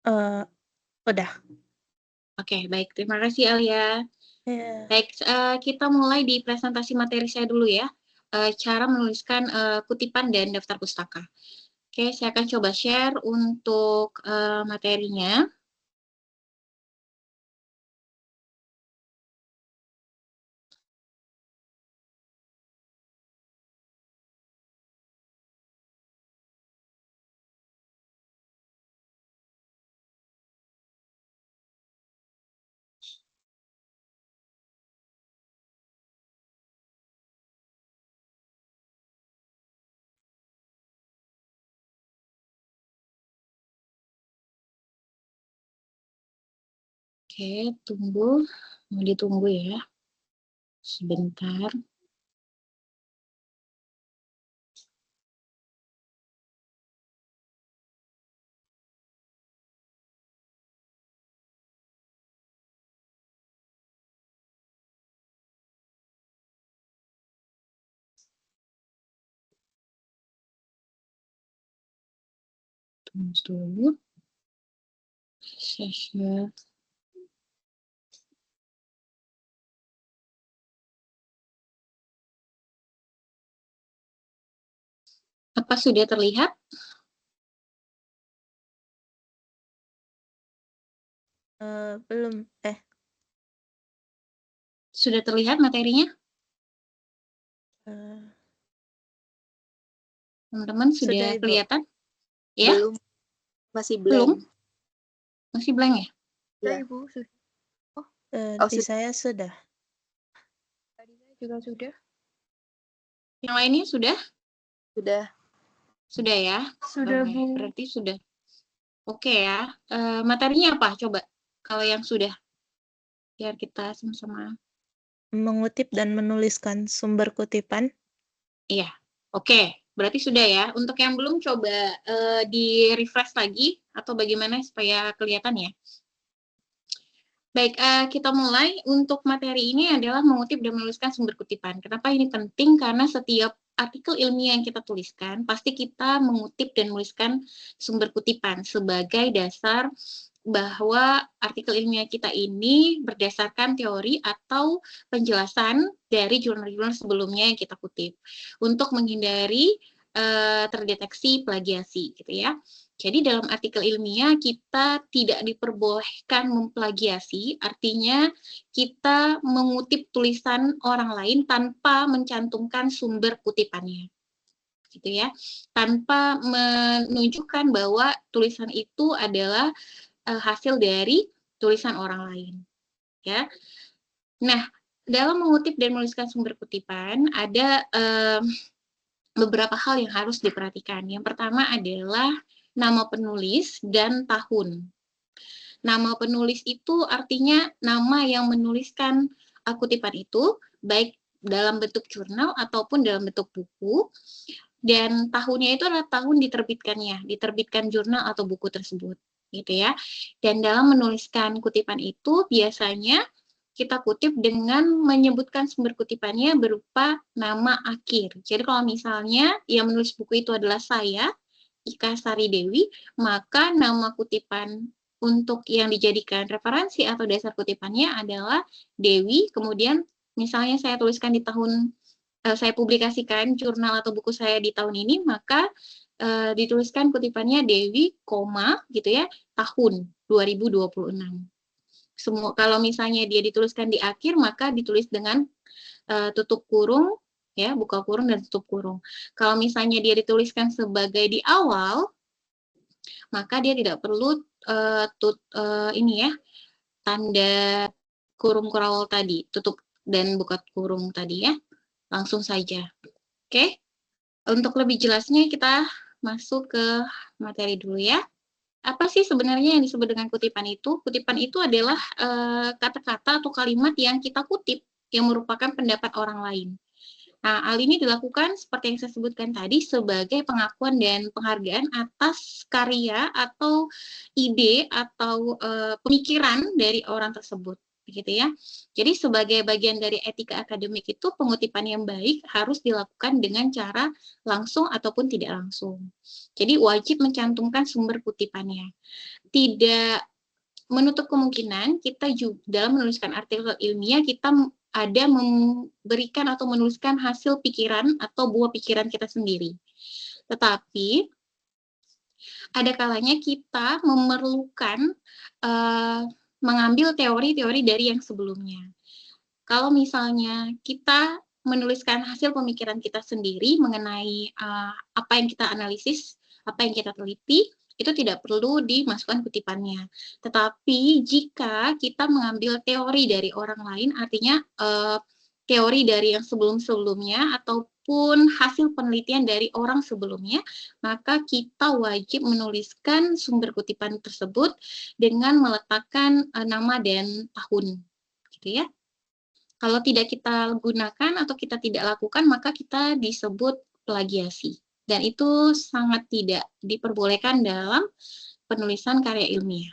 Eee, udah. Oke, baik. Terima kasih, Alia. Iya. Baik, kita mulai di presentasi materi saya dulu ya, cara menuliskan, kutipan dan daftar pustaka. Oke, saya akan coba share untuk, materinya. Oke, mau ditunggu ya, sebentar. Tunggu dulu. Saya share. Apa sudah terlihat? Belum. Sudah terlihat materinya? Eee, Teman-teman sudah, sudah Ibu. kelihatan? Ya? Belum, masih Belum? blank. Masih blank ya? Sudah, Iya. Ibu. Di saya sudah. Tadi saya juga sudah. Yang lainnya sudah? Sudah. Sudah ya? Sudah, Oke, Bu. berarti sudah. Oke ya, materinya apa coba kalau yang sudah? Biar kita sama-sama. Mengutip dan menuliskan sumber kutipan. Iya, oke. Berarti sudah ya. Untuk yang belum coba di-refresh lagi atau bagaimana supaya kelihatan ya. Baik, kita mulai. Untuk materi ini adalah mengutip dan menuliskan sumber kutipan. Kenapa ini penting? Karena setiap artikel ilmiah yang kita tuliskan, pasti kita mengutip dan menuliskan sumber kutipan sebagai dasar bahwa artikel ilmiah kita ini berdasarkan teori atau penjelasan dari jurnal-jurnal sebelumnya yang kita kutip, untuk menghindari terdeteksi plagiasi, gitu ya. Jadi dalam artikel ilmiah kita tidak diperbolehkan memplagiasi, artinya kita mengutip tulisan orang lain tanpa mencantumkan sumber kutipannya, gitu ya, tanpa menunjukkan bahwa tulisan itu adalah hasil dari tulisan orang lain, ya. Nah, dalam mengutip dan menuliskan sumber kutipan ada beberapa hal yang harus diperhatikan. Yang pertama adalah nama penulis dan tahun. Nama penulis itu artinya nama yang menuliskan kutipan itu, baik dalam bentuk jurnal ataupun dalam bentuk buku. Dan tahunnya itu adalah tahun diterbitkan jurnal atau buku tersebut, gitu ya. Dan dalam menuliskan kutipan itu biasanya kita kutip dengan menyebutkan sumber kutipannya berupa nama akhir. Jadi kalau misalnya yang menulis buku itu adalah saya, Ika Sari Dewi, maka nama kutipan untuk yang dijadikan referensi atau dasar kutipannya adalah Dewi, kemudian misalnya saya tuliskan di tahun, saya publikasikan jurnal atau buku saya di tahun ini, maka dituliskan kutipannya Dewi, gitu ya, tahun 2026. Kalau misalnya dia dituliskan di akhir, maka ditulis dengan tutup kurung, ya, buka kurung dan tutup kurung. Kalau misalnya dia dituliskan sebagai di awal, maka dia tidak perlu ini ya, tanda kurung kurawal tadi, tutup dan buka kurung tadi ya, langsung saja. Oke, untuk lebih jelasnya kita masuk ke materi dulu ya. Apa sih sebenarnya yang disebut dengan kutipan itu? Kutipan itu adalah kata-kata atau kalimat yang kita kutip, yang merupakan pendapat orang lain. Nah, hal ini dilakukan seperti yang saya sebutkan tadi sebagai pengakuan dan penghargaan atas karya atau ide atau pemikiran dari orang tersebut. begitu ya. Jadi sebagai bagian dari etika akademik itu pengutipan yang baik harus dilakukan dengan cara langsung ataupun tidak langsung. Jadi wajib mencantumkan sumber kutipannya. Tidak menutup kemungkinan kita juga dalam menuliskan artikel ilmiah kita ada memberikan atau menuliskan hasil pikiran atau buah pikiran kita sendiri. Tetapi ada kalanya kita memerlukan mengambil teori-teori dari yang sebelumnya. Kalau misalnya kita menuliskan hasil pemikiran kita sendiri mengenai apa yang kita analisis, apa yang kita teliti, itu tidak perlu dimasukkan kutipannya. Tetapi jika kita mengambil teori dari orang lain, artinya teori dari yang sebelum-sebelumnya ataupun hasil penelitian dari orang sebelumnya, maka kita wajib menuliskan sumber kutipan tersebut dengan meletakkan nama dan tahun, gitu ya. Kalau tidak kita gunakan atau kita tidak lakukan, maka kita disebut plagiasi. Dan itu sangat tidak diperbolehkan dalam penulisan karya ilmiah.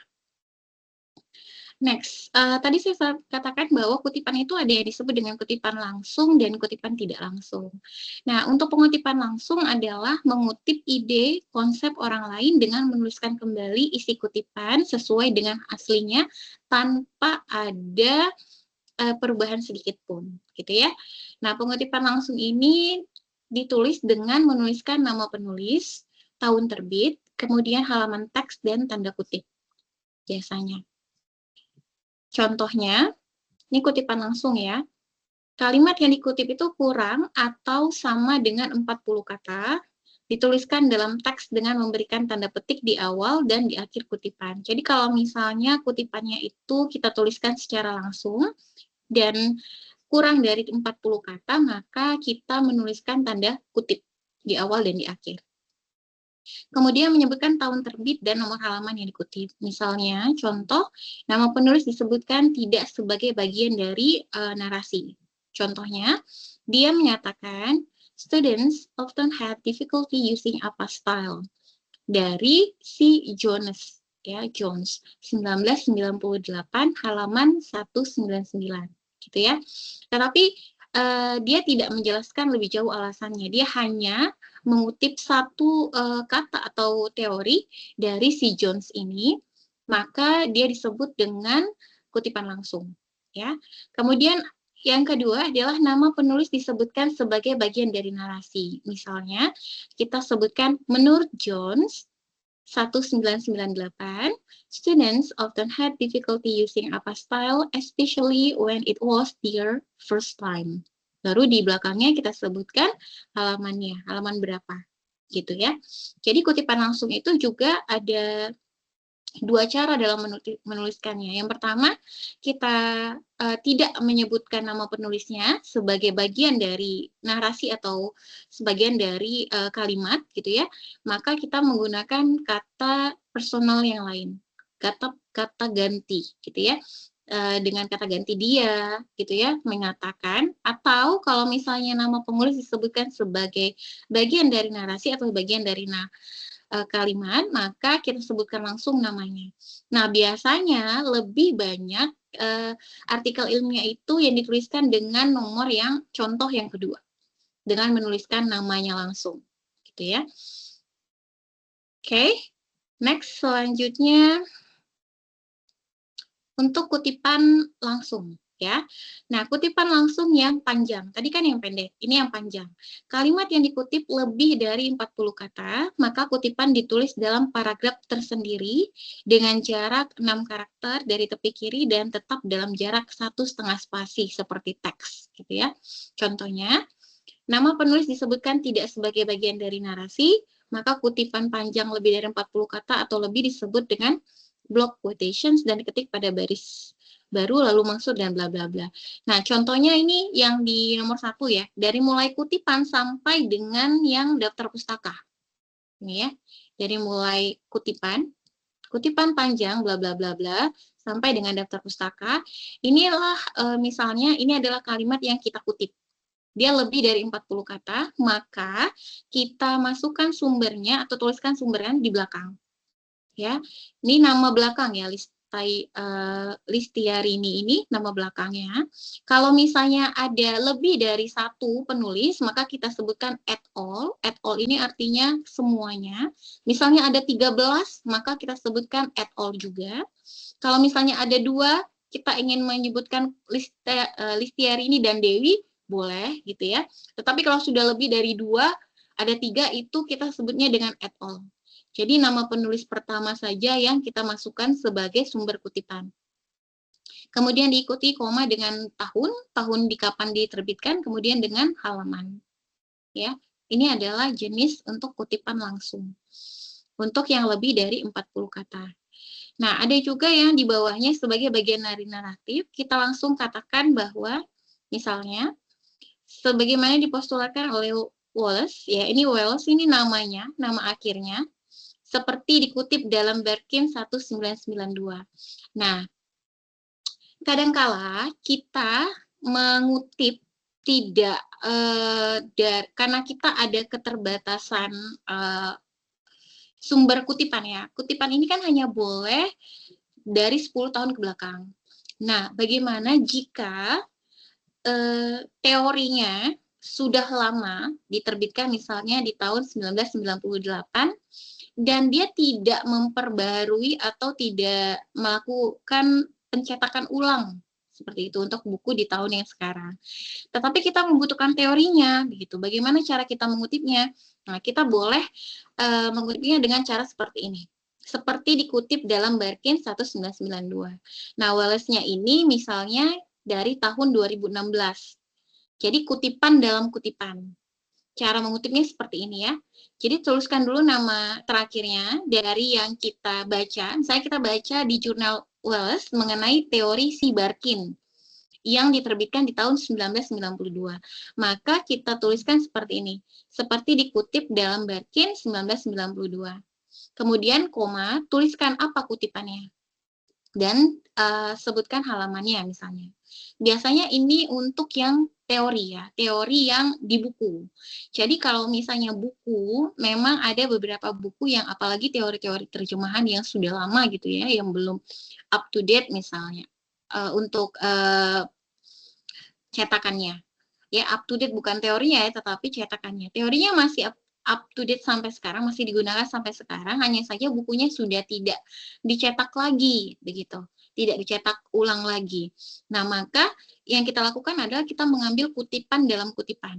Next, tadi saya katakan bahwa kutipan itu ada yang disebut dengan kutipan langsung dan kutipan tidak langsung. Nah, untuk pengutipan langsung adalah mengutip ide, konsep orang lain dengan menuliskan kembali isi kutipan sesuai dengan aslinya tanpa ada perubahan sedikit pun, gitu ya. Nah, pengutipan langsung ini ditulis dengan menuliskan nama penulis, tahun terbit, kemudian halaman teks dan tanda kutip, biasanya. Contohnya, ini kutipan langsung ya. Kalimat yang dikutip itu kurang atau sama dengan 40 kata, dituliskan dalam teks dengan memberikan tanda petik di awal dan di akhir kutipan. Jadi kalau misalnya kutipannya itu kita tuliskan secara langsung dan kurang dari 40 kata, maka kita menuliskan tanda kutip di awal dan di akhir. Kemudian menyebutkan tahun terbit dan nomor halaman yang dikutip. Misalnya, contoh, nama penulis disebutkan tidak sebagai bagian dari narasi. Contohnya, dia menyatakan, students often had difficulty using apa style. Dari si Jones, ya, Jones, 1998, halaman 199, gitu ya. Tetapi dia tidak menjelaskan lebih jauh alasannya. Dia hanya mengutip satu kata atau teori dari si Jones ini, maka dia disebut dengan kutipan langsung. Ya. Kemudian yang kedua adalah nama penulis disebutkan sebagai bagian dari narasi. Misalnya, kita sebutkan menurut Jones, 1998, students often had difficulty using apa style, especially when it was their first time. Baru di belakangnya kita sebutkan halamannya, halaman berapa, gitu ya. Jadi kutipan langsung itu juga ada dua cara dalam menuliskannya. Yang pertama, kita tidak menyebutkan nama penulisnya sebagai bagian dari narasi atau sebagian dari kalimat, gitu ya. Maka kita menggunakan kata personal yang lain, kata ganti, gitu ya. Dengan kata ganti dia, gitu ya, mengatakan, atau kalau misalnya nama penulis disebutkan sebagai bagian dari narasi atau bagian dari kalimat, maka kita sebutkan langsung namanya. Nah, biasanya lebih banyak artikel ilmiah itu yang dituliskan dengan nomor yang contoh yang kedua, dengan menuliskan namanya langsung, gitu ya. Oke, next selanjutnya untuk kutipan langsung. Ya, nah kutipan langsung yang panjang, tadi kan yang pendek, ini yang panjang. Kalimat yang dikutip lebih dari 40 kata, maka kutipan ditulis dalam paragraf tersendiri dengan jarak 6 karakter dari tepi kiri dan tetap dalam jarak 1,5 spasi seperti teks, gitu ya. Contohnya, nama penulis disebutkan tidak sebagai bagian dari narasi, maka kutipan panjang lebih dari 40 kata atau lebih disebut dengan block quotations dan diketik pada baris baru lalu maksud dan bla bla bla. Nah, contohnya ini yang di nomor 1 ya, dari mulai kutipan sampai dengan yang daftar pustaka. Ini ya, dari mulai kutipan panjang bla bla bla bla sampai dengan daftar pustaka. Inilah misalnya ini adalah kalimat yang kita kutip. Dia lebih dari 40 kata, maka kita masukkan sumbernya atau tuliskan sumbernya di belakang. Ya, ini nama belakang ya, partai Listiarini ini, nama belakangnya. Kalau misalnya ada lebih dari satu penulis, maka kita sebutkan et al. Et al ini artinya semuanya. Misalnya ada 13, maka kita sebutkan et al juga. Kalau misalnya ada 2, kita ingin menyebutkan Listiarini dan Dewi, boleh gitu ya. Tetapi kalau sudah lebih dari 2, ada 3, itu kita sebutnya dengan et al. Jadi nama penulis pertama saja yang kita masukkan sebagai sumber kutipan. Kemudian diikuti koma dengan tahun di kapan diterbitkan, kemudian dengan halaman. Ya, ini adalah jenis untuk kutipan langsung. Untuk yang lebih dari 40 kata. Nah, ada juga yang di bawahnya sebagai bagian dari naratif, kita langsung katakan bahwa misalnya sebagaimana dipostulatkan oleh Wallace, ya ini Wallace ini namanya, nama akhirnya, seperti dikutip dalam Berkin 1992. Nah, kadangkala kita mengutip tidak karena kita ada keterbatasan sumber kutipan ya. Kutipan ini kan hanya boleh dari 10 tahun ke belakang. Nah, bagaimana jika teorinya sudah lama diterbitkan misalnya di tahun 1998 dan dia tidak memperbarui atau tidak melakukan pencetakan ulang seperti itu untuk buku di tahun yang sekarang. Tetapi kita membutuhkan teorinya, begitu. Bagaimana cara kita mengutipnya? Nah, kita boleh mengutipnya dengan cara seperti ini. Seperti dikutip dalam Berkin 1992. Nah, Wallace-nya ini misalnya dari tahun 2016. Jadi kutipan dalam kutipan. Cara mengutipnya seperti ini ya. Jadi tuliskan dulu nama terakhirnya dari yang kita baca. Misalnya kita baca di jurnal Wallace mengenai teori si Barkin yang diterbitkan di tahun 1992. Maka kita tuliskan seperti ini. Seperti dikutip dalam Barkin 1992. Kemudian koma, tuliskan apa kutipannya. Dan sebutkan halamannya misalnya. Biasanya ini untuk yang teori ya, teori yang di buku. Jadi kalau misalnya buku, memang ada beberapa buku yang apalagi teori-teori terjemahan yang sudah lama gitu ya, yang belum up to date misalnya. Untuk cetakannya. Ya, up to date bukan teorinya ya, tetapi cetakannya. Teorinya masih up to date sampai sekarang, masih digunakan sampai sekarang, hanya saja bukunya sudah tidak dicetak lagi, begitu. Tidak dicetak ulang lagi. Nah, maka yang kita lakukan adalah kita mengambil kutipan dalam kutipan.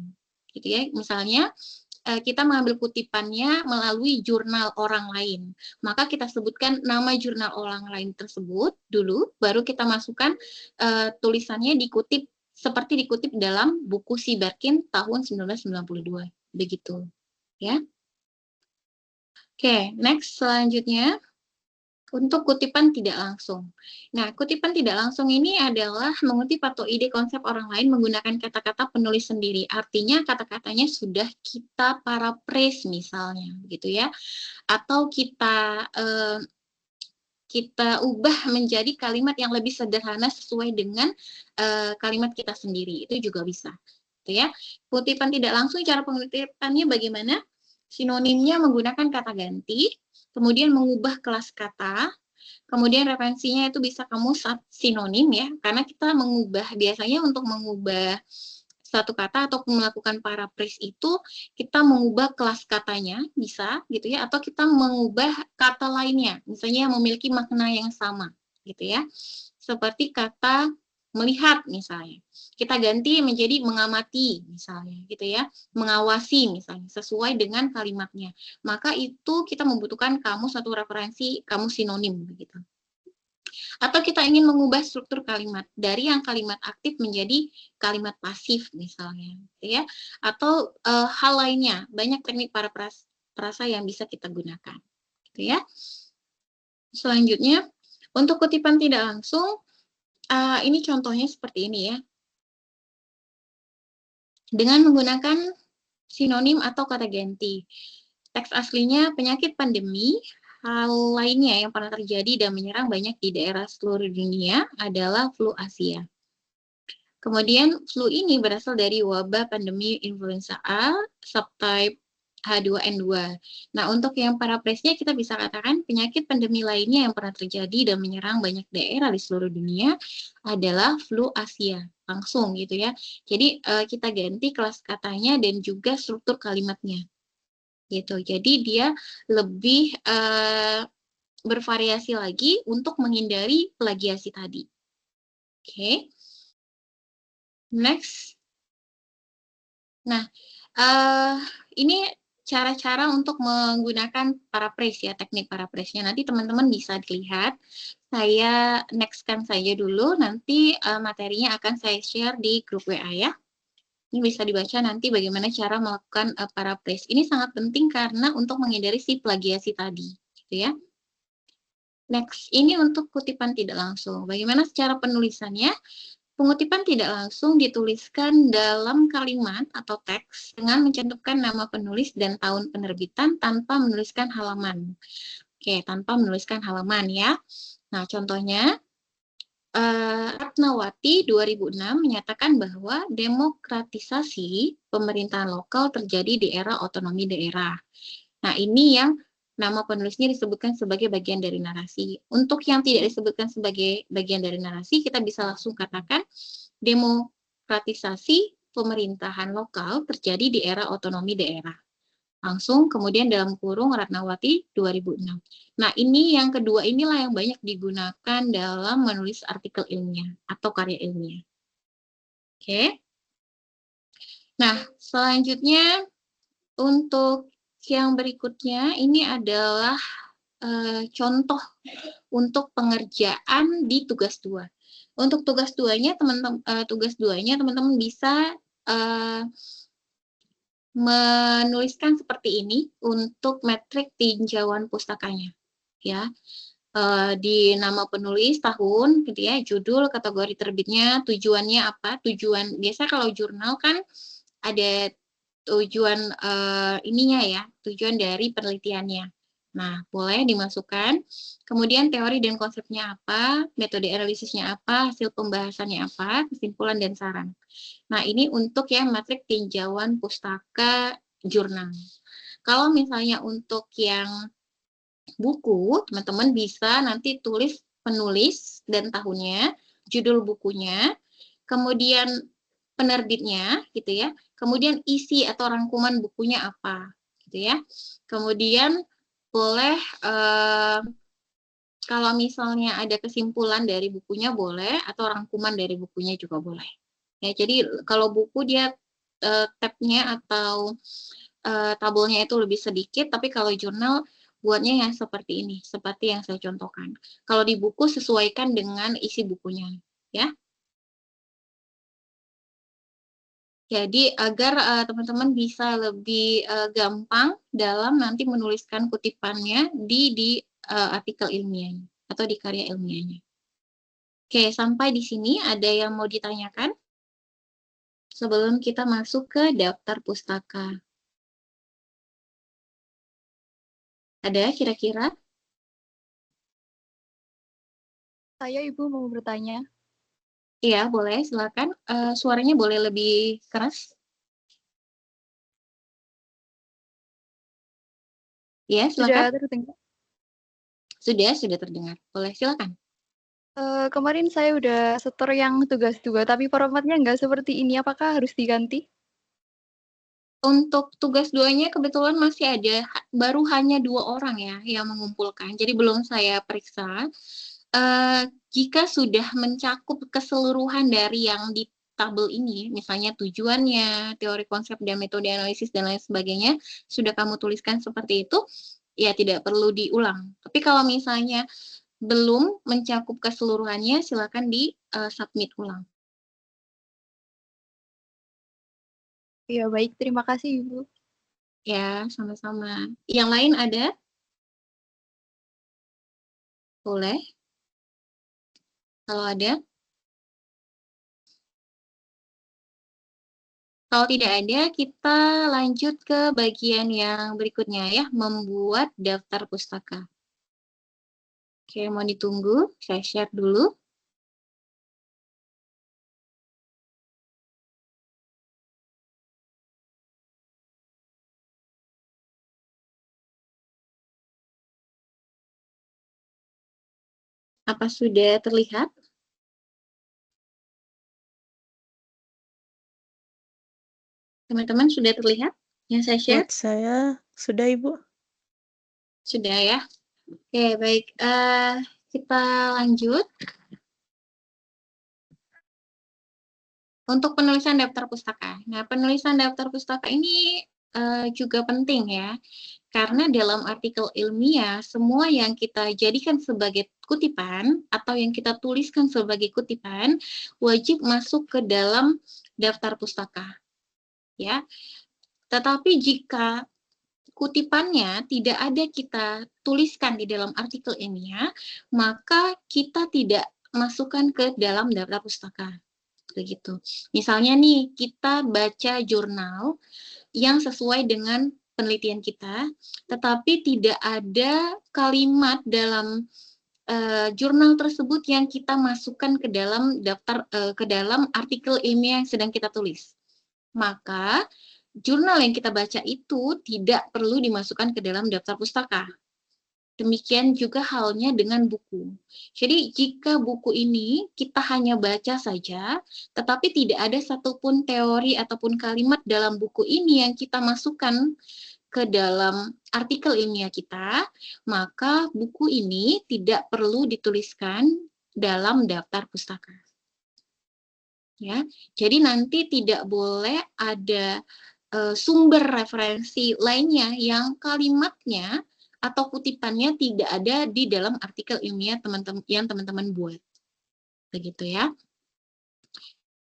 Gitu ya. Misalnya, kita mengambil kutipannya melalui jurnal orang lain. Maka kita sebutkan nama jurnal orang lain tersebut dulu, baru kita masukkan tulisannya dikutip seperti dikutip dalam buku si Barkin tahun 1992. Begitu. Ya. Oke, next selanjutnya. Untuk kutipan tidak langsung. Nah, kutipan tidak langsung ini adalah mengutip atau ide konsep orang lain menggunakan kata-kata penulis sendiri. Artinya kata-katanya sudah kita paraphrase misalnya, gitu ya. Atau kita ubah menjadi kalimat yang lebih sederhana sesuai dengan kalimat kita sendiri. Itu juga bisa. Gitu ya. Kutipan tidak langsung, cara pengutipannya bagaimana? Sinonimnya menggunakan kata ganti, kemudian mengubah kelas kata, kemudian referensinya itu bisa kamu sinonim ya, karena kita mengubah, biasanya untuk mengubah satu kata atau melakukan paraphrase itu, kita mengubah kelas katanya, bisa gitu ya, atau kita mengubah kata lainnya, misalnya yang memiliki makna yang sama, gitu ya. Seperti kata melihat misalnya. Kita ganti menjadi mengamati misalnya gitu ya, mengawasi misalnya sesuai dengan kalimatnya. Maka itu kita membutuhkan kamus atau referensi kamus sinonim begitu. Atau kita ingin mengubah struktur kalimat dari yang kalimat aktif menjadi kalimat pasif misalnya gitu ya. Atau hal lainnya, banyak teknik parafrasa yang bisa kita gunakan gitu ya. Selanjutnya untuk kutipan tidak langsung, ini contohnya seperti ini ya. Dengan menggunakan sinonim atau kata ganti. Teks aslinya penyakit pandemi, hal lainnya yang pernah terjadi dan menyerang banyak di daerah seluruh dunia adalah flu Asia. Kemudian flu ini berasal dari wabah pandemi influenza A, subtype H2N2. Nah, untuk yang parapresnya kita bisa katakan penyakit pandemi lainnya yang pernah terjadi dan menyerang banyak daerah di seluruh dunia adalah flu Asia. Langsung gitu ya. Jadi kita ganti kelas katanya dan juga struktur kalimatnya. Gitu. Jadi dia lebih bervariasi lagi untuk menghindari plagiasi tadi. Oke. Next. Nah, ini cara-cara untuk menggunakan paraphrase ya, teknik paraphrase-nya. Nanti teman-teman bisa dilihat. Saya next-kan saja dulu, nanti materinya akan saya share di grup WA ya. Ini bisa dibaca nanti bagaimana cara melakukan paraphrase. Ini sangat penting karena untuk menghindari si plagiasi tadi, gitu ya. Next, ini untuk kutipan tidak langsung. Bagaimana secara penulisannya? Pengutipan tidak langsung dituliskan dalam kalimat atau teks dengan mencantumkan nama penulis dan tahun penerbitan tanpa menuliskan halaman. Oke, tanpa menuliskan halaman ya. Nah, contohnya, Ratnawati 2006 menyatakan bahwa demokratisasi pemerintahan lokal terjadi di era otonomi daerah. Nah, ini yang nama penulisnya disebutkan sebagai bagian dari narasi. Untuk yang tidak disebutkan sebagai bagian dari narasi, kita bisa langsung katakan demokratisasi pemerintahan lokal terjadi di era otonomi daerah. Langsung kemudian dalam kurung Ratnawati 2006. Nah, ini yang kedua inilah yang banyak digunakan dalam menulis artikel ilmiah atau karya ilmiah. Oke. Nah, selanjutnya untuk yang berikutnya ini adalah contoh untuk pengerjaan di tugas 2. Untuk tugas 2-nya teman-teman bisa menuliskan seperti ini untuk metrik tinjauan pustakanya ya. Di nama penulis, tahun gitu ya, judul, kategori terbitnya, tujuannya apa? Tujuan biasa kalau jurnal kan ada tujuan ininya ya, tujuan dari penelitiannya. Nah, boleh dimasukkan. Kemudian teori dan konsepnya apa, metode analisisnya apa, hasil pembahasannya apa, kesimpulan dan saran. Nah, ini untuk yang matrik tinjauan pustaka jurnal. Kalau misalnya untuk yang buku, teman-teman bisa nanti tulis penulis dan tahunnya, judul bukunya, kemudian penerbitnya gitu ya, kemudian isi atau rangkuman bukunya apa gitu ya. Kemudian boleh kalau misalnya ada kesimpulan dari bukunya boleh atau rangkuman dari bukunya juga boleh. Ya, jadi kalau buku dia tab-nya atau tabelnya itu lebih sedikit, tapi kalau jurnal buatnya yang seperti ini, seperti yang saya contohkan. Kalau di buku sesuaikan dengan isi bukunya, ya. Jadi agar teman-teman bisa lebih gampang dalam nanti menuliskan kutipannya di artikel ilmiahnya atau di karya ilmiahnya. Oke, sampai di sini ada yang mau ditanyakan sebelum kita masuk ke daftar pustaka? Ada kira-kira? Saya Ibu mau bertanya. Iya, boleh, silakan. Suaranya boleh lebih keras. Iya, silakan. Sudah terdengar? Sudah terdengar. Boleh, silakan. Kemarin saya udah setor yang tugas 2, tapi formatnya nggak seperti ini. Apakah harus diganti? Untuk tugas 2-nya kebetulan masih ada, baru hanya 2 orang ya yang mengumpulkan. Jadi belum saya periksa. Jika sudah mencakup keseluruhan dari yang di tabel ini, misalnya tujuannya, teori konsep dan metode analisis dan lain sebagainya, sudah kamu tuliskan seperti itu, ya tidak perlu diulang. Tapi kalau misalnya belum mencakup keseluruhannya, silakan di-submit ulang. Iya, baik. Terima kasih, Ibu. Ya, sama-sama. Yang lain ada? Boleh. Kalau ada. Kalau tidak ada, kita lanjut ke bagian yang berikutnya ya, membuat daftar pustaka. Oke, mau ditunggu, saya share dulu. Apa sudah terlihat? Teman-teman sudah terlihat yang saya share? Buat saya sudah, Ibu. Sudah ya. Oke, baik. Kita lanjut. Untuk penulisan daftar pustaka. Nah, penulisan daftar pustaka ini juga penting ya. Karena dalam artikel ilmiah, semua yang kita jadikan sebagai kutipan atau yang kita tuliskan sebagai kutipan wajib masuk ke dalam daftar pustaka. Ya. Tetapi jika kutipannya tidak ada kita tuliskan di dalam artikel ilmiah, maka kita tidak masukkan ke dalam daftar pustaka. Begitu. Misalnya nih, kita baca jurnal yang sesuai dengan penelitian kita, tetapi tidak ada kalimat dalam jurnal tersebut yang kita masukkan ke dalam daftar ke dalam artikel ilmiah yang sedang kita tulis. Maka jurnal yang kita baca itu tidak perlu dimasukkan ke dalam daftar pustaka. Demikian juga halnya dengan buku. Jadi jika buku ini kita hanya baca saja, tetapi tidak ada satupun teori ataupun kalimat dalam buku ini yang kita masukkan ke dalam artikel ilmiah kita, maka buku ini tidak perlu dituliskan dalam daftar pustaka. Ya, jadi nanti tidak boleh ada sumber referensi lainnya yang kalimatnya atau kutipannya tidak ada di dalam artikel ilmiah yang teman-teman buat. Begitu ya.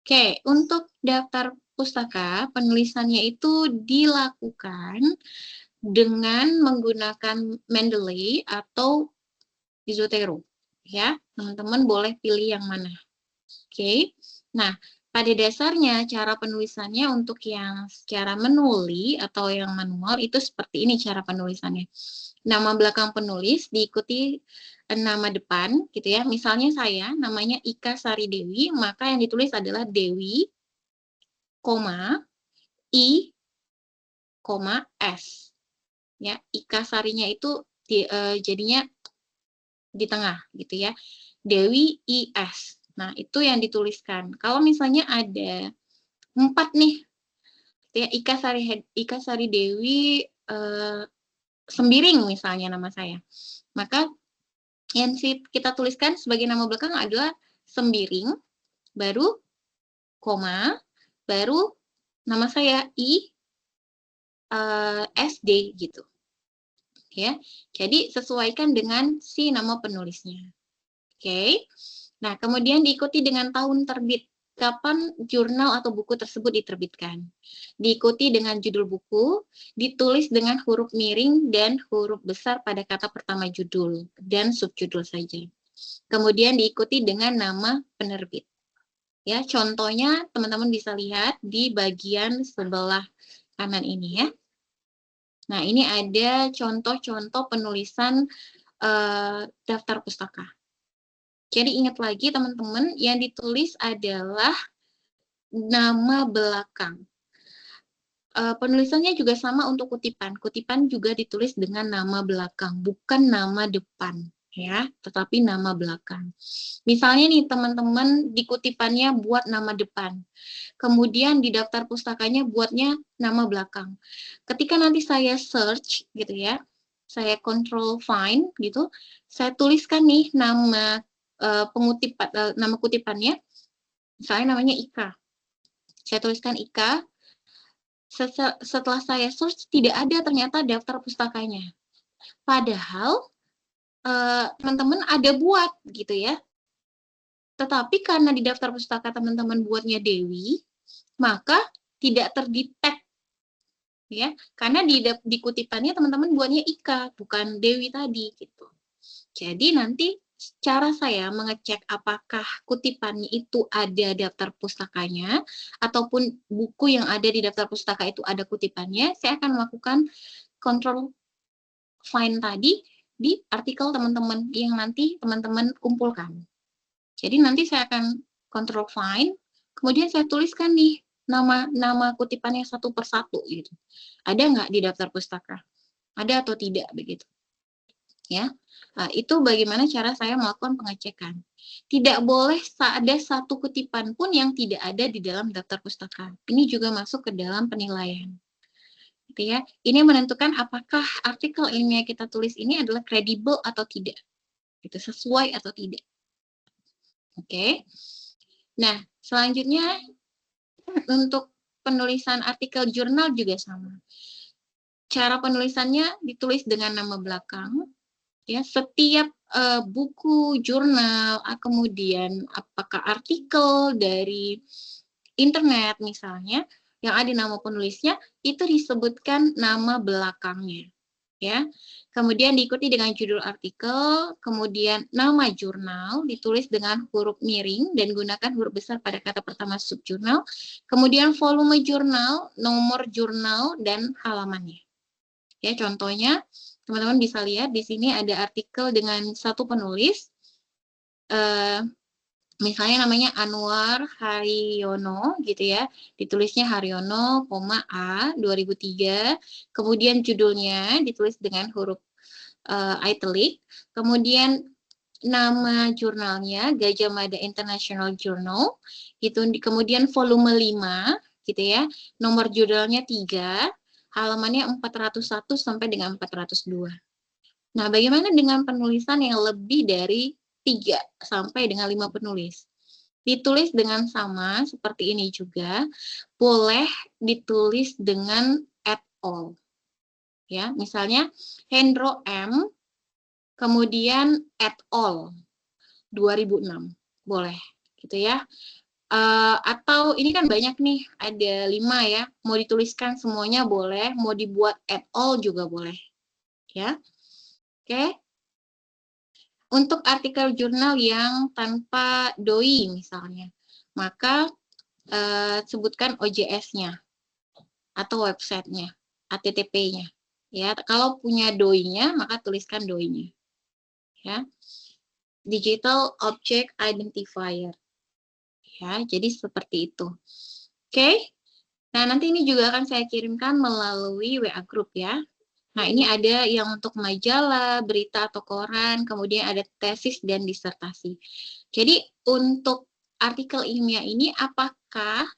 Oke, untuk daftar pustaka, penulisannya itu dilakukan dengan menggunakan Mendeley atau Zotero. Ya, teman-teman boleh pilih yang mana. Oke. Nah, pada dasarnya cara penulisannya untuk yang secara menuli atau yang manual itu seperti ini cara penulisannya. Nama belakang penulis diikuti nama depan gitu ya. Misalnya saya namanya Ika Sari Dewi, maka yang ditulis adalah Dewi, I, S. Ya, Ika Sarinya itu jadinya di tengah gitu ya. Dewi IS. Nah, itu yang dituliskan. Kalau misalnya ada 4 nih, ya Ika Sari Dewi Sembiring misalnya nama saya. Maka yang kita tuliskan sebagai nama belakang adalah Sembiring, baru koma, baru nama saya SD gitu. Ya. Jadi sesuaikan dengan si nama penulisnya. Oke. Nah, kemudian diikuti dengan tahun terbit. Kapan jurnal atau buku tersebut diterbitkan. Diikuti dengan judul buku, ditulis dengan huruf miring dan huruf besar pada kata pertama judul dan subjudul saja. Kemudian diikuti dengan nama penerbit. Ya, contohnya teman-teman bisa lihat di bagian sebelah kanan ini ya. Nah, ini ada contoh-contoh penulisan daftar pustaka. Jadi ingat lagi teman-teman, yang ditulis adalah nama belakang. Penulisannya juga sama untuk kutipan. Kutipan juga ditulis dengan nama belakang, bukan nama depan, ya, tetapi nama belakang. Misalnya nih teman-teman di kutipannya buat nama depan, kemudian di daftar pustakanya buatnya nama belakang. Ketika nanti saya search gitu ya, saya control find gitu, saya tuliskan nih nama nama kutipannya, misalnya namanya Ika. Saya tuliskan Ika. Setelah saya search, tidak ada ternyata daftar pustakanya. Padahal teman-teman ada buat gitu ya. Tetapi karena di daftar pustaka teman-teman buatnya Dewi, maka tidak terdetek ya. Karena di kutipannya teman-teman buatnya Ika, bukan Dewi tadi gitu. Jadi nanti cara saya mengecek apakah kutipannya itu ada daftar pustakanya ataupun buku yang ada di daftar pustaka itu ada kutipannya, saya akan melakukan control find tadi di artikel teman-teman yang nanti teman-teman kumpulkan. Jadi nanti saya akan control find, kemudian saya tuliskan nih nama kutipannya satu persatu gitu. Ada nggak di daftar pustaka? Ada atau tidak begitu. Ya, itu bagaimana cara saya melakukan pengecekan. Tidak boleh ada satu kutipan pun yang tidak ada di dalam daftar pustaka. Ini juga masuk ke dalam penilaian. Gitu ya. Ini menentukan apakah artikel ilmiah kita tulis ini adalah kredibel atau tidak. Itu sesuai atau tidak. Oke. Nah, selanjutnya untuk penulisan artikel jurnal juga sama. Cara penulisannya ditulis dengan nama belakang. Ya, setiap buku, jurnal, kemudian apakah artikel dari internet misalnya, yang ada nama penulisnya, itu disebutkan nama belakangnya. Ya, kemudian diikuti dengan judul artikel, kemudian nama jurnal ditulis dengan huruf miring dan gunakan huruf besar pada kata pertama subjurnal, kemudian volume jurnal, nomor jurnal, dan halamannya. Ya, contohnya teman-teman bisa lihat di sini ada artikel dengan satu penulis, misalnya namanya Anwar Haryono gitu ya, ditulisnya Haryono, A 2003, kemudian judulnya ditulis dengan huruf italic, kemudian nama jurnalnya Gajah Mada International Journal, gitu, kemudian volume 5 gitu ya, nomor judulnya 3, halamannya 401 sampai dengan 402. Nah, bagaimana dengan penulisan yang lebih dari 3 sampai dengan 5 penulis? Ditulis dengan sama seperti ini juga, boleh ditulis dengan at all. Ya, misalnya Hendro M, kemudian at all 2006, boleh gitu ya. Atau ini kan banyak nih, ada 5 ya, mau dituliskan semuanya boleh, mau dibuat at all juga boleh. Ya, oke. Untuk artikel jurnal yang tanpa doi misalnya, maka sebutkan OJS-nya atau websitenya, HTTP-nya. Ya, kalau punya doi-nya, maka tuliskan doi-nya. Ya, Digital Object Identifier. Ya, jadi seperti itu. Oke. Nah, nanti ini juga akan saya kirimkan melalui WA Group ya. Nah, ini ada yang untuk majalah, berita atau koran, kemudian ada tesis dan disertasi. Jadi, untuk artikel ilmiah ini apakah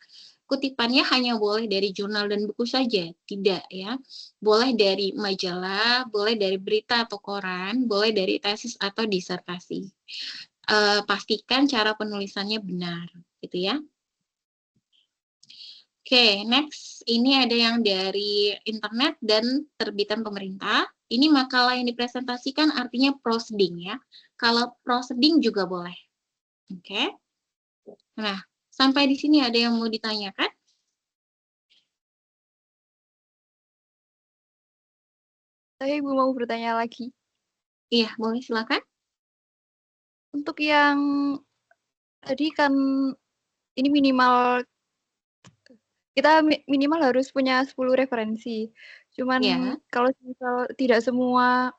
kutipannya hanya boleh dari jurnal dan buku saja? Tidak ya. Boleh dari majalah, boleh dari berita atau koran, boleh dari tesis atau disertasi. Pastikan cara penulisannya benar, gitu ya. Oke, next. Ini ada yang dari internet dan terbitan pemerintah. Ini makalah yang dipresentasikan artinya proceeding ya. Kalau proceeding juga boleh. Oke. Nah, sampai di sini ada yang mau ditanyakan? Saya Ibu mau bertanya lagi. Iya, boleh silakan. Untuk yang tadi kan ini minimal kita minimal harus punya 10 referensi. Cuman Ya. kalau misal tidak semua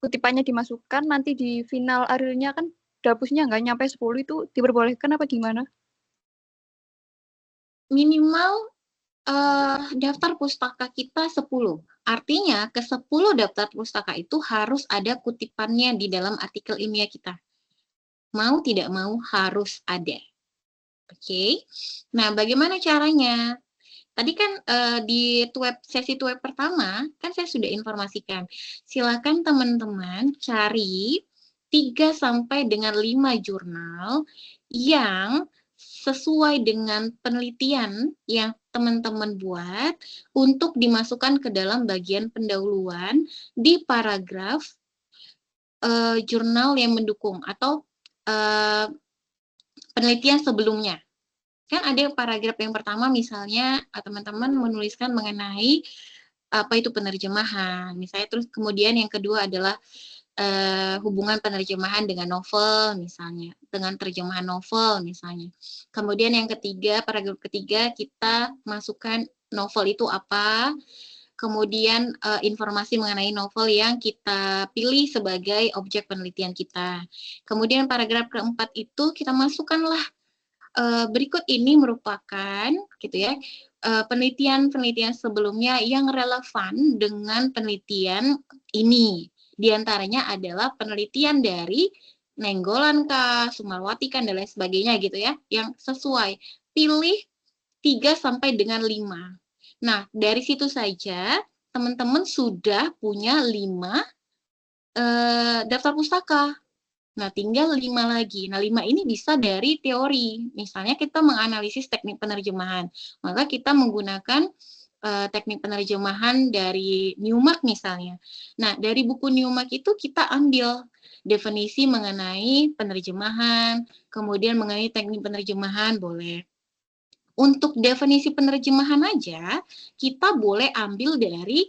kutipannya dimasukkan, nanti di final akhirnya kan dapusnya nggak nyampe 10 itu diperbolehkan apa gimana? Minimal daftar pustaka kita 10. Artinya ke 10 daftar pustaka itu harus ada kutipannya di dalam artikel ilmiah kita. Mau tidak mau harus ada. Oke. Nah, bagaimana caranya? Tadi kan di sesi web pertama kan saya sudah informasikan. Silakan teman-teman cari 3 sampai dengan 5 jurnal yang sesuai dengan penelitian yang teman-teman buat untuk dimasukkan ke dalam bagian pendahuluan di paragraf jurnal yang mendukung atau penelitian sebelumnya. Kan ada paragraf yang pertama misalnya teman-teman menuliskan mengenai apa itu penerjemahan, misalnya, terus kemudian yang kedua adalah hubungan penerjemahan dengan novel misalnya, dengan terjemahan novel misalnya. Kemudian yang ketiga, paragraf ketiga kita masukkan novel itu apa, kemudian informasi mengenai novel yang kita pilih sebagai objek penelitian kita. Kemudian paragraf keempat itu kita masukkanlah berikut ini merupakan gitu ya penelitian-penelitian sebelumnya yang relevan dengan penelitian ini. Di antaranya adalah penelitian dari Nainggolan kah, Sumarwati kan, dan lain sebagainya gitu ya, yang sesuai. Pilih 3 sampai dengan 5. Nah, dari situ saja teman-teman sudah punya 5 daftar pustaka. Nah, tinggal 5 lagi. Nah, 5 ini bisa dari teori. Misalnya kita menganalisis teknik penerjemahan, maka kita menggunakan teknik penerjemahan dari Newmark misalnya. Nah, dari buku Newmark itu kita ambil definisi mengenai penerjemahan, kemudian mengenai teknik penerjemahan boleh. Untuk definisi penerjemahan aja, kita boleh ambil dari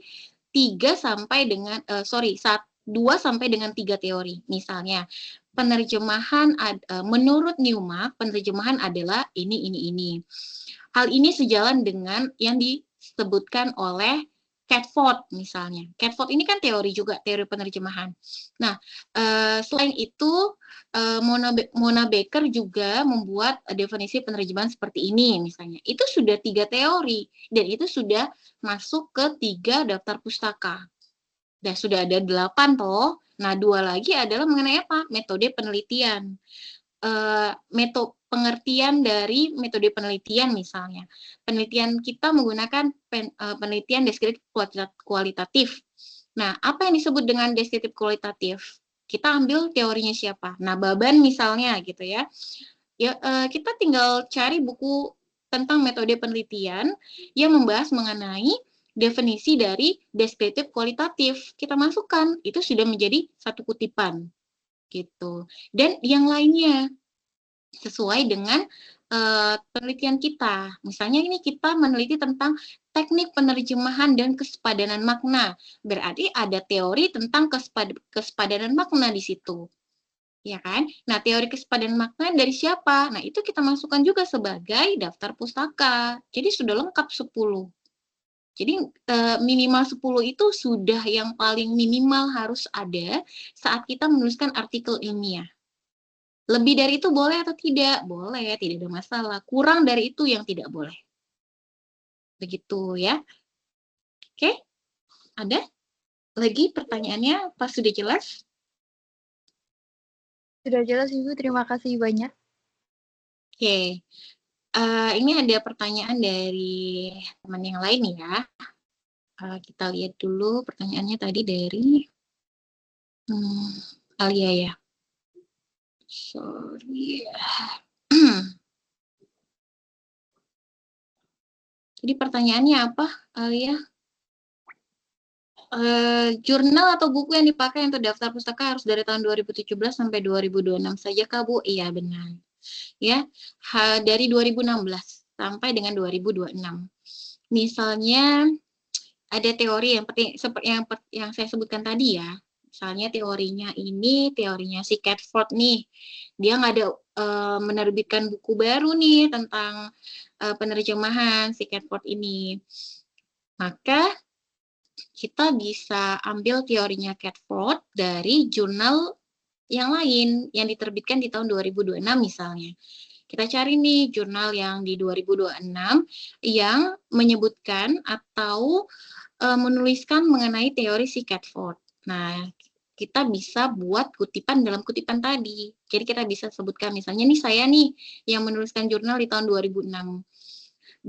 3 sampai dengan 2 sampai dengan 3 teori. Misalnya, penerjemahan menurut Newmark, penerjemahan adalah ini. Hal ini sejalan dengan yang disebutkan oleh Catford misalnya. Catford ini kan teori juga, teori penerjemahan. Nah, selain itu Mona Baker juga membuat definisi penerjemahan seperti ini misalnya. Itu sudah 3 teori dan itu sudah masuk ke 3 daftar pustaka. Dan sudah ada 8 toh. Nah, 2 lagi adalah mengenai apa? Metode penelitian. Pengertian dari metode penelitian misalnya. Penelitian kita menggunakan penelitian deskriptif kualitatif. Nah, apa yang disebut dengan deskriptif kualitatif? Kita ambil teorinya siapa? Nah, Baban misalnya gitu ya. Kita tinggal cari buku tentang metode penelitian yang membahas mengenai definisi dari deskriptif kualitatif. Kita masukkan, itu sudah menjadi satu kutipan gitu. Dan yang lainnya sesuai dengan penelitian kita. Misalnya ini kita meneliti tentang teknik penerjemahan dan kesepadanan makna. Berarti ada teori tentang kesepadanan makna di situ. Ya kan? Nah, teori kesepadanan makna dari siapa? Nah, itu kita masukkan juga sebagai daftar pustaka. Jadi sudah lengkap 10. Jadi minimal 10 itu sudah yang paling minimal harus ada saat kita menuliskan artikel ilmiah. Lebih dari itu boleh atau tidak? Boleh, tidak ada masalah. Kurang dari itu yang tidak boleh. Begitu ya. Oke, ada lagi pertanyaannya? Pas sudah jelas? Sudah jelas Ibu, terima kasih banyak. Oke, ini ada pertanyaan dari teman yang lain ya. Kita lihat dulu pertanyaannya tadi dari Alia ya. Sorry. Jadi pertanyaannya apa, Alia? Jurnal atau buku yang dipakai untuk daftar pustaka harus dari tahun 2017 sampai 2026 saja Kak Bu? Iya benar. Ya, dari 2016 sampai dengan 2026. Misalnya ada teori yang seperti yang saya sebutkan tadi ya. Misalnya teorinya si Catford nih. Dia nggak ada menerbitkan buku baru nih tentang penerjemahan si Catford ini. Maka kita bisa ambil teorinya Catford dari jurnal yang lain yang diterbitkan di tahun 2026 misalnya. Kita cari nih jurnal yang di 2026 yang menyebutkan atau menuliskan mengenai teori si Catford. Nah, kita bisa buat kutipan dalam kutipan tadi. Jadi kita bisa sebutkan misalnya nih saya nih yang menuliskan jurnal di tahun 2026.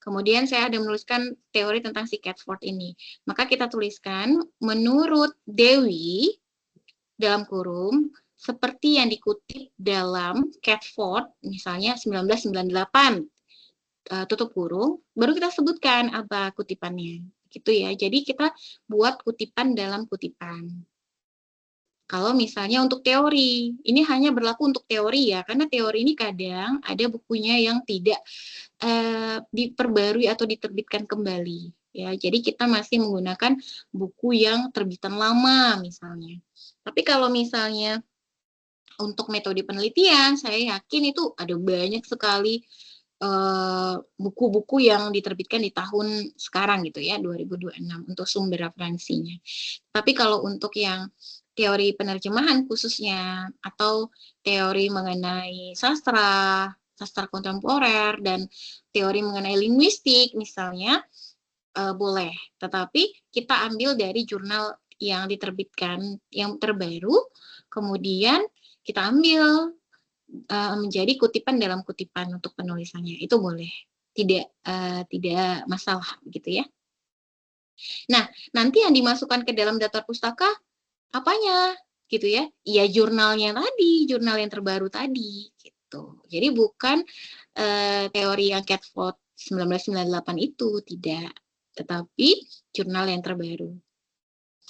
Kemudian saya ada menuliskan teori tentang si Catford ini. Maka kita tuliskan menurut Dewi dalam kurung seperti yang dikutip dalam Catford misalnya 1998 tutup kurung, baru kita sebutkan apa kutipannya. Gitu ya. Jadi kita buat kutipan dalam kutipan. Kalau misalnya untuk teori, ini hanya berlaku untuk teori ya, karena teori ini kadang ada bukunya yang tidak diperbarui atau diterbitkan kembali. Ya, jadi kita masih menggunakan buku yang terbitan lama misalnya. Tapi kalau misalnya untuk metode penelitian, saya yakin itu ada banyak sekali buku-buku yang diterbitkan di tahun sekarang gitu ya, 2026 untuk sumber referensinya. Tapi kalau untuk yang teori penerjemahan khususnya atau teori mengenai sastra kontemporer dan teori mengenai linguistik misalnya boleh, tetapi kita ambil dari jurnal yang diterbitkan yang terbaru, kemudian kita ambil menjadi kutipan dalam kutipan untuk penulisannya, itu boleh, tidak masalah gitu ya. Nah, nanti yang dimasukkan ke dalam daftar pustaka apanya gitu ya? Ya jurnalnya tadi, jurnal yang terbaru tadi gitu. Jadi bukan teori yang Catford 1998 itu, tidak, tetapi jurnal yang terbaru.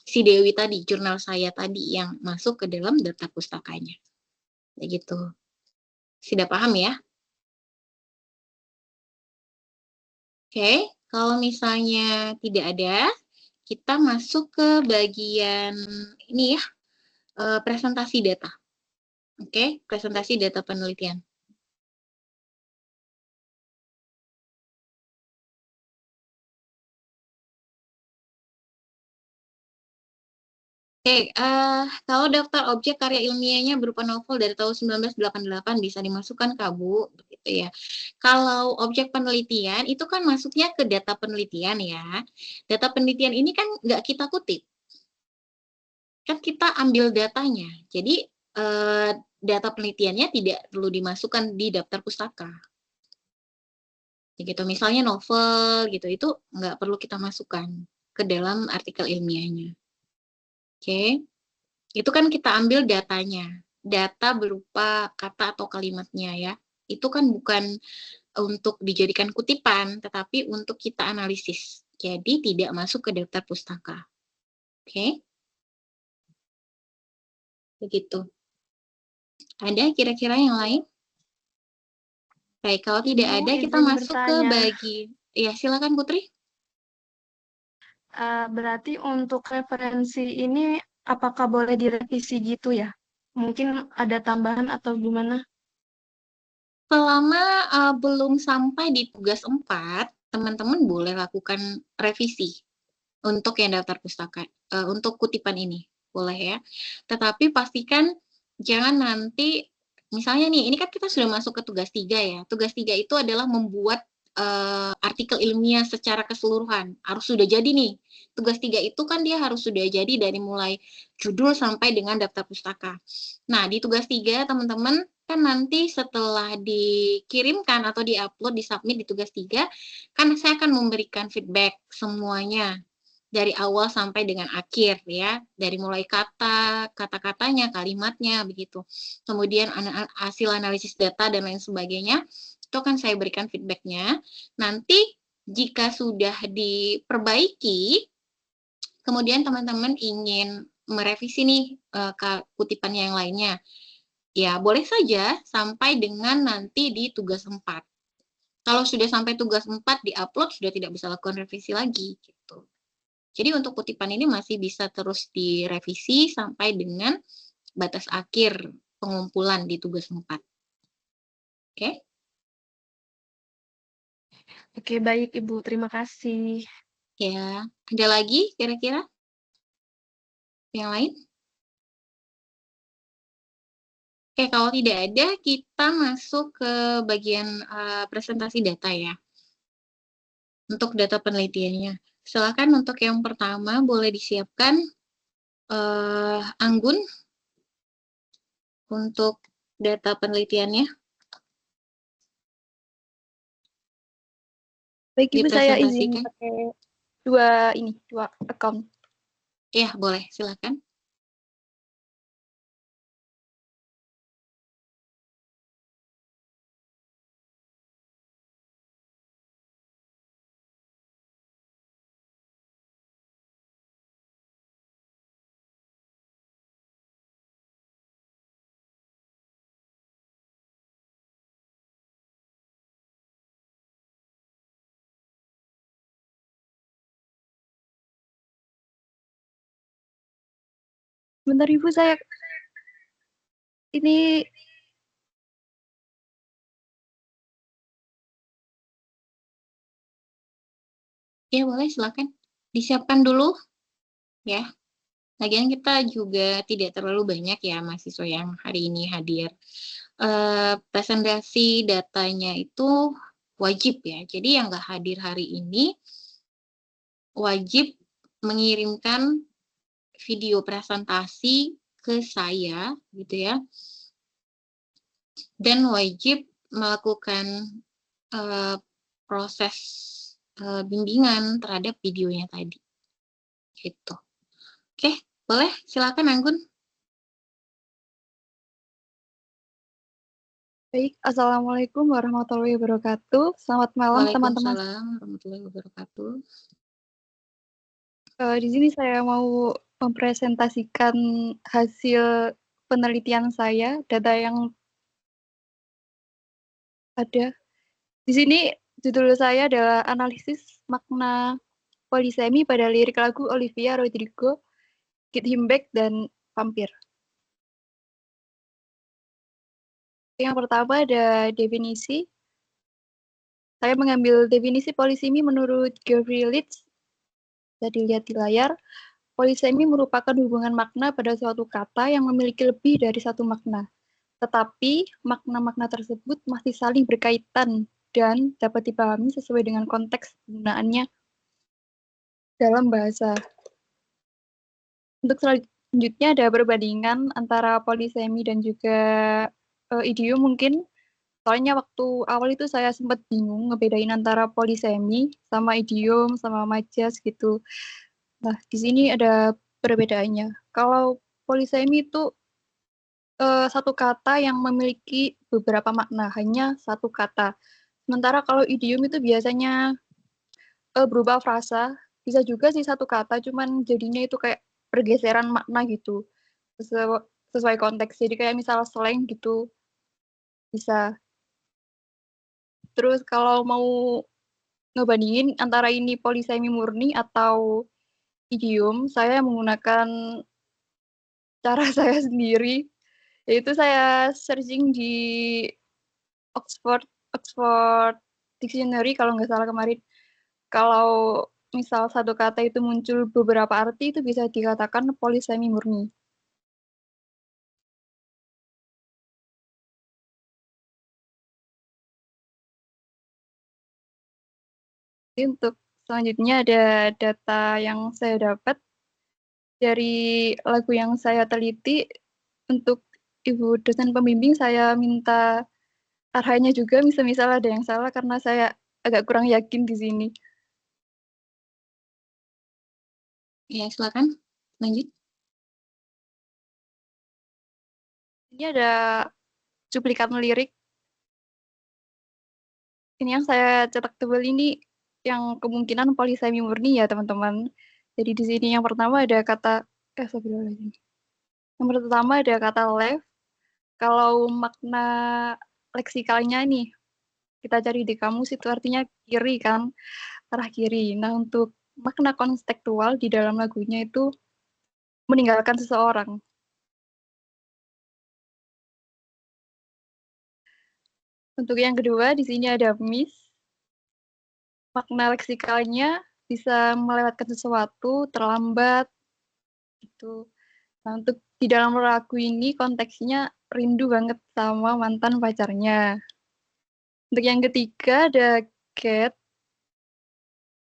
Si Dewi tadi, jurnal saya tadi yang masuk ke dalam daftar pustakanya. Kayak gitu. Sudah paham ya? Oke, kalau misalnya tidak ada, kita masuk ke bagian ini ya, presentasi data. Oke, presentasi data penelitian. Oke, kalau daftar objek karya ilmiahnya berupa novel dari tahun 1988 bisa dimasukkan ke Bu, begitu ya. Kalau objek penelitian itu kan masuknya ke data penelitian ya. Data penelitian ini kan nggak kita kutip, kan kita ambil datanya. Jadi data penelitiannya tidak perlu dimasukkan di daftar pustaka. Gitu, misalnya novel gitu, itu nggak perlu kita masukkan ke dalam artikel ilmiahnya. Oke. Itu kan kita ambil datanya, data berupa kata atau kalimatnya ya. Itu kan bukan untuk dijadikan kutipan, tetapi untuk kita analisis. Jadi tidak masuk ke daftar pustaka. Oke? Begitu. Ada kira-kira yang lain? Baik, kalau tidak ada kita masuk ke bagian. Ya, silakan Putri. Berarti untuk referensi ini apakah boleh direvisi gitu ya? Mungkin ada tambahan atau gimana? Selama belum sampai di tugas 4, teman-teman boleh lakukan revisi untuk yang daftar pustaka, untuk kutipan ini, boleh ya. Tetapi pastikan jangan nanti, misalnya nih, ini kan kita sudah masuk ke tugas 3 ya. Tugas 3 itu adalah membuat artikel ilmiah secara keseluruhan, harus sudah jadi nih. Tugas 3 itu kan dia harus sudah jadi dari mulai judul sampai dengan daftar pustaka. Nah, di tugas 3 teman-teman kan nanti setelah dikirimkan atau di-upload, di-submit di tugas 3, kan saya akan memberikan feedback semuanya dari awal sampai dengan akhir ya, dari mulai kata-katanya, kalimatnya begitu. Kemudian hasil analisis data dan lain sebagainya, itu akan saya berikan feedbacknya. Nanti jika sudah diperbaiki, kemudian teman-teman ingin merevisi nih kutipan yang lainnya, ya boleh saja sampai dengan nanti di tugas 4. Kalau sudah sampai tugas 4 di-upload, sudah tidak bisa lakukan revisi lagi gitu. Jadi untuk kutipan ini masih bisa terus direvisi sampai dengan batas akhir pengumpulan di tugas 4. Oke? Oke, baik Ibu. Terima kasih. Ya, ada lagi kira-kira yang lain? Oke, kalau tidak ada, kita masuk ke bagian presentasi data ya. Untuk data penelitiannya. Silakan untuk yang pertama boleh disiapkan Anggun untuk data penelitiannya. Baik, Ibu, saya izin Dipresentasikan. pakai dua account. Ya, boleh, silakan. Bentar Ibu, saya ini Ya, boleh, silakan. Disiapkan dulu, ya. Lagian kita juga tidak terlalu banyak ya mahasiswa yang hari ini hadir. Presentasi datanya itu wajib ya. Jadi yang nggak hadir hari ini wajib mengirimkan video presentasi ke saya gitu ya. Dan wajib melakukan proses bimbingan terhadap videonya tadi. Gitu. Oke, boleh silakan Anggun. Baik, Assalamualaikum warahmatullahi wabarakatuh. Selamat malam teman-teman. Waalaikumsalam warahmatullahi wabarakatuh. Di sini saya mau mempresentasikan hasil penelitian saya, data yang ada. Di sini judul saya adalah analisis makna polisemi pada lirik lagu Olivia Rodrigo, Get Him Back, dan Vampir. Yang pertama ada definisi. Saya mengambil definisi polisemi menurut Geoffrey Leach. Bisa dilihat di layar. Polisemi merupakan hubungan makna pada suatu kata yang memiliki lebih dari satu makna. Tetapi makna-makna tersebut masih saling berkaitan dan dapat dipahami sesuai dengan konteks penggunaannya dalam bahasa. Untuk selanjutnya ada perbandingan antara polisemi dan juga idiom mungkin. Soalnya waktu awal itu saya sempat bingung ngebedain antara polisemi sama idiom sama majas gitu. Nah, di sini ada perbedaannya. Kalau polisemi itu satu kata yang memiliki beberapa makna, hanya satu kata. Sementara kalau idiom itu biasanya berupa frasa, bisa juga sih satu kata, cuman jadinya itu kayak pergeseran makna gitu, sesuai konteks. Jadi kayak misal slang gitu, bisa. Terus kalau mau ngebandingin antara ini polisemi murni atau idiom, saya menggunakan cara saya sendiri, yaitu saya searching di Oxford Dictionary kalau nggak salah kemarin. Kalau misal satu kata itu muncul beberapa arti, itu bisa dikatakan polisemi murni. Jadi untuk selanjutnya ada data yang saya dapat dari lagu yang saya teliti. Untuk Ibu dosen pembimbing saya minta arahnya juga, misal ada yang salah karena saya agak kurang yakin di sini. Ya, silakan lanjut. Ini ada cuplikan lirik. Ini yang saya cetak tebal ini yang kemungkinan polisemi murni ya teman-teman. Jadi di sini yang pertama ada kata Yang pertama ada kata left. Kalau makna leksikalnya nih kita cari di kamus itu artinya kiri kan, arah kiri. Nah, untuk makna konstekstual di dalam lagunya itu meninggalkan seseorang. Untuk yang kedua, di sini ada miss. Makna leksikalnya bisa melewatkan sesuatu, terlambat, gitu. Nah, untuk di dalam lagu ini konteksnya rindu banget sama mantan pacarnya. Untuk yang ketiga ada get.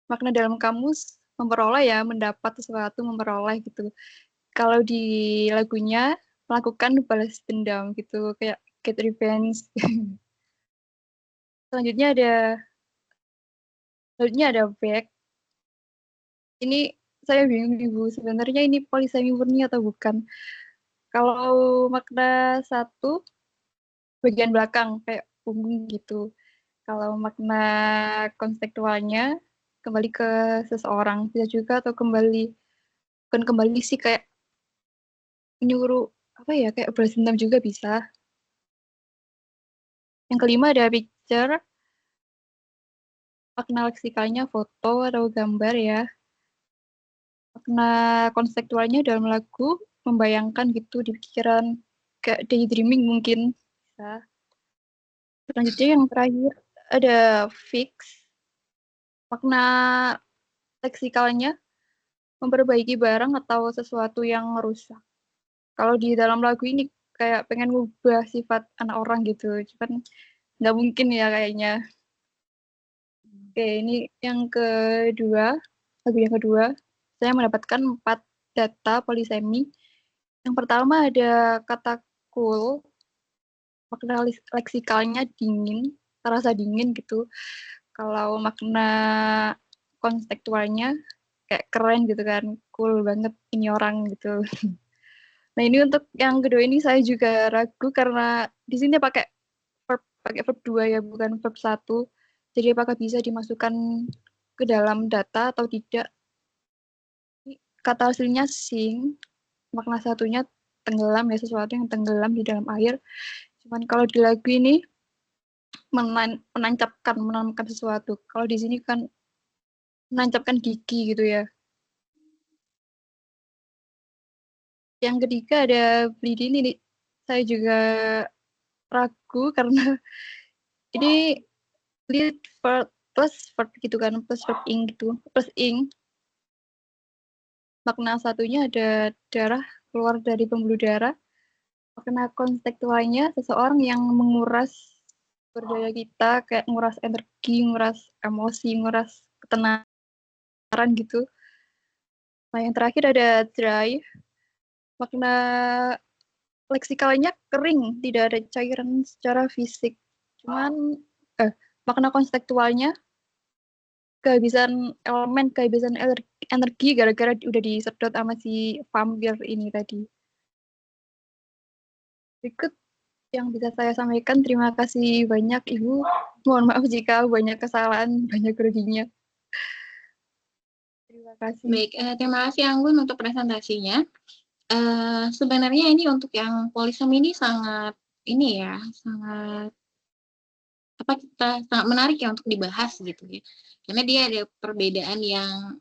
Makna dalam kamus memperoleh ya, mendapat sesuatu, memperoleh gitu. Kalau di lagunya melakukan balas dendam gitu, kayak get revenge. Selanjutnya ada back. Ini saya bingung Ibu, sebenarnya ini polisemi murni atau bukan. Kalau makna satu, bagian belakang, kayak punggung gitu. Kalau makna konstekstualnya, kembali ke seseorang. Bisa juga atau bukan kembali sih, kayak nyuruh, apa ya, kayak balas dendam juga bisa. Yang kelima ada picture. Makna leksikalnya foto atau gambar ya. Makna konseptualnya dalam lagu membayangkan gitu di pikiran, kayak daydreaming mungkin bisa. Selanjutnya yang terakhir ada fix. Makna leksikalnya memperbaiki barang atau sesuatu yang rusak. Kalau di dalam lagu ini kayak pengen ngubah sifat anak orang gitu, cuman nggak mungkin ya kayaknya. Oke, ini yang kedua, lagu yang kedua, saya mendapatkan 4 data polisemi. Yang pertama ada kata cool, makna leksikalnya dingin, terasa dingin gitu. Kalau makna konstektualnya kayak keren gitu kan, cool banget ini orang gitu. Nah ini untuk yang kedua ini saya juga ragu karena di sini pakai verb 2 ya, bukan verb 1. Jadi apakah bisa dimasukkan ke dalam data atau tidak? Kata aslinya sink, makna satunya tenggelam ya, sesuatu yang tenggelam di dalam air. Cuman kalau di lagu ini menanamkan sesuatu. Kalau di sini kan menancapkan gigi gitu ya. Yang ketiga ada bleed ini nih. Saya juga ragu karena ini bleed plus verb gitu kan, plus verb ing gitu, plus ing. Makna satunya ada darah keluar dari pembuluh darah. Makna konstektualnya seseorang yang menguras berdaya kita, kayak nguras energi, nguras emosi, nguras ketenaran gitu. Nah yang terakhir ada dry. Makna leksikalnya kering, tidak ada cairan secara fisik. Cuman makna konstektualnya kehabisan elemen, kehabisan energi gara-gara udah disedot sama si vampir ini tadi. Berikut yang bisa saya sampaikan. Terima kasih banyak Ibu. Mohon maaf jika banyak kesalahan, banyak ruginya. Terima kasih. Baik, terima kasih Anggun untuk presentasinya. Sebenarnya ini untuk yang polisemi ini sangat sangat menarik ya untuk dibahas gitu ya. Karena dia ada perbedaan yang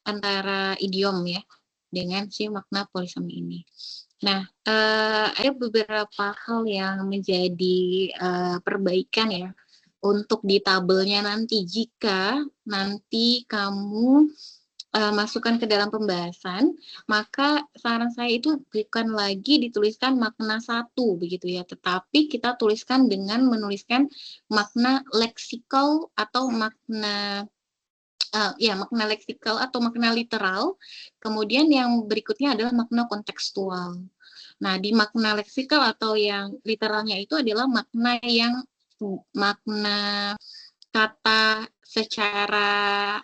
antara idiom ya dengan si makna polisemi ini. Nah, ada beberapa hal yang menjadi perbaikan ya untuk di tabelnya nanti. Jika nanti kamu masukkan ke dalam pembahasan, maka saran saya itu bukan lagi dituliskan makna satu begitu ya, tetapi kita tuliskan dengan menuliskan makna leksikal atau makna makna leksikal atau makna literal. Kemudian yang berikutnya adalah makna kontekstual. Nah, di makna leksikal atau yang literalnya itu adalah makna kata secara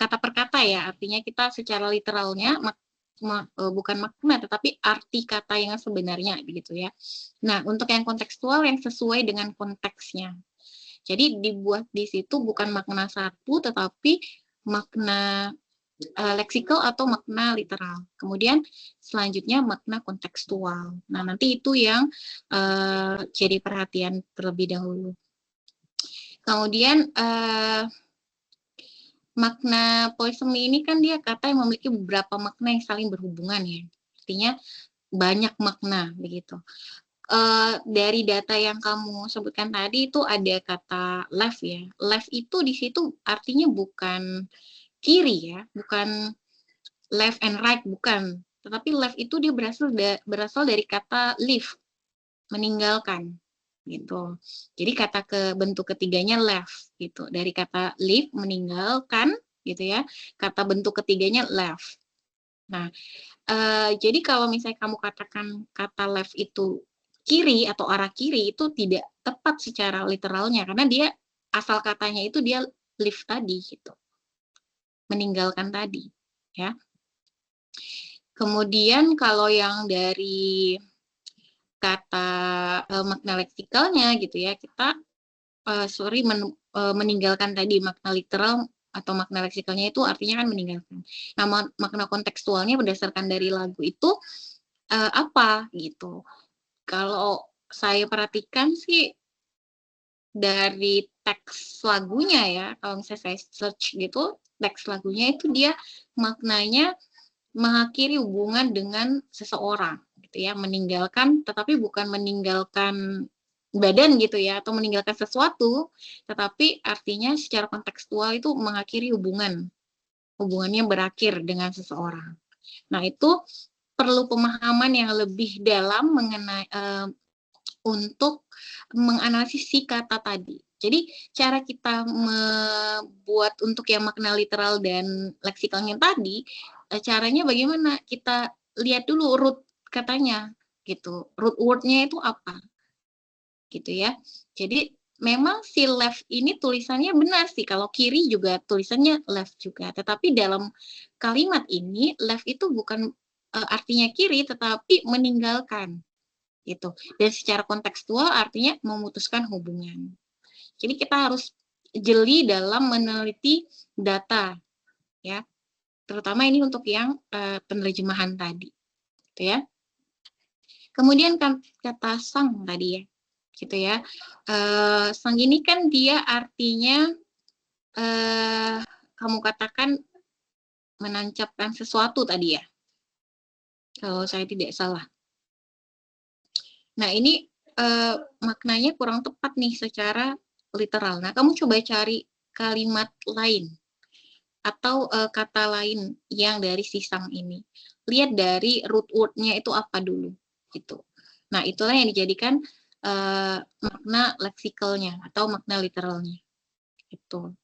kata per kata ya, artinya kita secara literalnya bukan makna tetapi arti kata yang sebenarnya begitu ya. Nah, untuk yang kontekstual yang sesuai dengan konteksnya. Jadi dibuat di situ bukan makna satu tetapi makna leksikal atau makna literal. Kemudian selanjutnya makna kontekstual. Nah, nanti itu yang jadi perhatian terlebih dahulu. Kemudian makna polisemi ini kan dia kata yang memiliki beberapa makna yang saling berhubungan ya. Artinya banyak makna begitu. Dari data yang kamu sebutkan tadi itu ada kata left ya. Left itu di situ artinya bukan kiri ya, bukan left and right, bukan. Tetapi left itu dia berasal dari kata leave, meninggalkan gitu. Jadi kata bentuk ketiganya left gitu. Dari kata leave, meninggalkan gitu ya. Kata bentuk ketiganya left. Nah, jadi kalau misalnya kamu katakan kata left itu kiri atau arah kiri, itu tidak tepat secara literalnya karena dia asal katanya itu dia leave tadi gitu. Meninggalkan tadi ya. Kemudian kalau yang dari kata makna leksikalnya gitu ya, kita meninggalkan tadi makna literal atau makna leksikalnya itu artinya kan meninggalkan. Nah, makna kontekstualnya berdasarkan dari lagu itu apa gitu. Kalau saya perhatikan sih dari teks lagunya ya, kalau misalnya saya search gitu, teks lagunya itu dia maknanya mengakhiri hubungan dengan seseorang gitu ya, meninggalkan tetapi bukan meninggalkan badan gitu ya atau meninggalkan sesuatu, tetapi artinya secara kontekstual itu mengakhiri hubungannya berakhir dengan seseorang. Nah, itu perlu pemahaman yang lebih dalam mengenai untuk menganalisis si kata tadi. Jadi cara kita membuat untuk yang makna literal dan leksikalnya tadi caranya bagaimana? Kita lihat dulu root katanya gitu. Root word-nya itu apa? Gitu ya. Jadi memang si left ini tulisannya benar sih, kalau kiri juga tulisannya left juga. Tetapi dalam kalimat ini left itu bukan artinya kiri, tetapi meninggalkan gitu. Dan secara kontekstual artinya memutuskan hubungan. Jadi kita harus jeli dalam meneliti data ya. Terutama ini untuk yang penerjemahan tadi, gitu ya. Kemudian kata sang tadi ya, gitu ya. Sang ini kan dia artinya kamu katakan menancapkan sesuatu tadi ya, kalau saya tidak salah. Nah ini maknanya kurang tepat nih secara literal. Nah kamu coba cari kalimat lain atau kata lain yang dari si sang ini. Lihat dari root word-nya itu apa dulu, gitu. Nah itulah yang dijadikan makna leksikalnya atau makna literalnya. Gitu.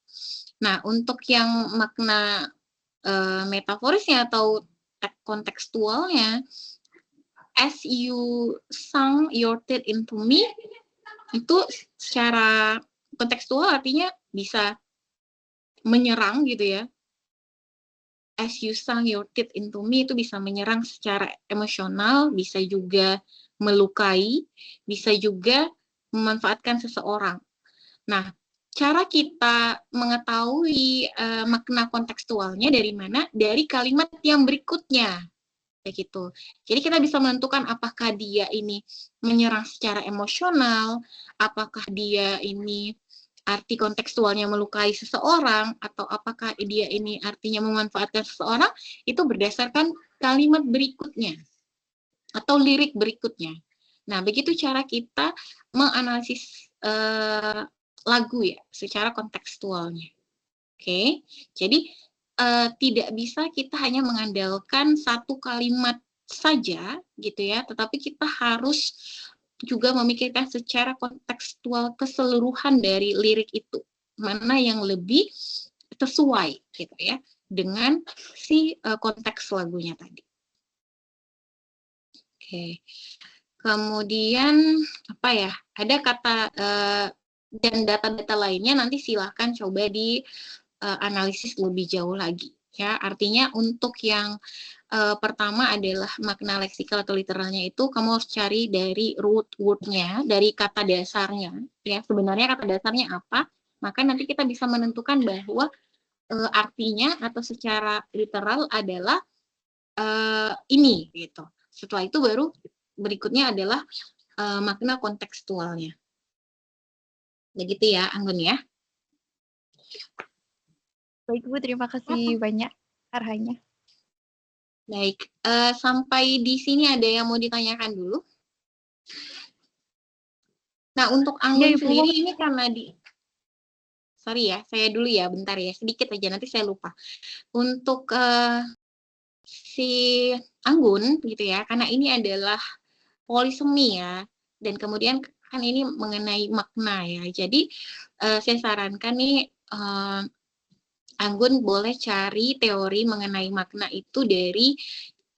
Nah untuk yang makna metaforisnya atau kontekstualnya, as you sunk your teeth into me, itu secara kontekstual artinya bisa menyerang gitu ya. As you sunk your teeth into me itu bisa menyerang secara emosional, bisa juga melukai, bisa juga memanfaatkan seseorang. Nah, cara kita mengetahui makna kontekstualnya dari mana? Dari kalimat yang berikutnya. Kayak gitu. Jadi kita bisa menentukan apakah dia ini menyerang secara emosional, apakah dia ini arti kontekstualnya melukai seseorang, atau apakah dia ini artinya memanfaatkan seseorang, itu berdasarkan kalimat berikutnya atau lirik berikutnya. Nah, begitu cara kita menganalisis lagu ya, secara kontekstualnya. Oke, jadi tidak bisa kita hanya mengandalkan satu kalimat saja, gitu ya, tetapi kita harus juga memikirkan secara kontekstual keseluruhan dari lirik itu, mana yang lebih sesuai, gitu ya, dengan si konteks lagunya tadi. Oke, kemudian apa ya? Ada kata dan data-data lainnya nanti silahkan coba di analisis lebih jauh lagi ya. Artinya untuk yang pertama adalah makna leksikal atau literalnya itu kamu harus cari dari root word-nya, dari kata dasarnya ya. Sebenarnya kata dasarnya apa? Maka nanti kita bisa menentukan bahwa artinya atau secara literal adalah ini gitu. Setelah itu baru berikutnya adalah makna kontekstualnya. Begitu ya, Anggun ya. Baik Bu, terima kasih banyak arahannya. Baik, sampai di sini ada yang mau ditanyakan dulu? Nah, untuk Anggun sendiri ini karena sorry ya, saya dulu ya, bentar ya, sedikit aja, nanti saya lupa. Untuk si Anggun, gitu ya, karena ini adalah polisemi ya, dan kemudian kan ini mengenai makna ya, jadi saya sarankan nih, Anggun boleh cari teori mengenai makna itu dari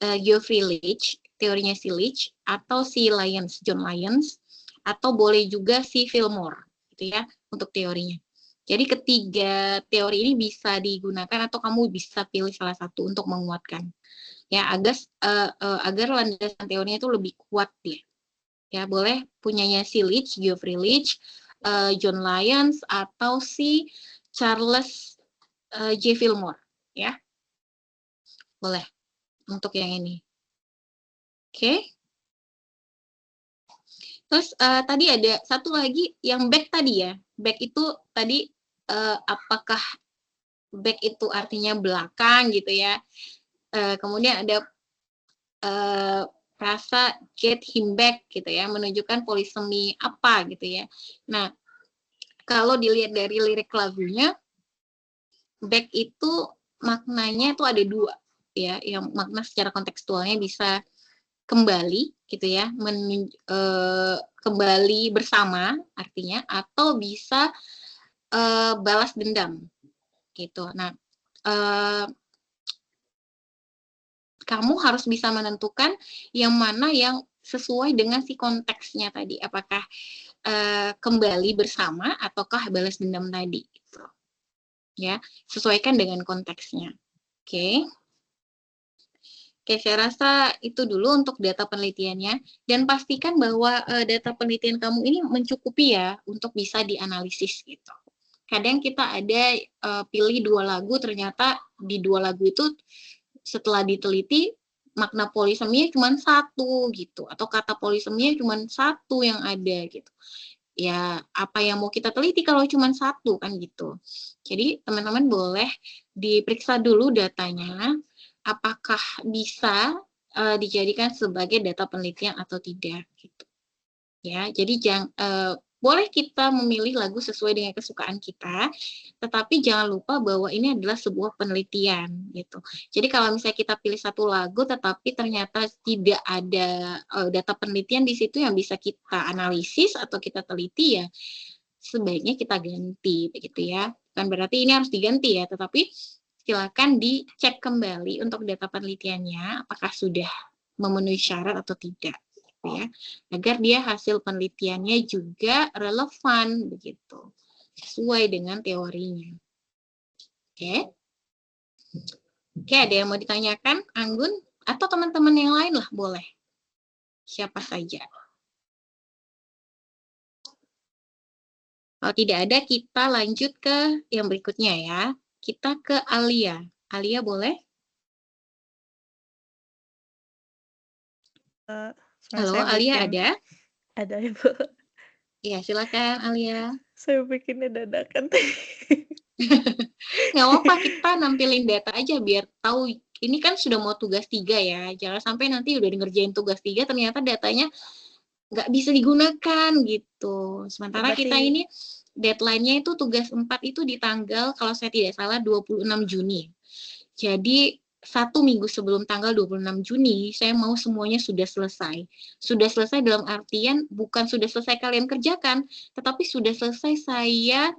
Geoffrey Leach, teorinya si Leach, atau si Lyons, John Lyons, atau boleh juga si Fillmore, gitu ya, untuk teorinya. Jadi ketiga teori ini bisa digunakan atau kamu bisa pilih salah satu untuk menguatkan, ya, agar landasan teorinya itu lebih kuat ya. Ya, boleh punyanya si Leach, Geoffrey Leach, John Lyons, atau si Charles J. Fillmore, ya, boleh untuk yang ini. Oke. Terus tadi ada satu lagi yang back tadi ya. Back itu tadi apakah back itu artinya belakang gitu ya. Kemudian ada frasa get him back gitu ya, menunjukkan polisemi apa gitu ya. Nah, kalau dilihat dari lirik lagunya, back itu maknanya tuh ada dua ya, yang makna secara kontekstualnya bisa kembali gitu ya, kembali bersama artinya, atau bisa balas dendam gitu. Nah, kamu harus bisa menentukan yang mana yang sesuai dengan si konteksnya tadi. Apakah kembali bersama ataukah balas dendam tadi. Gitu. Ya, sesuaikan dengan konteksnya. Oke. Oke, saya rasa itu dulu untuk data penelitiannya, dan pastikan bahwa data penelitian kamu ini mencukupi ya untuk bisa dianalisis gitu. Kadang kita ada pilih 2 lagu, ternyata di 2 lagu itu setelah diteliti makna polisemia cuma 1 gitu, atau kata polisemia cuma 1 yang ada gitu. Ya, apa yang mau kita teliti kalau cuma 1 kan gitu. Jadi teman-teman boleh diperiksa dulu datanya, apakah bisa dijadikan sebagai data penelitian atau tidak gitu. Ya, jadi boleh kita memilih lagu sesuai dengan kesukaan kita, tetapi jangan lupa bahwa ini adalah sebuah penelitian gitu. Jadi kalau misalnya kita pilih satu lagu tetapi ternyata tidak ada data penelitian di situ yang bisa kita analisis atau kita teliti, ya sebaiknya kita ganti begitu ya. Bukan berarti ini harus diganti ya, tetapi silakan dicek kembali untuk data penelitiannya apakah sudah memenuhi syarat atau tidak. Ya, agar dia hasil penelitiannya juga relevan begitu, sesuai dengan teorinya. Oke. Oke, ada yang mau ditanyakan, Anggun? Atau teman-teman yang lain lah, boleh. Siapa saja. Kalau tidak ada, kita lanjut ke yang berikutnya ya. Kita ke Alia. Alia boleh? Halo, Alia ada? Ada, Ibu. Iya, silakan Alia. Saya bikinnya dadakan. Nggak apa-apa, kita nampilin data aja biar tahu. Ini kan sudah mau tugas 3 ya. Jangan sampai nanti udah ngerjain tugas 3 ternyata datanya nggak bisa digunakan gitu. Sementara kita ini deadline-nya itu tugas 4 itu di tanggal, kalau saya tidak salah, 26 Juni. Jadi 1 minggu sebelum tanggal 26 Juni, saya mau semuanya sudah selesai. Sudah selesai dalam artian bukan sudah selesai kalian kerjakan, tetapi sudah selesai saya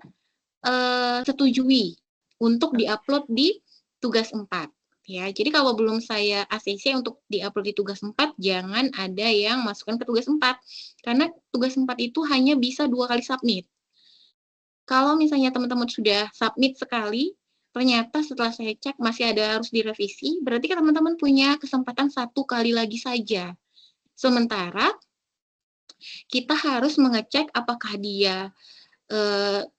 setujui untuk diupload di tugas 4. Ya, jadi kalau belum saya ACC untuk diupload di tugas 4, jangan ada yang masukkan ke tugas 4. Karena tugas 4 itu hanya bisa 2 kali submit. Kalau misalnya teman-teman sudah submit sekali, ternyata setelah saya cek masih ada harus direvisi, berarti kan teman-teman punya kesempatan 1 kali lagi saja. Sementara kita harus mengecek apakah dia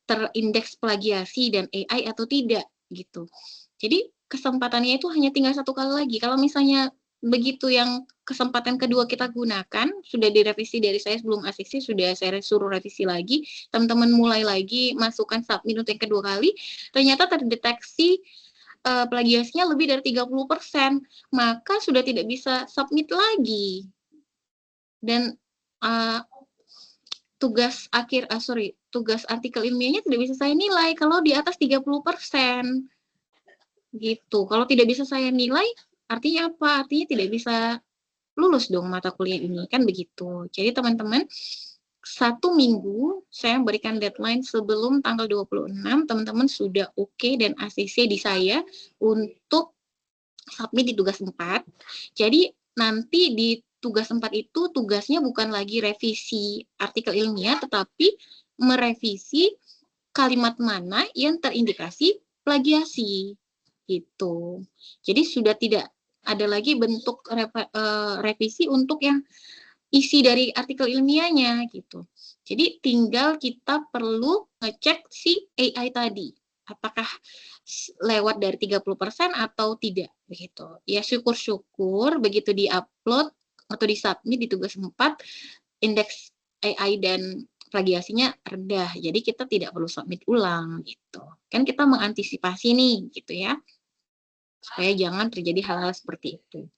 terindeks plagiasi dan AI atau tidak gitu. Jadi kesempatannya itu hanya tinggal 1 kali lagi. Kalau misalnya begitu yang kesempatan kedua kita gunakan, sudah direvisi dari saya sebelum ACC, sudah saya suruh revisi lagi, teman-teman mulai lagi masukkan submit untuk yang kedua kali, ternyata terdeteksi plagiasinya lebih dari 30%, maka sudah tidak bisa submit lagi. Dan tugas artikel ilmiahnya tidak bisa saya nilai kalau di atas 30%. Gitu. Kalau tidak bisa saya nilai, artinya apa? Artinya tidak bisa lulus dong mata kuliah ini, kan begitu. Jadi teman-teman, 1 minggu saya berikan deadline sebelum tanggal 26, teman-teman sudah oke dan ACC di saya untuk submit di tugas 4. Jadi nanti di tugas 4 itu tugasnya bukan lagi revisi artikel ilmiah, tetapi merevisi kalimat mana yang terindikasi plagiasi. Gitu. Jadi sudah tidak ada lagi bentuk revisi untuk yang isi dari artikel ilmiahnya gitu. Jadi tinggal kita perlu ngecek si AI tadi, apakah lewat dari 30% atau tidak begitu. Ya syukur-syukur begitu di-upload atau di-submit di tugas 4, indeks AI dan plagiasinya rendah. Jadi kita tidak perlu submit ulang gitu. Kan kita mengantisipasi nih gitu ya. Supaya jangan terjadi hal-hal seperti itu.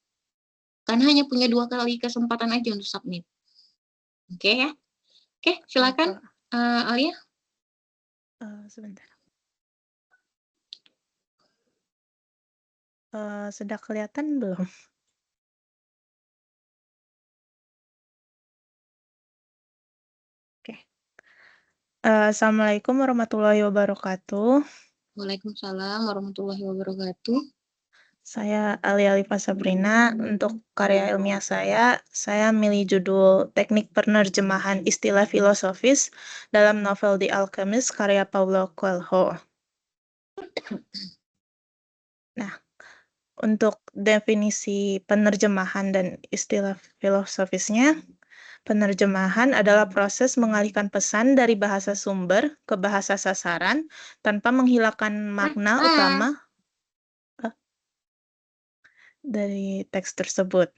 Karena hanya punya 2 kali kesempatan aja untuk submit. Oke ya. Oke, silakan Alia. Sebentar. Sudah kelihatan belum? Oke. Assalamualaikum warahmatullahi wabarakatuh. Waalaikumsalam warahmatullahi wabarakatuh. Saya Alia Alifa Sabrina. Untuk karya ilmiah saya milih judul Teknik Penerjemahan Istilah Filosofis dalam novel The Alchemist karya Paulo Coelho. Nah, untuk definisi penerjemahan dan istilah filosofisnya, penerjemahan adalah proses mengalihkan pesan dari bahasa sumber ke bahasa sasaran tanpa menghilangkan makna utama dari teks tersebut.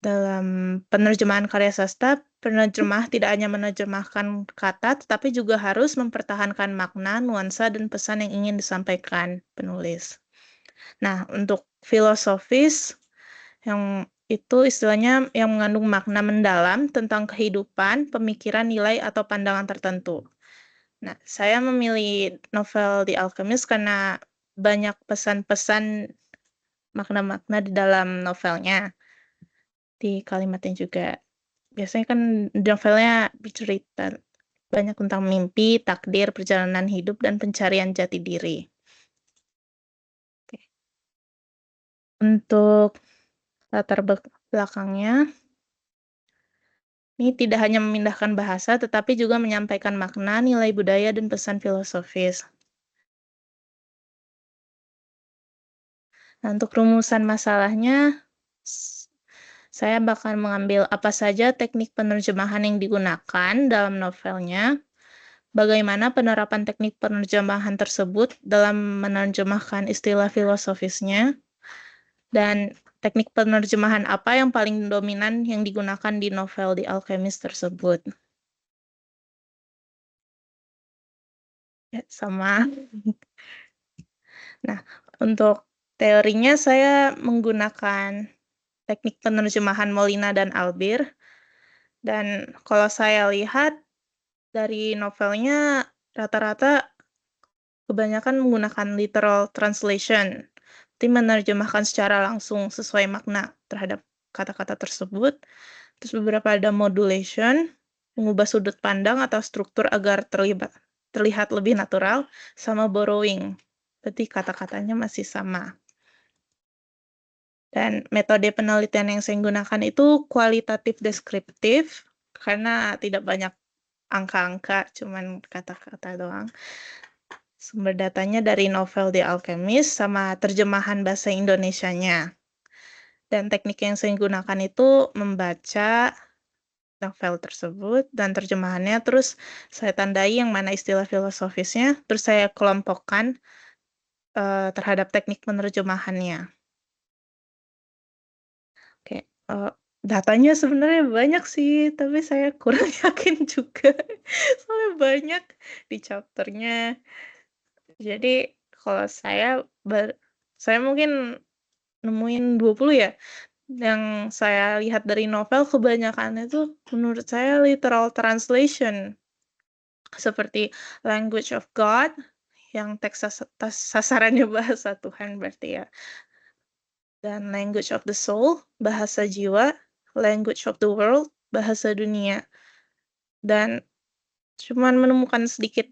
Dalam penerjemahan karya sastra, penerjemah tidak hanya menerjemahkan kata, tetapi juga harus mempertahankan makna, nuansa, dan pesan yang ingin disampaikan penulis. Nah, untuk filosofis, yang itu istilahnya yang mengandung makna mendalam tentang kehidupan, pemikiran, nilai, atau pandangan tertentu. Nah, saya memilih novel The Alchemist karena banyak pesan-pesan makna-makna di dalam novelnya. Di kalimatnya juga. Biasanya kan novelnya bercerita banyak tentang mimpi, takdir, perjalanan hidup, dan pencarian jati diri. Oke. Untuk latar belakangnya, ini tidak hanya memindahkan bahasa, tetapi juga menyampaikan makna, nilai budaya, dan pesan filosofis. Nah, untuk rumusan masalahnya, saya bakal mengambil apa saja teknik penerjemahan yang digunakan dalam novelnya, bagaimana penerapan teknik penerjemahan tersebut dalam menerjemahkan istilah filosofisnya, dan teknik penerjemahan apa yang paling dominan yang digunakan di novel The Alchemist tersebut. Ya, sama. Nah, untuk teorinya saya menggunakan teknik penerjemahan Molina dan Albir. Dan kalau saya lihat dari novelnya, rata-rata kebanyakan menggunakan literal translation. Berarti menerjemahkan secara langsung sesuai makna terhadap kata-kata tersebut. Terus beberapa ada modulation, mengubah sudut pandang atau struktur agar terlihat lebih natural, sama borrowing. Berarti kata-katanya masih sama. Dan metode penelitian yang saya gunakan itu kualitatif deskriptif, karena tidak banyak angka-angka, cuman kata-kata doang. Sumber datanya dari novel The Alchemist sama terjemahan bahasa Indonesianya. Dan teknik yang saya gunakan itu membaca novel tersebut dan terjemahannya, terus saya tandai yang mana istilah filosofisnya, terus saya kelompokkan terhadap teknik penerjemahannya. Oke, datanya sebenarnya banyak sih, tapi saya kurang yakin juga. Soalnya banyak di chapternya. Jadi kalau saya mungkin nemuin 20 ya. Yang saya lihat dari novel kebanyakan itu menurut saya literal translation. Seperti Language of God, yang teks sasarannya bahasa Tuhan berarti ya. Dan Language of the Soul, bahasa jiwa, Language of the World, bahasa dunia. Dan cuman menemukan sedikit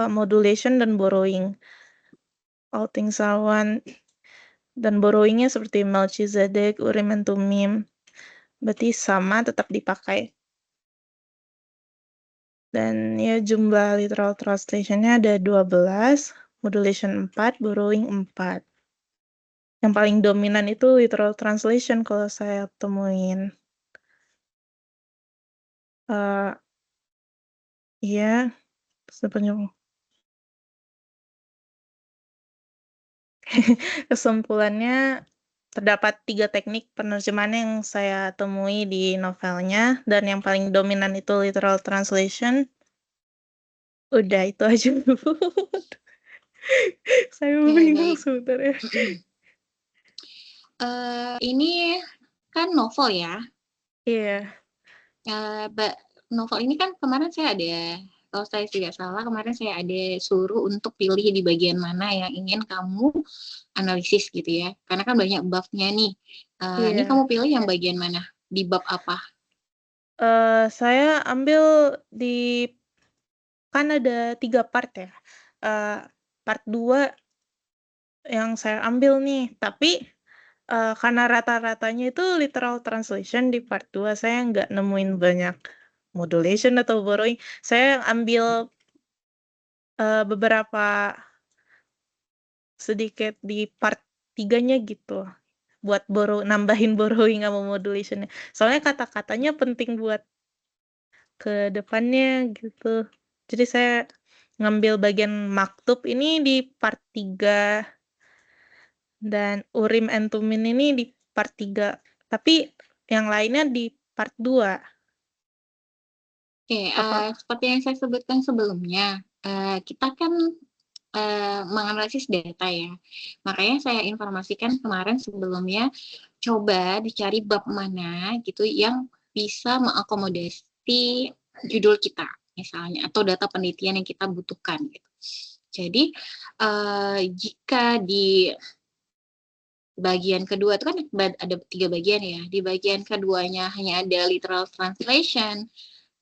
modulation dan borrowing. All things are one. Dan borrowingnya seperti Melchizedek, Urim and Tumim. Berarti sama, tetap dipakai. Dan ya jumlah literal translation-nya ada 12, modulation 4, borrowing 4. Yang paling dominan itu literal translation kalau saya temuin. Iya, sebenarnya. Kesimpulannya, terdapat 3 teknik penerjemahan yang saya temui di novelnya, dan yang paling dominan itu literal translation. Udah, itu aja dulu. Saya Oke, bingung baik. sebenarnya. Ini kan novel ya. Iya. Novel ini kan kemarin saya ada, kalau saya tidak salah, kemarin saya ada suruh untuk pilih di bagian mana yang ingin kamu analisis gitu ya. Karena kan banyak bab-nya nih. Ini Iya. kamu pilih yang bagian mana? Di bab apa? Saya ambil di, kan ada 3 part ya. Part 2 yang saya ambil nih, tapi karena rata-ratanya itu literal translation di part 2, saya nggak nemuin banyak modulation atau borrowing. Saya ambil beberapa sedikit di part 3-nya gitu, buat nambahin borrowing sama modulation-nya. Soalnya kata-katanya penting buat ke depannya gitu. Jadi saya ngambil bagian maktub ini di part 3 dan urim and tumin ini di part 3. Tapi yang lainnya di part 2. Oke, Apa? seperti yang saya sebutkan sebelumnya, kita kan menganalisis data ya. Makanya saya informasikan kemarin sebelumnya, coba dicari bab mana gitu yang bisa mengakomodasi judul kita, misalnya, atau data penelitian yang kita butuhkan gitu. Jadi, jika di bagian kedua itu kan ada 3 bagian ya, di bagian keduanya hanya ada literal translation,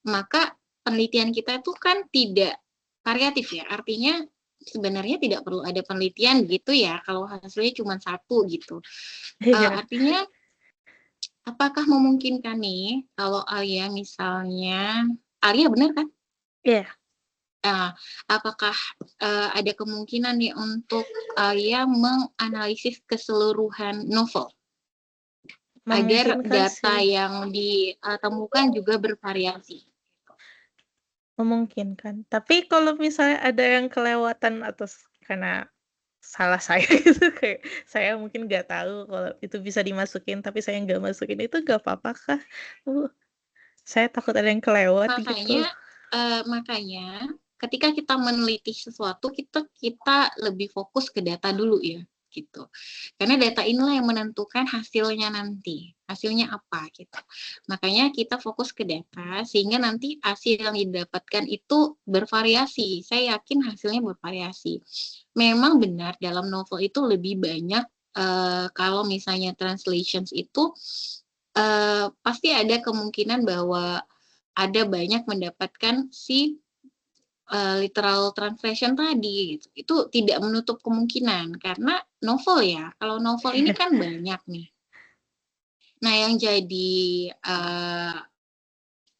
maka penelitian kita itu kan tidak variatif ya, artinya sebenarnya tidak perlu ada penelitian gitu ya, kalau hasilnya cuma 1 gitu. Iya. Artinya, apakah memungkinkan nih kalau Alia misalnya, Alia benar kan? Iya. Apakah ada kemungkinan nih untuk Alia menganalisis keseluruhan novel? Agar Memungkinkan data sih. yang ditemukan juga bervariasi. Memungkinkan. Tapi kalau misalnya ada yang kelewatan atau karena salah saya gitu, kayak saya mungkin nggak tahu kalau itu bisa dimasukin, tapi saya nggak masukin, itu nggak apa-apa kah? Saya takut ada yang kelewat gitu. Makanya ketika kita meneliti sesuatu, kita lebih fokus ke data dulu ya, gitu. Karena data inilah yang menentukan hasilnya nanti, hasilnya apa gitu. Makanya kita fokus ke data sehingga nanti hasil yang didapatkan itu bervariasi. Saya yakin hasilnya bervariasi. Memang benar dalam novel itu lebih banyak kalau misalnya translations itu pasti ada kemungkinan bahwa ada banyak mendapatkan si literal translation tadi gitu. Itu tidak menutup kemungkinan karena novel ya. Kalau novel ini kan banyak nih. Nah, yang jadi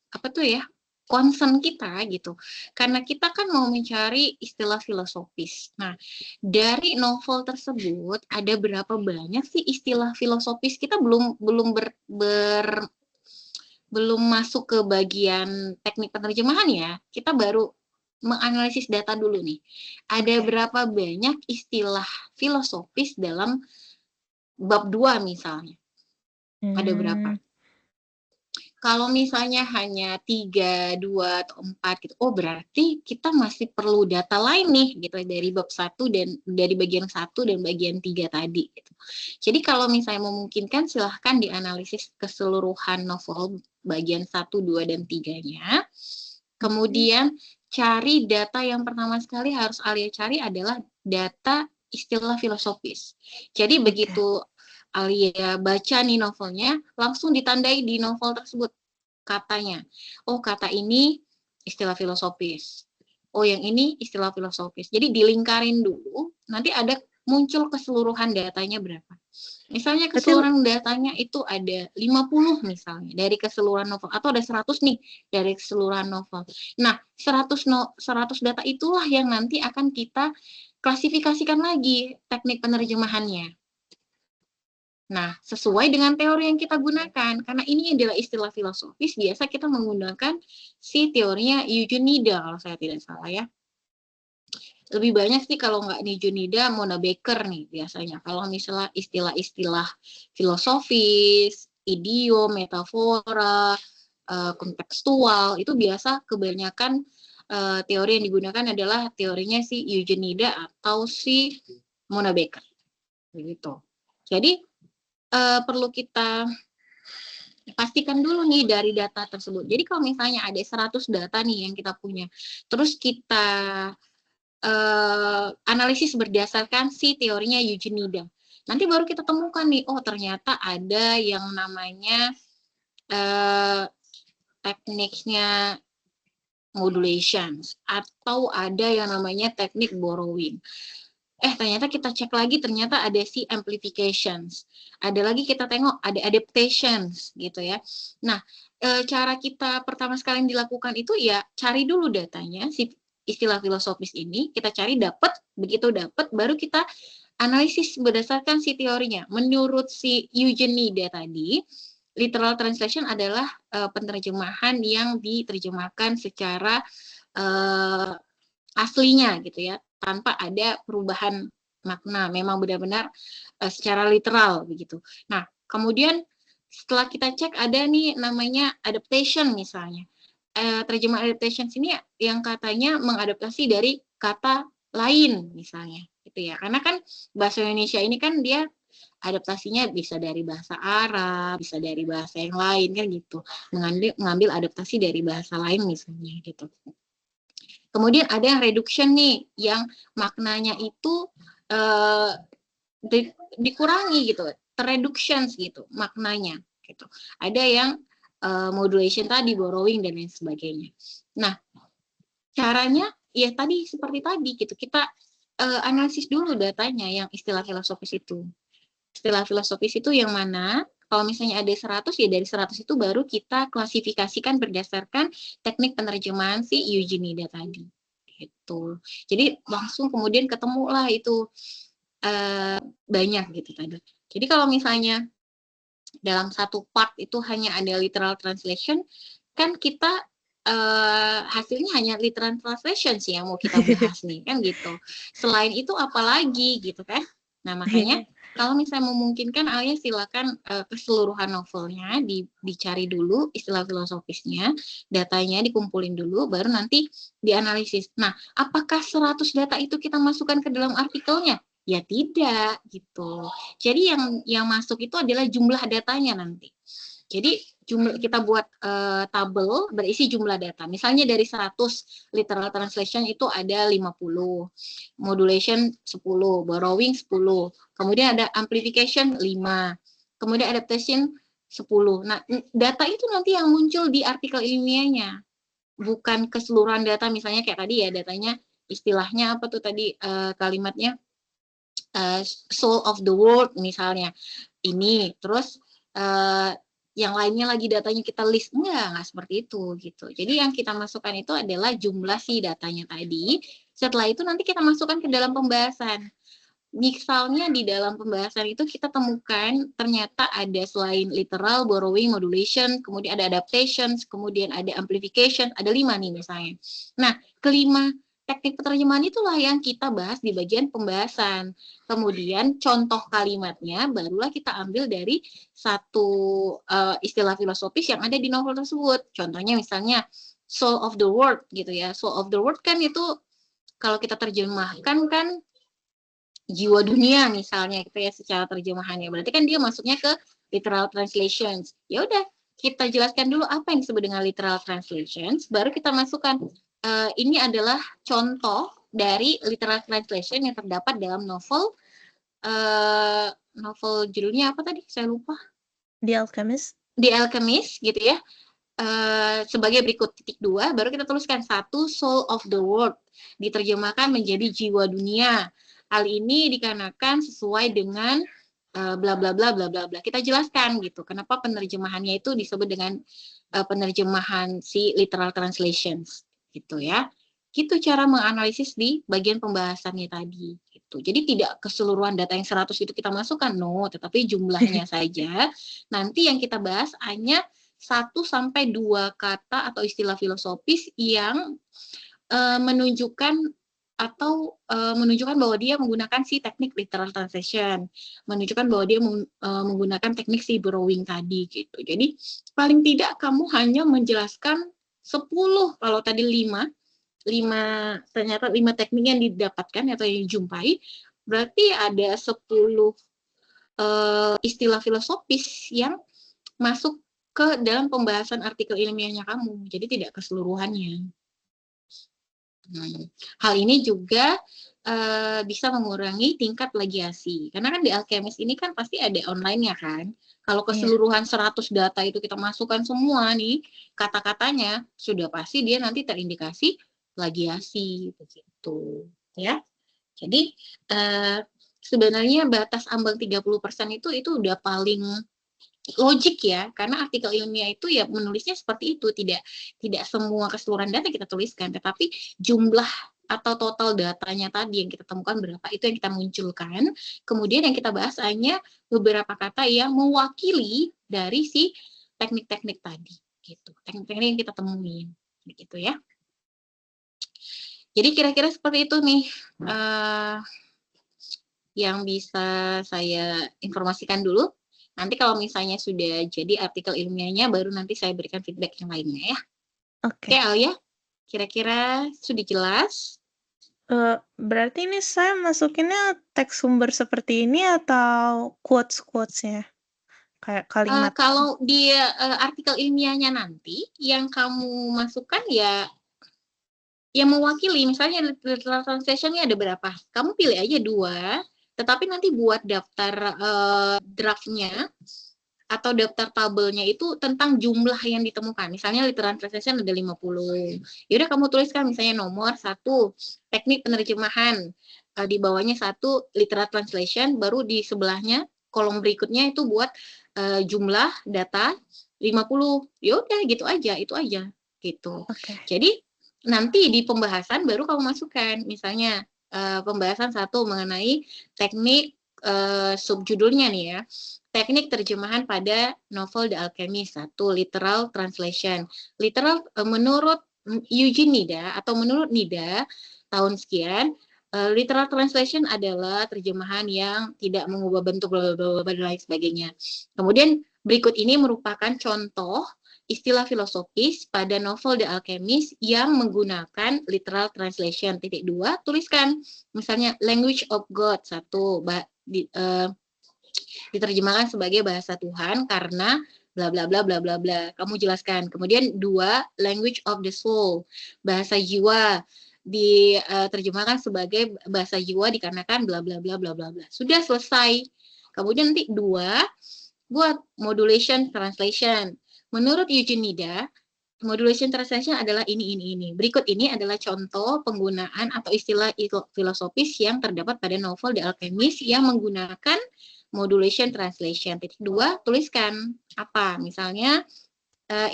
apa tuh ya? Concern kita gitu. Karena kita kan mau mencari istilah filosofis. Nah, dari novel tersebut ada berapa banyak sih istilah filosofis? Kita belum masuk ke bagian teknik penerjemahan ya, kita baru menganalisis data dulu nih. Ada berapa banyak istilah filosofis dalam bab 2 misalnya? Ada berapa? Kalau misalnya hanya 3, 2, atau 4 gitu, oh berarti kita masih perlu data lain nih gitu dari bab 1 dan dari bagian 1 dan bagian 3 tadi gitu. Jadi kalau misalnya memungkinkan silahkan dianalisis keseluruhan novel bagian 1, 2, dan 3-nya. Kemudian cari data yang pertama sekali harus Alia cari adalah data istilah filosofis. Jadi begitu Alia baca nih novelnya, langsung ditandai di novel tersebut katanya. Oh, kata ini istilah filosofis. Oh, yang ini istilah filosofis. Jadi dilingkarin dulu, nanti ada muncul keseluruhan datanya berapa. Misalnya Berarti keseluruhan datanya itu ada 50 misalnya dari keseluruhan novel, atau ada 100 nih dari keseluruhan novel. Nah, 100 data itulah yang nanti akan kita klasifikasikan lagi teknik penerjemahannya. Nah, sesuai dengan teori yang kita gunakan, karena ini adalah istilah filosofis, biasa kita menggunakan si teorinya Eugene kalau saya tidak salah ya. Lebih banyak sih kalau nggak Eugene, Mona Baker nih biasanya. Kalau misalnya istilah-istilah filosofis, idiom, metafora, kontekstual, itu biasa kebanyakan teori yang digunakan adalah teorinya si Eugene atau si Mona Baker. Begitu. Jadi, perlu kita pastikan dulu nih dari data tersebut. Jadi kalau misalnya ada 100 data nih yang kita punya, terus kita analisis berdasarkan si teorinya Eugene. Nanti baru kita temukan nih, oh ternyata ada yang namanya tekniknya modulation, atau ada yang namanya teknik borrowing. Ternyata kita cek lagi, ternyata ada si amplifications. Ada lagi kita tengok ada adaptations gitu ya. Nah, cara kita pertama sekali yang dilakukan itu ya cari dulu datanya, si istilah filosofis ini, kita cari dapat, begitu dapat baru kita analisis berdasarkan si teorinya. Menurut si Eugenida tadi, literal translation adalah penerjemahan yang diterjemahkan secara aslinya gitu ya, tanpa ada perubahan makna, memang benar-benar secara literal begitu. Nah, kemudian setelah kita cek ada nih namanya adaptation misalnya. Terjemah adaptation ini yang katanya mengadaptasi dari kata lain misalnya gitu ya. Karena kan bahasa Indonesia ini kan dia adaptasinya bisa dari bahasa Arab, bisa dari bahasa yang lain kan gitu. Mengambil adaptasi dari bahasa lain misalnya gitu. Kemudian ada yang reduction nih, yang maknanya itu dikurangi gitu, reductions gitu maknanya gitu. Ada yang modulation tadi, borrowing dan lain sebagainya. Nah, caranya ya tadi seperti tadi gitu, kita analisis dulu datanya yang istilah filosofis itu. Istilah filosofis itu yang mana? Kalau misalnya ada 100, ya dari 100 itu baru kita klasifikasikan berdasarkan teknik penerjemahan si Eugenida tadi. Gitu. Jadi langsung kemudian ketemulah itu banyak gitu tadi. Jadi kalau misalnya dalam satu part itu hanya ada literal translation, kan kita hasilnya hanya literal translation sih yang mau kita bahas nih, kan gitu. Selain itu apalagi gitu kan. Nah, makanya kalau misalnya memungkinkan, Alia silakan keseluruhan novelnya dicari dulu istilah filosofisnya, datanya dikumpulin dulu, baru nanti dianalisis. Nah, apakah 100 data itu kita masukkan ke dalam artikelnya? Ya tidak gitu. Jadi yang masuk itu adalah jumlah datanya nanti. Jadi kita buat tabel berisi jumlah data. Misalnya dari 100 literal translation itu ada 50, modulation 10, borrowing 10, kemudian ada amplification 5, kemudian adaptation 10. Nah, data itu nanti yang muncul di artikel ilmiahnya, bukan keseluruhan data. Misalnya kayak tadi ya, datanya istilahnya apa tuh tadi kalimatnya, soul of the world misalnya ini, terus yang lainnya lagi datanya kita list, enggak seperti itu gitu. Jadi yang kita masukkan itu adalah jumlah si datanya tadi. Setelah itu nanti kita masukkan ke dalam pembahasan. Misalnya di dalam pembahasan itu kita temukan ternyata ada selain literal, borrowing, modulation, kemudian ada adaptations, kemudian ada amplification, ada 5 nih misalnya. Nah, kelima teknik penerjemahan itulah yang kita bahas di bagian pembahasan. Kemudian contoh kalimatnya barulah kita ambil dari satu istilah filosofis yang ada di novel tersebut. Contohnya misalnya soul of the world gitu ya. Soul of the world kan itu kalau kita terjemahkan kan jiwa dunia misalnya gitu ya secara terjemahannya. Berarti kan dia masuknya ke literal translations. Ya udah, kita jelaskan dulu apa yang disebut dengan literal translations, baru kita masukkan ini adalah contoh dari literal translation yang terdapat dalam novel novel judulnya apa tadi? Saya lupa. The Alchemist. The Alchemist gitu ya. Sebagai berikut, titik 2, baru kita tuliskan 1, soul of the world, diterjemahkan menjadi jiwa dunia. Hal ini dikarenakan sesuai dengan bla bla bla bla bla bla. Kita jelaskan gitu, kenapa penerjemahannya itu disebut dengan penerjemahan si literal translations gitu ya. Gitu cara menganalisis di bagian pembahasannya tadi gitu. Jadi tidak keseluruhan data yang 100 itu kita masukkan, no, tetapi jumlahnya saja. Nanti yang kita bahas hanya 1 sampai 2 kata atau istilah filosofis yang menunjukkan bahwa dia menggunakan si teknik literal translation, menunjukkan bahwa dia menggunakan teknik si borrowing tadi gitu. Jadi paling tidak kamu hanya menjelaskan 10, kalau tadi 5 ternyata 5 teknik yang didapatkan atau yang dijumpai, berarti ada 10 istilah filosofis yang masuk ke dalam pembahasan artikel ilmiahnya kamu. Jadi tidak keseluruhannya. Hal ini juga bisa mengurangi tingkat plagiasi. Karena kan di Alchemist ini kan pasti ada online-nya kan. Kalau keseluruhan 100 data itu kita masukkan semua nih kata-katanya, sudah pasti dia nanti terindikasi plagiasi begitu, ya. Jadi sebenarnya batas ambang 30% itu udah paling logik ya, karena artikel ilmiah itu ya menulisnya seperti itu, tidak semua keseluruhan data kita tuliskan, tetapi jumlah atau total datanya tadi yang kita temukan berapa itu yang kita munculkan, kemudian yang kita bahas hanya beberapa kata yang mewakili dari si teknik-teknik tadi, gitu. Teknik-teknik yang kita temuin, gitu ya. Jadi kira-kira seperti itu nih yang bisa saya informasikan dulu. Nanti kalau misalnya sudah jadi artikel ilmiahnya, baru nanti saya berikan feedback yang lainnya ya. Oke, Alia, kira-kira sudah jelas? Berarti ini saya masukinnya teks sumber seperti ini atau quotes-quotesnya? Kayak kalimat. Kalau di artikel ilmiahnya nanti, yang kamu masukkan ya yang mewakili, misalnya literal translation-nya ada berapa? Kamu pilih aja 2, tetapi nanti buat daftar draft-nya atau daftar tabelnya itu tentang jumlah yang ditemukan. Misalnya literal translation ada 50. Yaudah kamu tuliskan misalnya nomor 1, teknik penerjemahan. Di bawahnya 1, literal translation, baru di sebelahnya kolom berikutnya itu buat jumlah data 50. Yaudah gitu aja, itu aja gitu. Jadi nanti di pembahasan baru kamu masukkan, misalnya pembahasan 1 mengenai teknik subjudulnya nih ya, teknik terjemahan pada novel The Alchemist, 1 literal translation. Literal menurut Eugene Nida atau menurut Nida tahun sekian, literal translation adalah terjemahan yang tidak mengubah bentuk bla bla bla dan lain sebagainya. Kemudian berikut ini merupakan contoh istilah filosofis pada novel The Alchemist yang menggunakan literal translation. 2, tuliskan misalnya language of God, 1 diterjemahkan sebagai bahasa Tuhan karena bla bla bla bla bla bla. Kamu jelaskan. Kemudian 2, language of the soul, bahasa jiwa diterjemahkan sebagai bahasa jiwa dikarenakan bla bla bla bla bla bla. Sudah selesai. Kemudian nanti 2, buat modulation translation. Menurut Eugene Nida, modulation translation adalah ini. Berikut ini adalah contoh penggunaan atau istilah filosofis yang terdapat pada novel The Alchemist yang menggunakan modulation translation. 2, tuliskan apa? Misalnya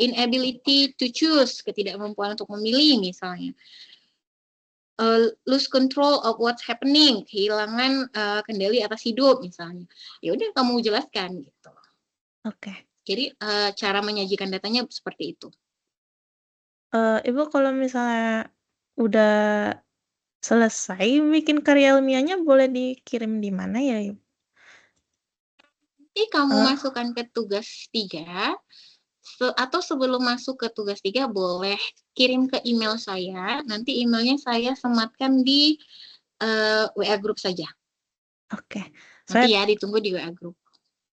inability to choose, ketidakmampuan untuk memilih misalnya. Lose control of what's happening, kehilangan kendali atas hidup misalnya. Ya udah kamu jelaskan gitu. Jadi cara menyajikan datanya seperti itu. Ibu kalau misalnya udah selesai bikin karya ilmiahnya boleh dikirim di mana ya, Ibu? Nanti kamu masukkan ke tugas 3, atau sebelum masuk ke tugas 3 boleh kirim ke email saya. Nanti emailnya saya sematkan di WA group saja. Nanti ya ditunggu di WA group.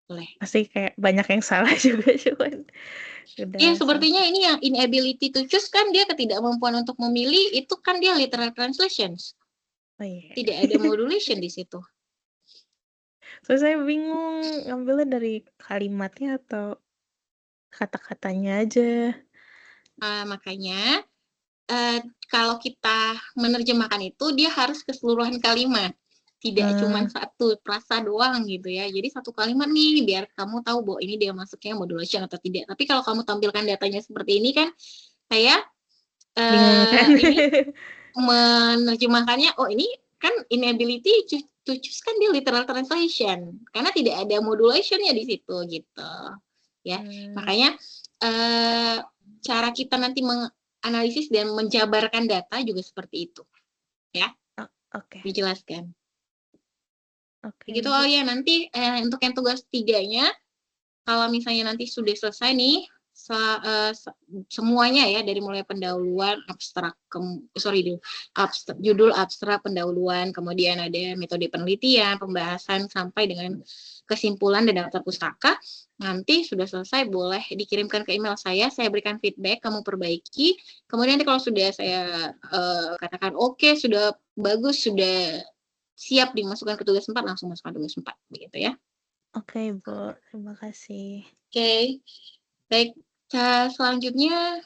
Boleh. Pasti kayak banyak yang salah juga cuman. Iya, sepertinya ini yang inability to choose kan dia ketidakmampuan untuk memilih, itu kan dia literal translations. Tidak ada modulation di situ. So saya bingung ngambilnya dari kalimatnya atau kata-katanya aja. Makanya kalau kita menerjemahkan itu dia harus keseluruhan kalimat, tidak cuma satu frasa doang gitu ya. Jadi satu kalimat nih biar kamu tahu bahwa ini dia masuknya modulation atau tidak. Tapi kalau kamu tampilkan datanya seperti ini kan, saya ini menerjemahkannya, oh ini kan inability to choose kan dia literal translation karena tidak ada modulationnya di situ gitu ya. Makanya cara kita nanti menganalisis dan menjabarkan data juga seperti itu ya. Dijelaskan. Begitu ya. Nanti untuk yang tugas 3-nya kalau misalnya nanti sudah selesai nih semuanya ya, dari mulai pendahuluan abstrak judul abstrak, pendahuluan, kemudian ada metode penelitian, pembahasan sampai dengan kesimpulan dan daftar pustaka. Nanti sudah selesai boleh dikirimkan ke email saya berikan feedback, kamu perbaiki. Kemudian nanti kalau sudah saya katakan oke, sudah bagus, sudah siap dimasukkan ke tugas 4, langsung masukkan tugas 4 begitu ya. Oke, Bu. Terima kasih. Oke. Baik, selanjutnya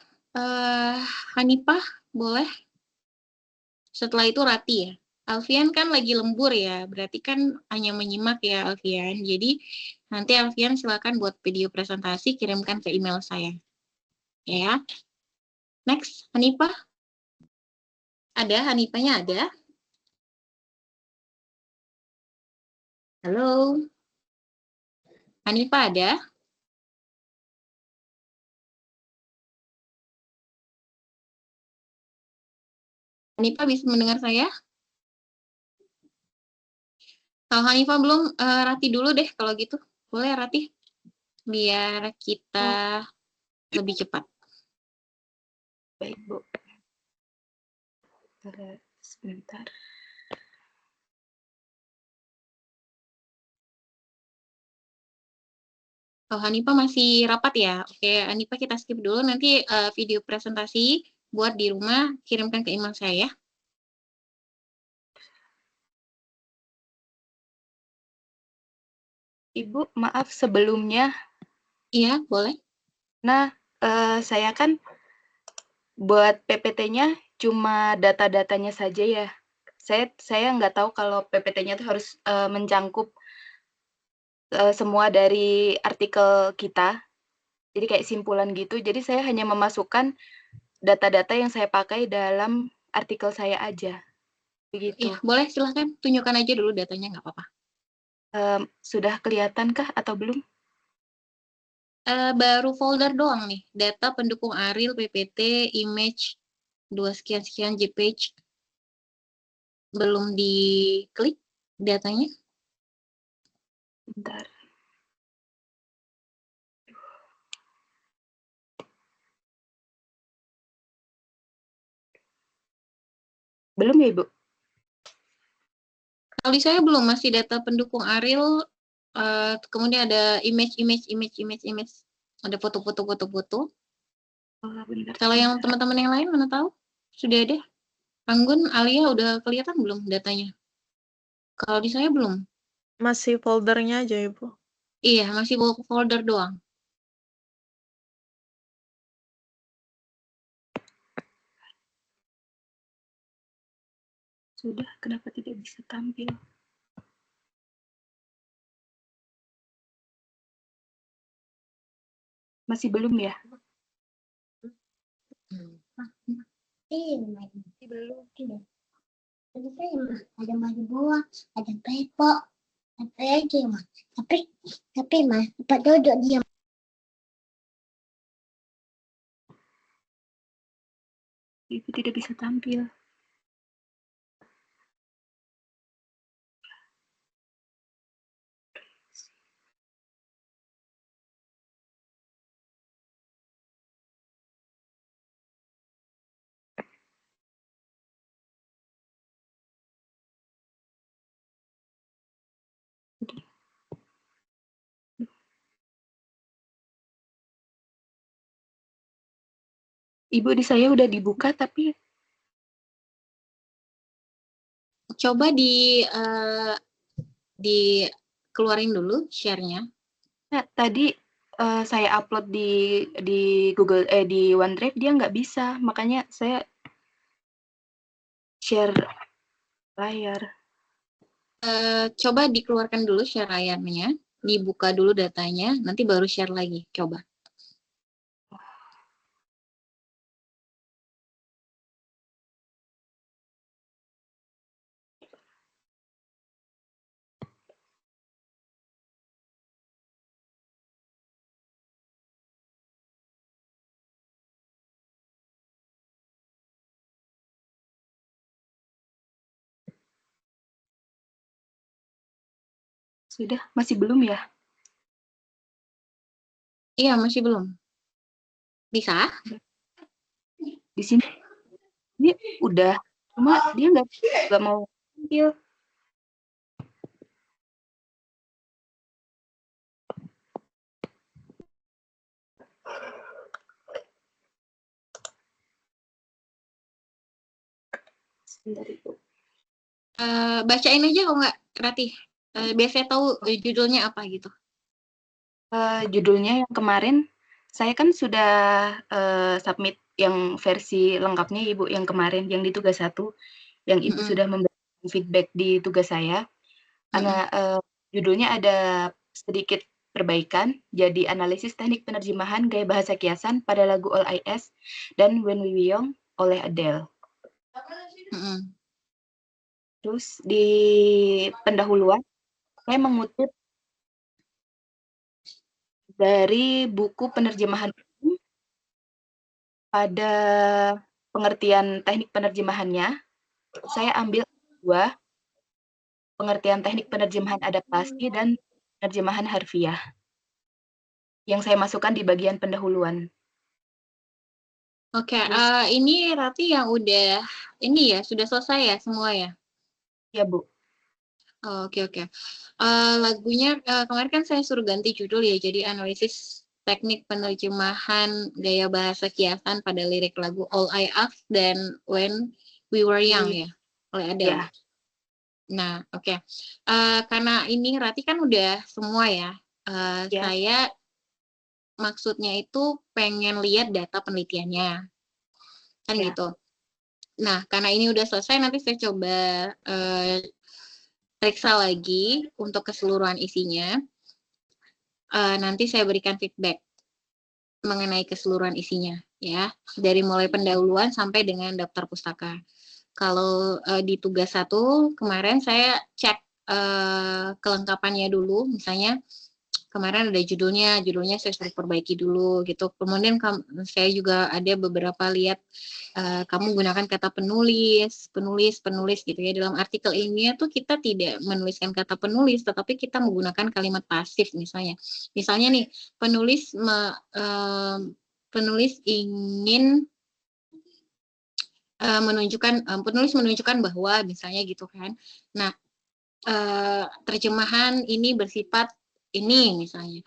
Hanifah boleh. Setelah itu Rati ya. Alfian kan lagi lembur ya, berarti kan hanya menyimak ya Alfian. Jadi nanti Alfian silakan buat video presentasi, kirimkan ke email saya. Ya. Next, Hanifah. Ada, Hanifahnya ada. Halo. Hanifah ada? Hanifah bisa mendengar saya? Kalau Hanifah belum, Rati dulu deh kalau gitu. Boleh Rati? Biar kita lebih cepat. Baik, Bu. Sebentar. Kalau Hanifah masih rapat ya? Oke, Hanifah kita skip dulu. Nanti video presentasi buat di rumah, kirimkan ke email saya ya. Ibu, maaf sebelumnya. Iya, boleh. Nah, saya kan buat PPT-nya cuma data-datanya saja ya. Saya nggak tahu kalau PPT-nya itu harus mencangkup semua dari artikel kita. Jadi kayak simpulan gitu. Jadi saya hanya memasukkan data-data yang saya pakai dalam artikel saya aja. Begitu. Iya, boleh silahkan. Tunjukkan aja dulu datanya, nggak apa-apa. Sudah kelihatan kah atau belum? Baru folder doang nih. Data pendukung Ariel, PPT, image, 2 sekian-sekian JPEG. Belum diklik datanya. Bentar. Belum ya, Ibu? Kalau di saya belum, masih data pendukung Ariel, kemudian ada image. Ada foto. Oh, bentar. Kalau yang teman-teman yang lain mana tahu? Sudah ada? Anggun, Alia udah kelihatan belum datanya? Kalau di saya belum. Masih foldernya aja, Ibu. Iya, masih bawa folder doang. Sudah, kenapa tidak bisa tampil? Masih belum ya? Masih belum. Tapi saya mah ada madu buah, ada pepok, apa lagi mah. Tapi mah Pak duduk diam. Ibu tidak bisa tampil. Ibu di saya udah dibuka tapi Coba dikeluarin dulu share-nya. nah, tadi saya upload di Google di OneDrive dia nggak bisa, makanya saya share layar. Coba dikeluarkan dulu share layarnya, dibuka dulu datanya, nanti baru share lagi. Coba. Sudah, masih belum ya? Iya, masih belum. Bisa? Di sini ini udah, cuma dia nggak mau tampil. Sebentar, Ibu. Bacain aja kok nggak, Rati. Biasanya tahu judulnya apa gitu. Judulnya yang kemarin saya kan sudah submit yang versi lengkapnya Ibu yang kemarin yang di tugas 1 yang Ibu sudah memberikan feedback di tugas saya. Karena judulnya ada sedikit perbaikan, jadi analisis teknik penerjemahan gaya bahasa kiasan pada lagu All I.S. dan When We Were Young oleh Adele. Terus di pendahuluan, saya mengutip dari buku penerjemahan umum pada pengertian teknik penerjemahannya. Saya ambil 2, pengertian teknik penerjemahan adaptasi dan penerjemahan harfiah, yang saya masukkan di bagian pendahuluan. Oke, ini Rati yang udah ini ya, sudah selesai ya semua ya? Ya, Bu. Oke. Lagunya kemarin kan saya suruh ganti judul ya, jadi analisis teknik penerjemahan gaya bahasa kiasan pada lirik lagu All I Ask dan When We Were Young ya, oleh Adele. Ya. Nah, oke. Karena ini Rati kan udah semua ya. Ya. Saya maksudnya itu pengen lihat data penelitiannya. Kan Ya. gitu. Nah, karena ini udah selesai, nanti saya coba periksa lagi untuk keseluruhan isinya. Nanti saya berikan feedback mengenai keseluruhan isinya, ya. Dari mulai pendahuluan sampai dengan daftar pustaka. Kalau di tugas 1 kemarin saya cek kelengkapannya dulu, misalnya kemarin ada judulnya saya suruh perbaiki dulu gitu. Kemudian saya juga ada beberapa lihat kamu gunakan kata penulis gitu ya. Dalam artikel ilmiah tuh kita tidak menuliskan kata penulis, tetapi kita menggunakan kalimat pasif misalnya. Misalnya nih, penulis ingin penulis menunjukkan bahwa misalnya gitu kan. Nah, terjemahan ini bersifat ini misalnya.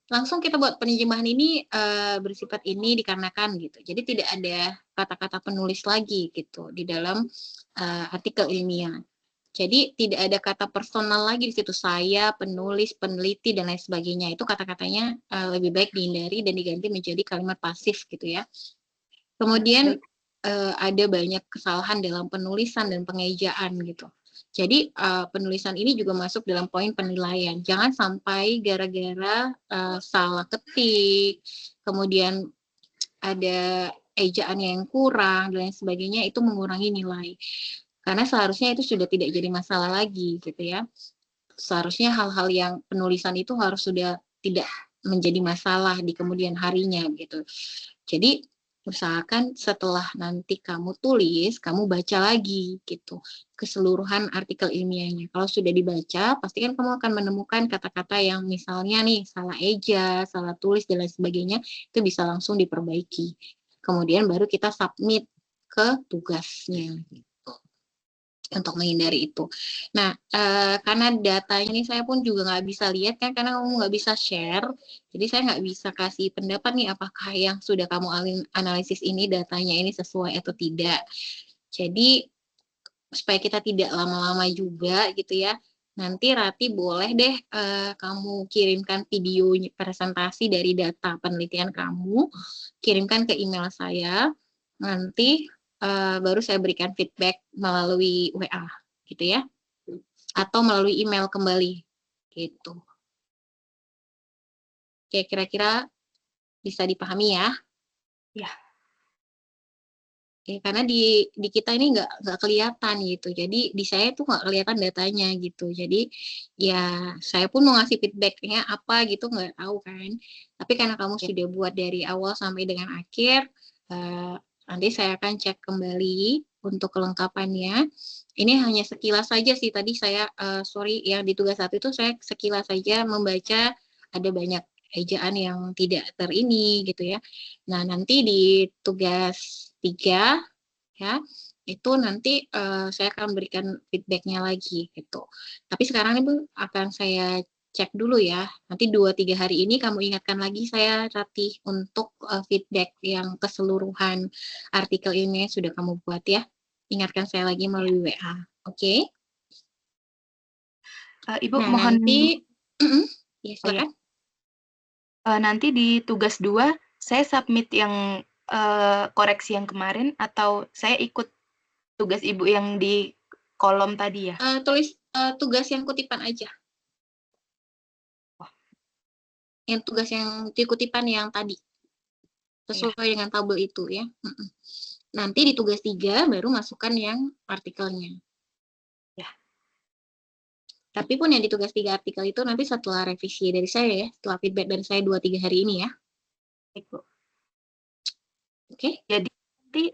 Langsung kita buat penerjemahan ini bersifat ini dikarenakan gitu. Jadi tidak ada kata-kata penulis lagi gitu di dalam artikel ilmiah. Jadi tidak ada kata personal lagi di situ, saya, penulis, peneliti dan lain sebagainya. Itu kata-katanya lebih baik dihindari dan diganti menjadi kalimat pasif gitu ya. Kemudian ada banyak kesalahan dalam penulisan dan pengejaan gitu. Jadi penulisan ini juga masuk dalam poin penilaian. Jangan sampai gara-gara salah ketik, kemudian ada ejaan yang kurang dan lain sebagainya, itu mengurangi nilai. Karena seharusnya itu sudah tidak jadi masalah lagi gitu ya. Seharusnya hal-hal yang penulisan itu harus sudah tidak menjadi masalah di kemudian harinya gitu. Jadi usahakan setelah nanti kamu tulis, kamu baca lagi gitu keseluruhan artikel ilmiahnya. Kalau sudah dibaca, pastikan kamu akan menemukan kata-kata yang misalnya nih salah eja, salah tulis dan lain sebagainya, itu bisa langsung diperbaiki. Kemudian baru kita submit ke tugasnya gitu, untuk menghindari itu. Nah, karena datanya ini saya pun juga nggak bisa lihat kan, karena kamu nggak bisa share, jadi saya nggak bisa kasih pendapat nih apakah yang sudah kamu analisis ini datanya ini sesuai atau tidak. Jadi supaya kita tidak lama-lama juga gitu ya, nanti Rati boleh deh kamu kirimkan video presentasi dari data penelitian kamu, kirimkan ke email saya, nanti baru saya berikan feedback melalui WA gitu ya, atau melalui email kembali gitu. Oke, kira-kira bisa dipahami ya? Ya. Oke, karena di kita ini nggak kelihatan gitu, jadi di saya tuh nggak kelihatan datanya gitu. Jadi ya saya pun mau ngasih feedbacknya apa gitu nggak tahu kan. Tapi karena kamu sudah buat dari awal sampai dengan akhir, nanti saya akan cek kembali untuk kelengkapannya. Ini hanya sekilas saja sih, tadi saya sorry yang di tugas 1 itu saya sekilas saja membaca ada banyak ejaan yang tidak terini gitu ya. Nah, nanti di tugas 3 ya, itu nanti saya akan berikan feedback-nya lagi gitu. Tapi sekarang Ibu akan saya cek dulu ya. Nanti 2-3 hari ini kamu ingatkan lagi saya, Rati, untuk feedback yang keseluruhan artikel ini sudah kamu buat ya. Ingatkan saya lagi melalui WA. Oke? Ibu Nah, mohon nanti ya silakan. Nanti di tugas 2 saya submit yang koreksi yang kemarin atau saya ikut tugas Ibu yang di kolom tadi ya? Tulis tugas yang kutipan aja. Oh. Yang tugas yang di kutipan yang tadi. Sesuai dengan tabel itu ya. Nanti di tugas 3 baru masukkan yang artikelnya. Ya. Tapi pun yang di tugas 3 artikel itu nanti setelah revisi dari saya ya, setelah feedback dari saya 2-3 hari ini ya. Baik, Bu. Oke. Jadi nanti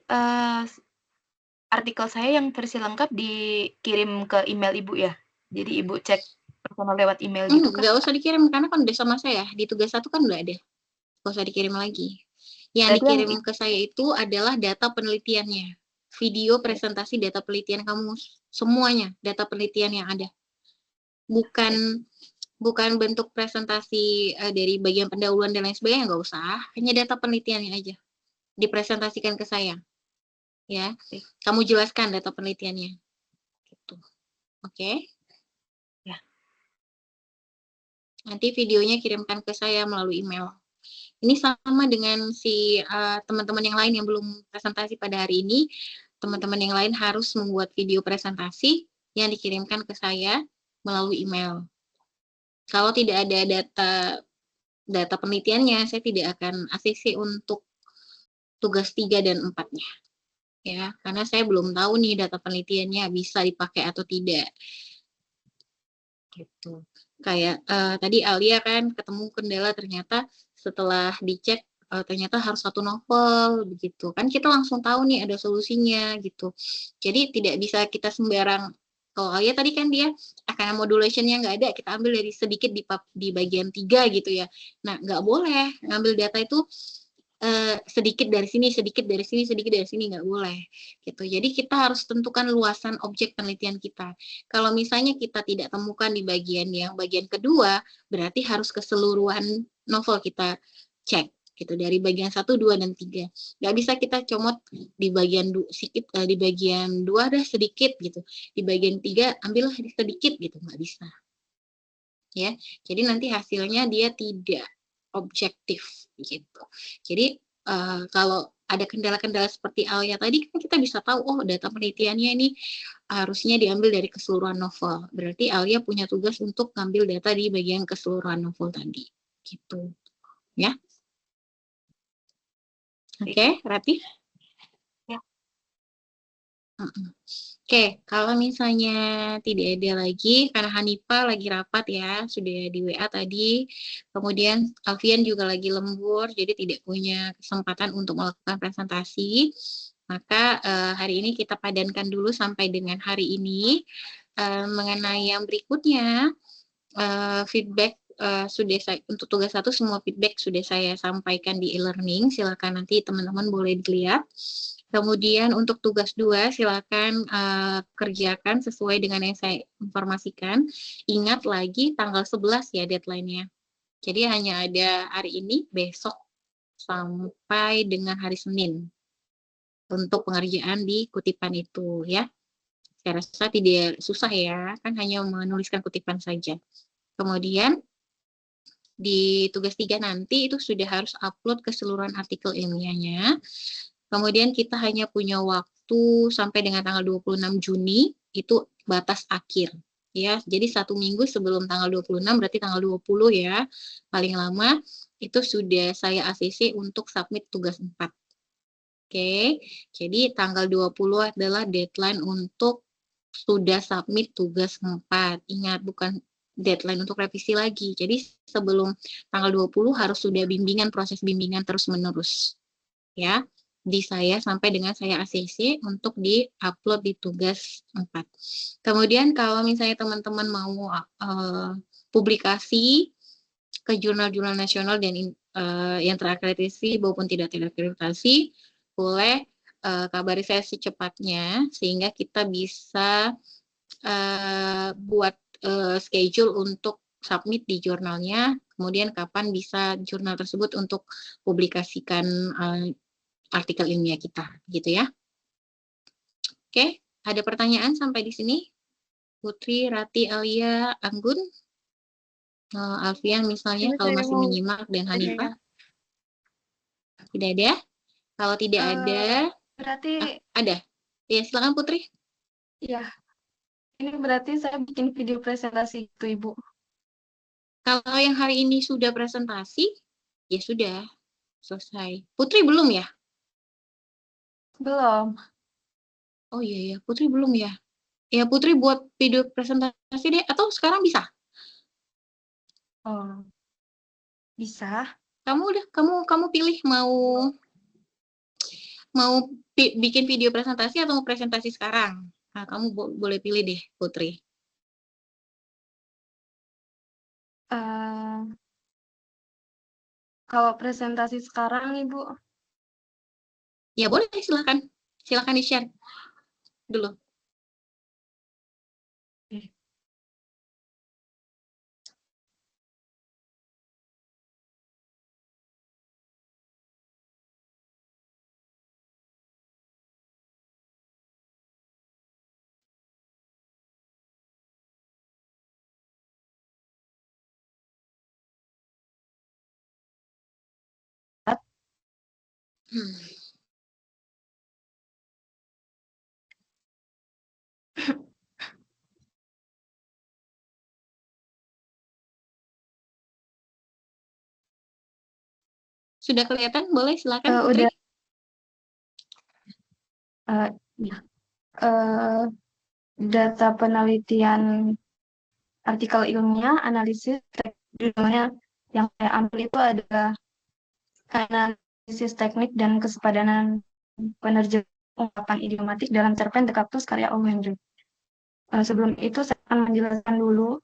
artikel saya yang versi lengkap dikirim ke email Ibu ya? Jadi Ibu cek personal lewat email gitu kan? Nggak usah dikirim, karena kan udah sama saya. Di tugas 1 kan udah ada. Nggak usah dikirim lagi. Yang Berarti dikirim ke saya itu adalah data penelitiannya. Video presentasi data penelitian kamu. Semuanya data penelitian yang ada. Bukan bentuk presentasi dari bagian pendahuluan dan lain sebagainya, nggak usah. Hanya data penelitiannya aja. Dipresentasikan ke saya. Ya, kamu jelaskan data penelitiannya. Gitu. Oke. Ya. Nanti videonya kirimkan ke saya melalui email. Ini sama dengan si teman-teman yang lain yang belum presentasi pada hari ini. Teman-teman yang lain harus membuat video presentasi yang dikirimkan ke saya melalui email. Kalau tidak ada data penelitiannya, saya tidak akan ACC untuk tugas 3 dan 4-nya. Ya, karena saya belum tahu nih data penelitiannya bisa dipakai atau tidak. Gitu. Kayak tadi Alia kan ketemu kendala ternyata setelah dicek ternyata harus 1 novel begitu. Kan kita langsung tahu nih ada solusinya gitu. Jadi tidak bisa kita sembarang. Kalau Alia tadi kan dia akan modulation-nya nggak ada, kita ambil dari sedikit di bagian 3 gitu ya. Nah, nggak boleh ngambil data itu sedikit dari sini, sedikit dari sini, sedikit dari sini, nggak boleh gitu. Jadi kita harus tentukan luasan objek penelitian kita. Kalau misalnya kita tidak temukan di bagian kedua, berarti harus keseluruhan novel kita cek gitu, dari bagian 1, 2, dan 3. Nggak bisa kita comot di bagian di bagian 2 ada sedikit gitu, di bagian 3 ambillah sedikit gitu, nggak bisa. Ya, jadi nanti hasilnya dia tidak objektif gitu. Jadi kalau ada kendala-kendala seperti Alia tadi kan kita bisa tahu, oh data penelitiannya ini harusnya diambil dari keseluruhan novel. Berarti Alia punya tugas untuk ngambil data di bagian keseluruhan novel tadi. Gitu. Ya. Oke, Rati? Ya. Oke, kalau misalnya tidak ada lagi, karena Hanifa lagi rapat ya, sudah di WA tadi, kemudian Alfian juga lagi lembur, jadi tidak punya kesempatan untuk melakukan presentasi, maka hari ini kita padankan dulu sampai dengan hari ini. Mengenai yang berikutnya, feedback untuk tugas 1 semua feedback sudah saya sampaikan di e-learning, silakan nanti teman-teman boleh dilihat. Kemudian untuk tugas 2 silakan kerjakan sesuai dengan yang saya informasikan. Ingat lagi tanggal 11 ya deadline-nya. Jadi hanya ada hari ini, besok sampai dengan hari Senin untuk pengerjaan di kutipan itu ya. Saya rasa tidak susah ya, kan hanya menuliskan kutipan saja. Kemudian di tugas 3 nanti itu sudah harus upload keseluruhan artikel ilmiahnya. Kemudian kita hanya punya waktu sampai dengan tanggal 26 Juni, itu batas akhir. Ya, jadi 1 minggu sebelum tanggal 26, berarti tanggal 20 ya, paling lama, itu sudah saya ACC untuk submit tugas 4. Oke, jadi tanggal 20 adalah deadline untuk sudah submit tugas 4. Ingat, bukan deadline untuk revisi lagi. Jadi sebelum tanggal 20 harus sudah proses bimbingan terus-menerus. Ya, di saya sampai dengan saya ACC untuk di-upload di tugas 4. Kemudian kalau misalnya teman-teman mau publikasi ke jurnal-jurnal nasional dan yang terakreditasi maupun tidak terakreditasi, boleh kabari saya secepatnya sehingga kita bisa buat schedule untuk submit di jurnalnya, kemudian kapan bisa jurnal tersebut untuk publikasikan artikel ilmiah kita, gitu ya. Oke, ada pertanyaan sampai di sini? Putri, Rati, Alia, Anggun, Alfian misalnya, kalau masih menyimak, dan Hanifah. Tidak ada? Kalau tidak ada, Berarti ada. Ya, silakan Putri. ya, ini berarti saya bikin video presentasi itu, Ibu. Kalau yang hari ini sudah presentasi, ya sudah, selesai. Putri belum ya? Belum. Oh iya ya, Putri belum ya. Ya Putri buat video presentasi deh, atau sekarang bisa? Oh, bisa. Kamu pilih mau bikin video presentasi atau mau presentasi sekarang. Nah, kamu boleh pilih deh, Putri. Kalau presentasi sekarang, Ibu. Ya boleh, silakan. Silakan di-share dulu. Sudah kelihatan? Boleh, silakan Putri. Udah. Ya. Data penelitian artikel ilmiah, analisis, judulnya yang saya ambil itu adalah analisis teknik dan kesepadanan penerjemahan ungkapan idiomatik dalam cerpen The Cactus karya O. Henry. Sebelum itu saya akan menjelaskan dulu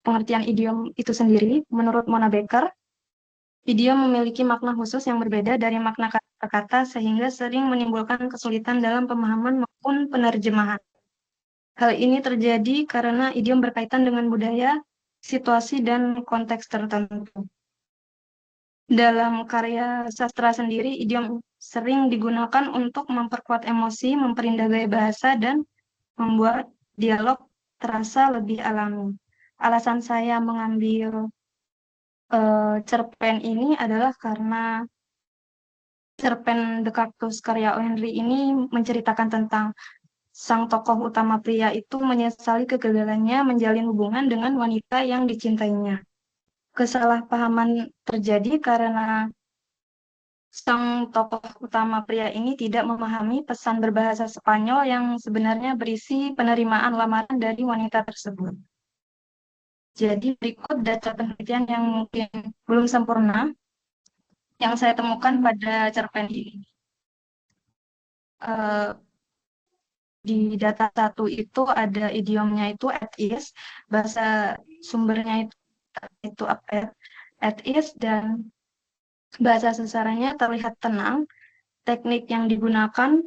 pengertian idiom itu sendiri. Menurut Mona Baker, idiom memiliki makna khusus yang berbeda dari makna kata-kata sehingga sering menimbulkan kesulitan dalam pemahaman maupun penerjemahan. Hal ini terjadi karena idiom berkaitan dengan budaya, situasi, dan konteks tertentu. Dalam karya sastra sendiri, idiom sering digunakan untuk memperkuat emosi, memperindah gaya bahasa, dan membuat dialog terasa lebih alami. Alasan saya mengambil cerpen ini adalah karena cerpen The Cactus karya O. Henry ini menceritakan tentang sang tokoh utama pria itu menyesali kegagalannya menjalin hubungan dengan wanita yang dicintainya. Kesalahpahaman terjadi karena sang tokoh utama pria ini tidak memahami pesan berbahasa Spanyol yang sebenarnya berisi penerimaan lamaran dari wanita tersebut. Jadi berikut data penelitian yang mungkin belum sempurna yang saya temukan pada cerpen ini. Di data 1 itu ada idiomnya itu at ease, bahasa sumbernya itu at ease, dan bahasa sasarannya terlihat tenang, teknik yang digunakan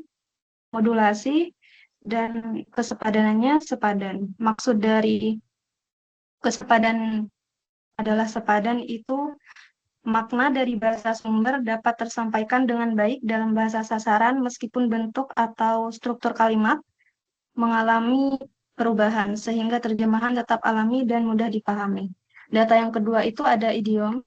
modulasi, dan kesepadanannya sepadan. Maksud dari kesepadan adalah sepadan itu makna dari bahasa sumber dapat tersampaikan dengan baik dalam bahasa sasaran meskipun bentuk atau struktur kalimat mengalami perubahan sehingga terjemahan tetap alami dan mudah dipahami. Data yang kedua itu ada idiom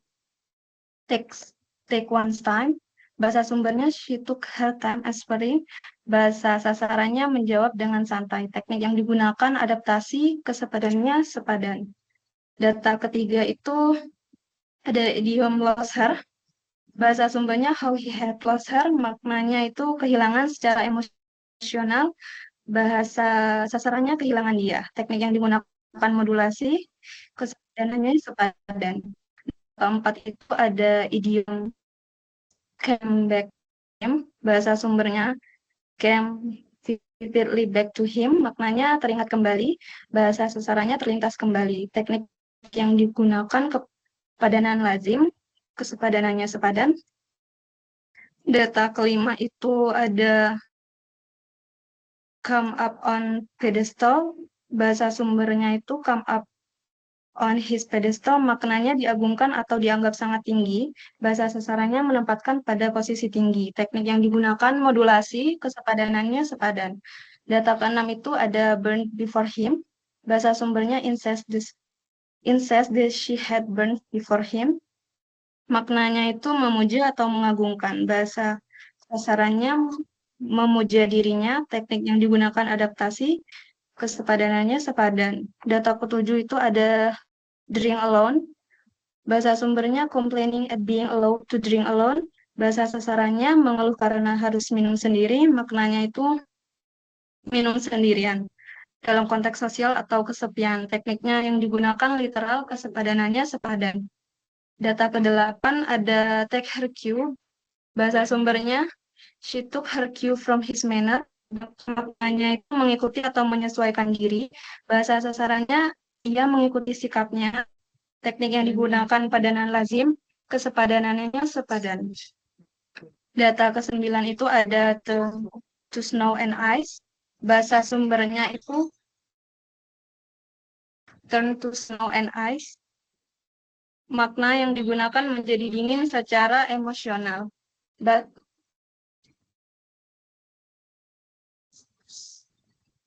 take one's time. Bahasa sumbernya she took her time explaining. Bahasa sasarannya menjawab dengan santai. Teknik yang digunakan adaptasi, kesepadannya sepadan. Data ketiga itu ada idiom lost her. Bahasa sumbernya how he had lost her. Maknanya itu kehilangan secara emosional. Bahasa sasarannya kehilangan dia. Teknik yang digunakan modulasi, kesepadanannya sepadan. Keempat itu ada idiom came back to him. Bahasa sumbernya came vividly back to him. Maknanya teringat kembali. Bahasa sasarannya terlintas kembali. Teknik yang digunakan kepadanan lazim, kesepadanannya sepadan. Data kelima itu ada come up on pedestal, bahasa sumbernya itu come up on his pedestal, maknanya diagungkan atau dianggap sangat tinggi, bahasa sasarannya menempatkan pada posisi tinggi. Teknik yang digunakan modulasi, kesepadanannya sepadan. Data keenam itu ada burned before him, bahasa sumbernya incest that she had burned before him, maknanya itu memuja atau mengagungkan, bahasa sasarannya memuja dirinya. Teknik yang digunakan adaptasi, kesepadanannya sepadan. Data ketujuh itu ada drink alone. Bahasa sumbernya complaining at being allowed to drink alone. Bahasa sasarannya mengeluh karena harus minum sendiri. Maknanya itu minum sendirian. Dalam konteks sosial atau kesepian, tekniknya yang digunakan literal, kesepadanannya sepadan. Data ke-8 ada take her cue. Bahasa sumbernya, she took her cue from his manner. Maknanya itu mengikuti atau menyesuaikan diri. Bahasa sasarannya, ia mengikuti sikapnya. Teknik yang digunakan padanan lazim, kesepadanannya sepadan. Data ke-9 itu ada to snow and ice. Bahasa sumbernya itu turn to snow and ice. Makna yang digunakan menjadi dingin secara emosional.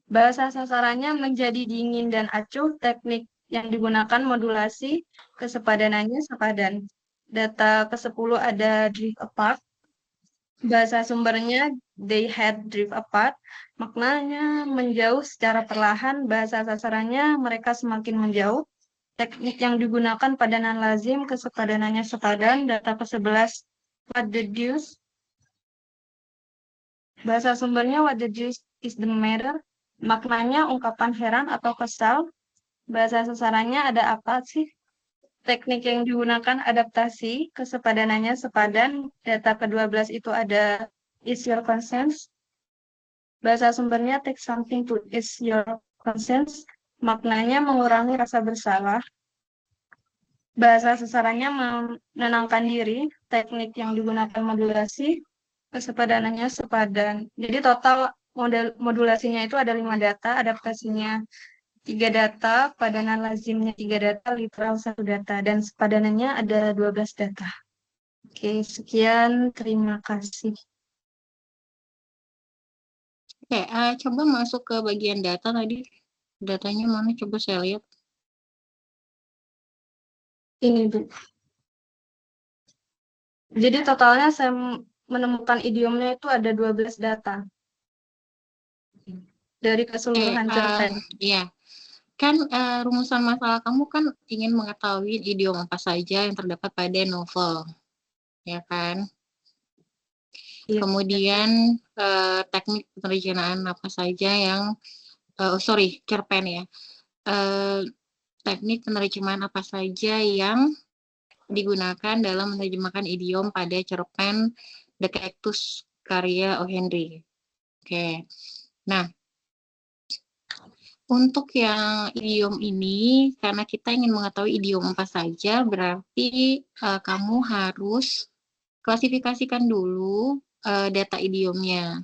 Bahasa sasarannya menjadi dingin dan acuh. Teknik yang digunakan modulasi, kesepadanannya sepadan. Data ke-10 ada drift apart. Bahasa sumbernya they had drift apart. Maknanya menjauh secara perlahan. Bahasa sasarannya mereka semakin menjauh. Teknik yang digunakan padanan lazim, kesepadanannya sepadan. Data ke-11 what the deuce. Bahasa sumbernya what the deuce is the matter. Maknanya ungkapan heran atau kesal. Bahasa sasarannya ada apa sih? Teknik yang digunakan adaptasi, kesepadanannya sepadan. Data ke-12 itu ada is your consent. Bahasa sumbernya take something to is your consent. Maknanya mengurangi rasa bersalah. Bahasa sasarannya menenangkan diri. Teknik yang digunakan modulasi, kesepadanannya sepadan. Jadi total modulasinya itu ada 5 data, adaptasinya 3 data, padanan lazimnya 3 data, literal 1 data, dan sepadanannya ada 12 data. Oke, sekian. Terima kasih. Oke, coba masuk ke bagian data tadi. Datanya mana? Coba saya lihat. Ini, Bu. Jadi totalnya saya menemukan idiomnya itu ada 12 data. Dari keseluruhan cerpen. Iya. Kan rumusan masalah kamu kan ingin mengetahui idiom apa saja yang terdapat pada novel. Ya kan? Iya. Kemudian teknik penerjemahan apa saja yang cerpen ya. Teknik penerjemahan apa saja yang digunakan dalam menerjemahkan idiom pada cerpen The Cactus karya O. Henry. Oke. Nah, untuk yang idiom ini, karena kita ingin mengetahui idiom apa saja, berarti kamu harus klasifikasikan dulu data idiomnya.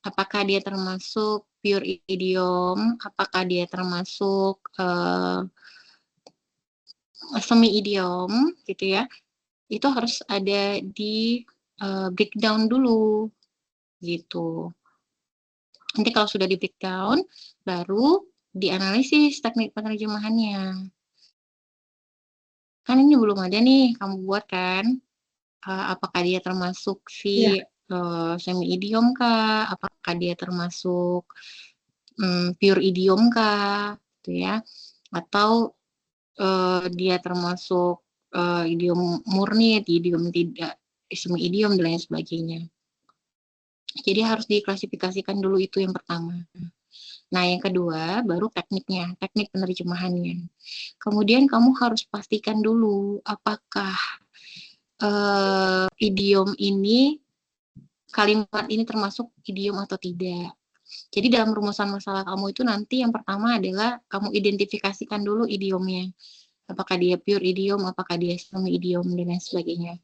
Apakah dia termasuk pure idiom, apakah dia termasuk semi idiom, gitu ya. Itu harus ada di breakdown dulu, gitu. Nanti kalau sudah di breakdown, baru dianalisis teknik penerjemahannya. Kan ini belum ada nih, kamu buat kan? Apakah dia termasuk si semi idiom kah? Apakah dia termasuk pure idiom kah? Gitu ya. Atau dia termasuk idiom murni, idiom tidak, semi idiom dan lain sebagainya. Jadi harus diklasifikasikan dulu, itu yang pertama. Nah, yang kedua baru tekniknya, teknik penerjemahannya. Kemudian kamu harus pastikan dulu apakah idiom ini, kalimat ini termasuk idiom atau tidak. Jadi dalam rumusan masalah kamu itu nanti yang pertama adalah kamu identifikasikan dulu idiomnya. Apakah dia pure idiom, apakah dia semi idiom, dan lain sebagainya.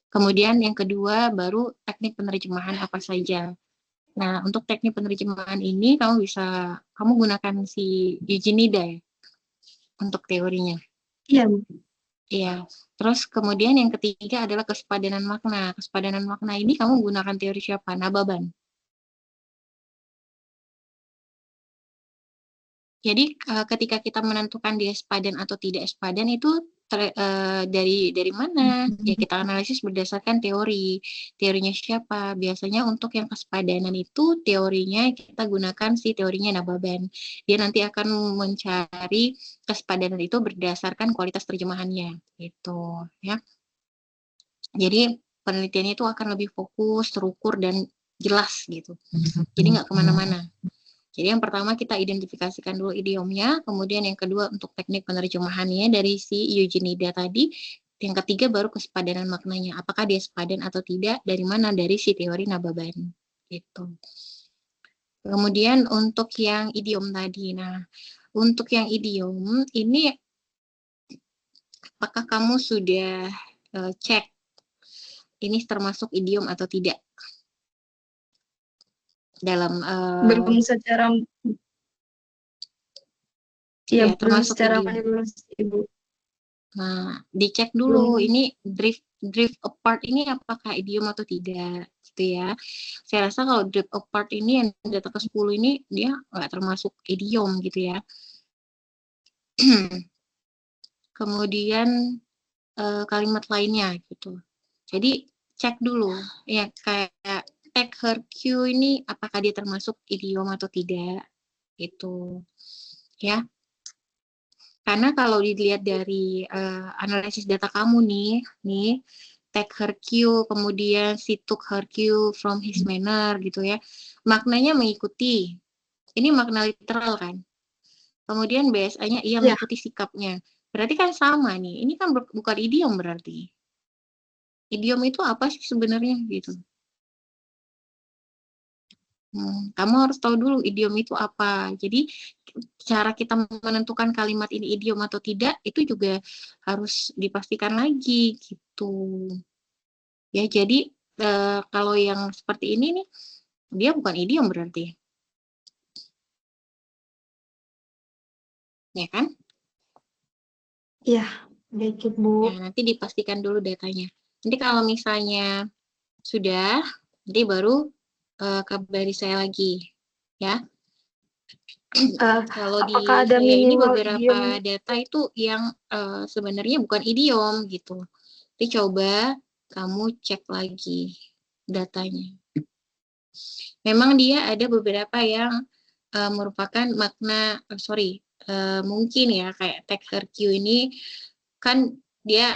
Kemudian yang kedua baru teknik penerjemahan apa saja. Nah, untuk teknik penerjemahan ini kamu gunakan si Eugenida ya, untuk teorinya. Iya, Bu. Iya. Terus kemudian yang ketiga adalah kesepadanan makna. Kesepadanan makna ini kamu gunakan teori siapa? Nababan. Jadi ketika kita menentukan dia sepadan atau tidak sepadan itu dari mana? Ya kita analisis berdasarkan teori. Teorinya siapa? Biasanya untuk yang kesepadanan itu teorinya kita gunakan teorinya Nababan. Dia nanti akan mencari kesepadanan itu berdasarkan kualitas terjemahannya, gitu ya. Jadi penelitiannya itu akan lebih fokus, terukur dan jelas gitu. Jadi nggak kemana-mana. Jadi yang pertama kita identifikasikan dulu idiomnya, kemudian yang kedua untuk teknik penerjemahannya dari si Eugenida tadi, yang ketiga baru kesepadanan maknanya, apakah dia sepadan atau tidak, dari mana, dari si teori Nababan, gitu. Kemudian untuk yang idiom tadi, nah untuk yang idiom ini apakah kamu sudah cek ini termasuk idiom atau tidak dalam Belum secara ya belum termasuk secara idiom. menyeluruh, Ibu. Nah, dicek dulu Belum. ini drift apart ini apakah idiom atau tidak, gitu ya. Saya rasa kalau drift apart ini yang data ke-10 ini dia nggak termasuk idiom gitu ya. Kemudian kalimat lainnya gitu. Jadi cek dulu ya kayak take her cue ini apakah dia termasuk idiom atau tidak gitu ya. Karena kalau dilihat dari analisis data kamu nih take her cue, kemudian she took her cue from his manner gitu ya. Maknanya mengikuti. Ini makna literal kan. Kemudian BSA-nya ia mengikuti sikapnya. Berarti kan sama nih. Ini kan bukan idiom berarti. Idiom itu apa sih sebenarnya gitu. Kamu harus tahu dulu idiom itu apa. Jadi cara kita menentukan kalimat ini idiom atau tidak itu juga harus dipastikan lagi gitu. Ya jadi kalau yang seperti ini nih dia bukan idiom berarti. Ya kan? Iya, baik Bu. Nah, nanti dipastikan dulu datanya. Nanti kalau misalnya sudah, nanti baru kabari saya lagi. Ya. Kalau di Apakah ada saya ini minimal beberapa idiom? data itu yang sebenarnya bukan idiom gitu. Jadi coba kamu cek lagi datanya. Memang dia ada beberapa yang merupakan makna, mungkin ya kayak take her cue ini kan dia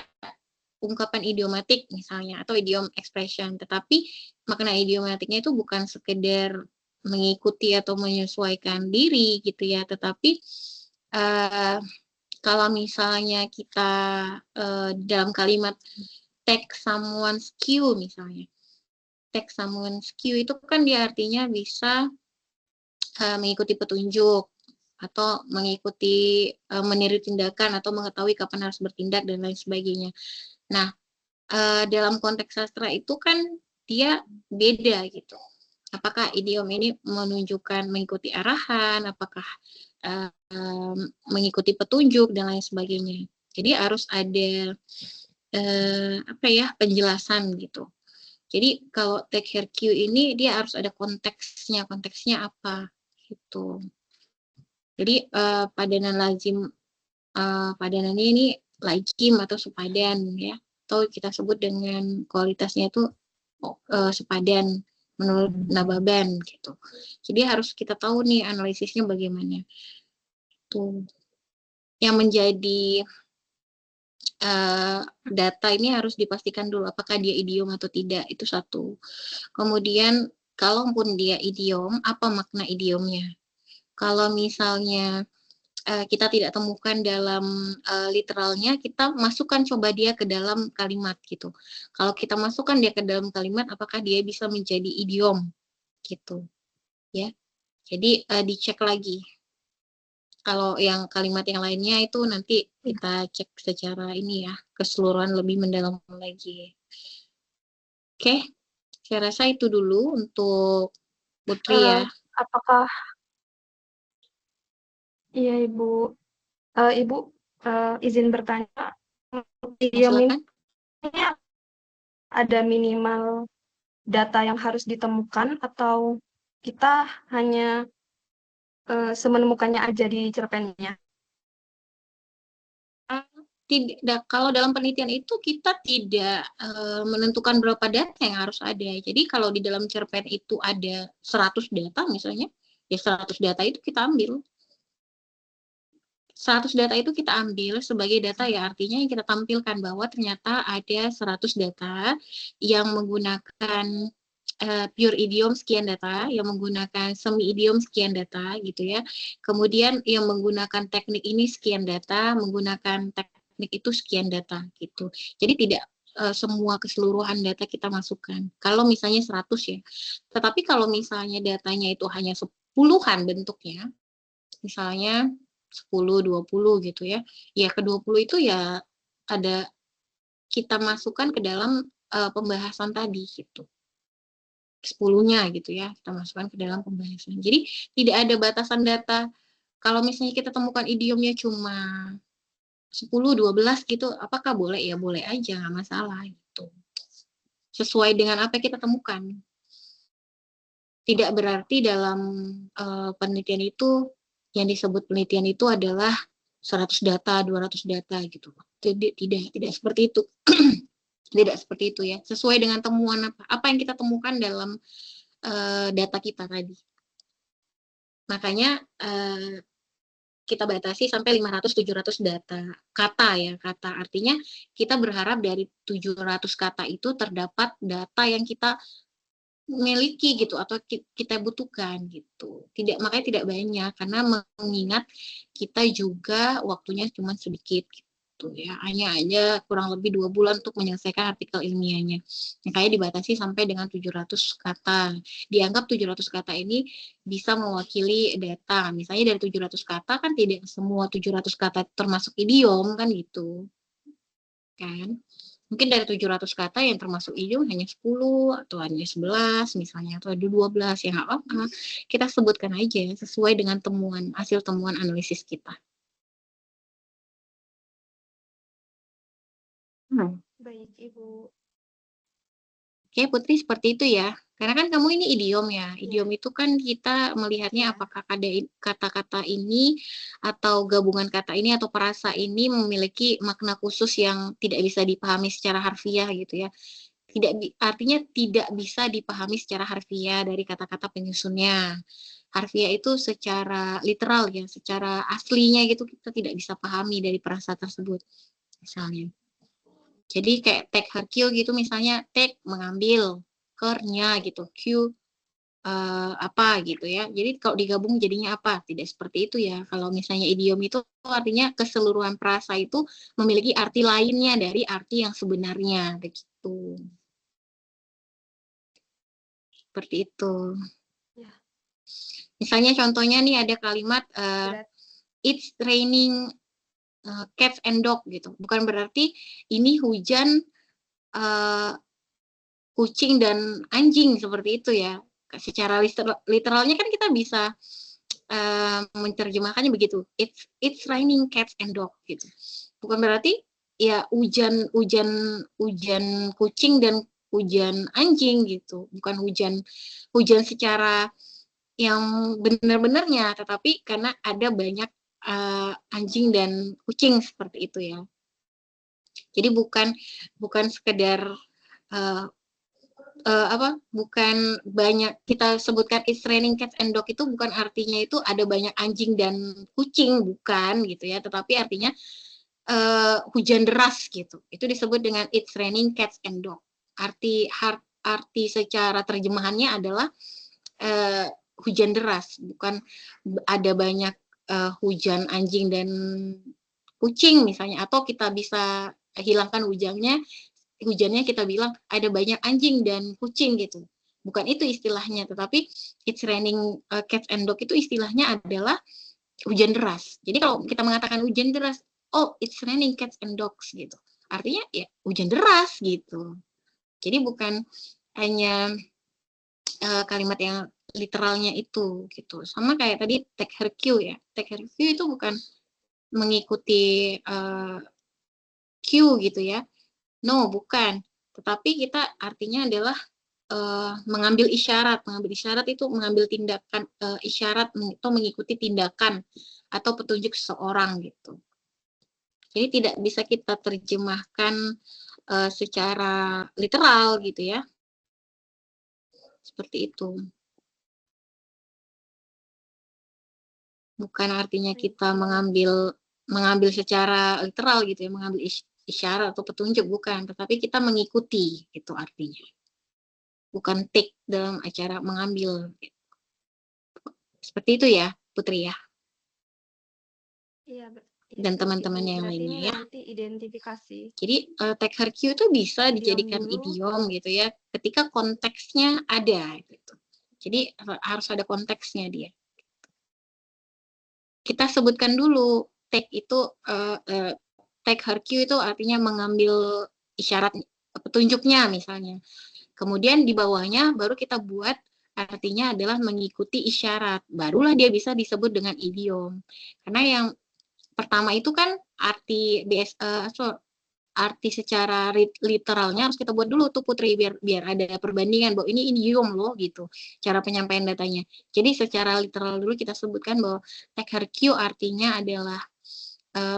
ungkapan idiomatik misalnya atau idiom expression, tetapi makna idiomatiknya itu bukan sekedar mengikuti atau menyesuaikan diri gitu ya, tetapi kalau misalnya kita dalam kalimat take someone's cue misalnya, take someone's cue itu kan dia artinya bisa mengikuti petunjuk atau mengikuti meniru tindakan atau mengetahui kapan harus bertindak dan lain sebagainya. Nah, dalam konteks sastra itu kan dia beda gitu. Apakah idiom ini menunjukkan mengikuti arahan, apakah mengikuti petunjuk dan lain sebagainya. Jadi harus ada penjelasan gitu. Jadi kalau take her cue ini dia harus ada konteksnya apa gitu. Jadi padanan lazim padanannya ini lazim atau sepadan ya, atau kita sebut dengan kualitasnya itu sepadan menurut Nababan gitu. Jadi harus kita tahu nih analisisnya bagaimana. Tuh. Yang menjadi data ini harus dipastikan dulu apakah dia idiom atau tidak, itu satu. Kemudian kalaupun dia idiom, apa makna idiomnya? Kalau misalnya kita tidak temukan dalam literalnya, kita masukkan coba dia ke dalam kalimat gitu. Kalau kita masukkan dia ke dalam kalimat, apakah dia bisa menjadi idiom gitu, ya. Jadi dicek lagi. Kalau yang kalimat yang lainnya itu nanti kita cek secara ini ya, keseluruhan lebih mendalam lagi. Oke, saya rasa itu dulu untuk Putri ya. Apakah iya Ibu, Ibu izin bertanya, idiom ini Silakan. ada minimal data yang harus ditemukan atau kita hanya semenemukannya aja di cerpennya? tidak, kalau dalam penelitian itu kita tidak menentukan berapa data yang harus ada. Jadi kalau di dalam cerpen itu ada 100 data misalnya, ya 100 data itu kita ambil. 100 data itu kita ambil sebagai data ya, artinya yang kita tampilkan bahwa ternyata ada 100 data yang menggunakan pure idiom sekian data, yang menggunakan semi idiom sekian data gitu ya. Kemudian yang menggunakan teknik ini sekian data, menggunakan teknik itu sekian data gitu. Jadi tidak semua keseluruhan data kita masukkan. Kalau misalnya 100 ya. Tetapi kalau misalnya datanya itu hanya 10-an bentuknya, misalnya 10, 20 gitu ya. Ya ke 20 itu ya ada kita masukkan ke dalam pembahasan tadi gitu. 10-nya gitu ya, kita masukkan ke dalam pembahasan. Jadi tidak ada batasan data. Kalau misalnya kita temukan idiomnya cuma 10, 12 gitu, apakah boleh? Ya boleh aja, nggak masalah gitu. Sesuai dengan apa yang kita temukan. Tidak berarti dalam penelitian itu, yang disebut penelitian itu adalah 100 data, 200 data gitu. Tidak seperti itu. Tidak seperti itu ya, sesuai dengan temuan apa yang kita temukan dalam data kita tadi. Makanya kita batasi sampai 500-700 data kata ya, kata. Artinya kita berharap dari 700 kata itu terdapat data yang kita miliki gitu atau kita butuhkan gitu. Makanya tidak banyak karena mengingat kita juga waktunya cuma sedikit gitu ya. Hanya aja kurang lebih 2 bulan untuk menyelesaikan artikel ilmiahnya. Makanya dibatasi sampai dengan 700 kata. Dianggap 700 kata ini bisa mewakili data. Misalnya dari 700 kata kan tidak semua 700 kata termasuk idiom kan gitu. Kan? Mungkin dari 700 kata yang termasuk idiom hanya 10 atau hanya 11 misalnya, atau ada 12, ya nggak apa-apa. Kita sebutkan aja sesuai dengan hasil temuan analisis kita. Baik, Ibu. Oke, Putri, seperti itu ya. Karena kan kamu ini idiom ya. Idiom itu kan kita melihatnya apakah ada kata-kata ini atau gabungan kata ini atau perasa ini memiliki makna khusus yang tidak bisa dipahami secara harfiah gitu ya. Artinya tidak bisa dipahami secara harfiah dari kata-kata penyusunnya. Harfiah itu secara literal ya, secara aslinya gitu kita tidak bisa pahami dari perasa tersebut misalnya. Jadi kayak take her cue gitu misalnya, take mengambil, kernya gitu, cue apa gitu ya. Jadi kalau digabung jadinya apa? Tidak seperti itu ya. Kalau misalnya idiom itu artinya keseluruhan perasa itu memiliki arti lainnya dari arti yang sebenarnya begitu. Seperti itu. Ya. Misalnya contohnya nih ada kalimat it's raining cats and dog gitu. Bukan berarti ini hujan kucing dan anjing seperti itu ya. Secara literalnya kan kita bisa menerjemahkannya begitu. It's raining cats and dog gitu. Bukan berarti ya hujan kucing dan hujan anjing gitu. Bukan hujan secara yang benar-benarnya, tetapi karena ada banyak anjing dan kucing seperti itu ya. Jadi bukan sekedar bukan banyak kita sebutkan it's raining cats and dog itu bukan artinya itu ada banyak anjing dan kucing, bukan gitu ya, tetapi artinya hujan deras gitu. Itu disebut dengan it's raining cats and dog. Arti secara terjemahannya adalah hujan deras, bukan ada banyak hujan anjing dan kucing misalnya, atau kita bisa hilangkan hujannya kita bilang ada banyak anjing dan kucing gitu. Bukan itu istilahnya, tetapi it's raining cats and dog itu istilahnya adalah hujan deras. Jadi kalau kita mengatakan hujan deras, oh it's raining cats and dogs gitu. Artinya ya hujan deras gitu. Jadi bukan hanya kalimat yang literalnya itu gitu. Sama kayak tadi take her cue ya. Take her cue itu bukan mengikuti cue gitu ya. No, bukan. Tetapi kita artinya adalah mengambil isyarat. Mengambil isyarat itu mengambil tindakan isyarat atau mengikuti tindakan atau petunjuk seseorang gitu. Jadi tidak bisa kita terjemahkan secara literal gitu ya. Seperti itu. Bukan artinya kita mengambil secara literal gitu ya, mengambil isyarat atau petunjuk, bukan, tetapi kita mengikuti itu artinya. Bukan take dalam acara mengambil. Seperti itu ya, Putri ya. Iya, Dan itu sih, Bu. teman-temannya yang Berarti lainnya ini ya. nanti identifikasi Jadi take her cue itu bisa idiom dijadikan dulu. idiom gitu ya, ketika konteksnya ada gitu. Jadi harus ada konteksnya dia. Kita sebutkan dulu take itu take her cue itu artinya mengambil isyarat petunjuknya misalnya. Kemudian di bawahnya baru kita buat artinya adalah mengikuti isyarat. Barulah dia bisa disebut dengan idiom. Karena yang pertama itu kan arti arti secara literalnya harus kita buat dulu tuh Putri, biar ada perbandingan bahwa ini idiom loh gitu cara penyampaian datanya. Jadi secara literal dulu kita sebutkan bahwa take her cue artinya adalah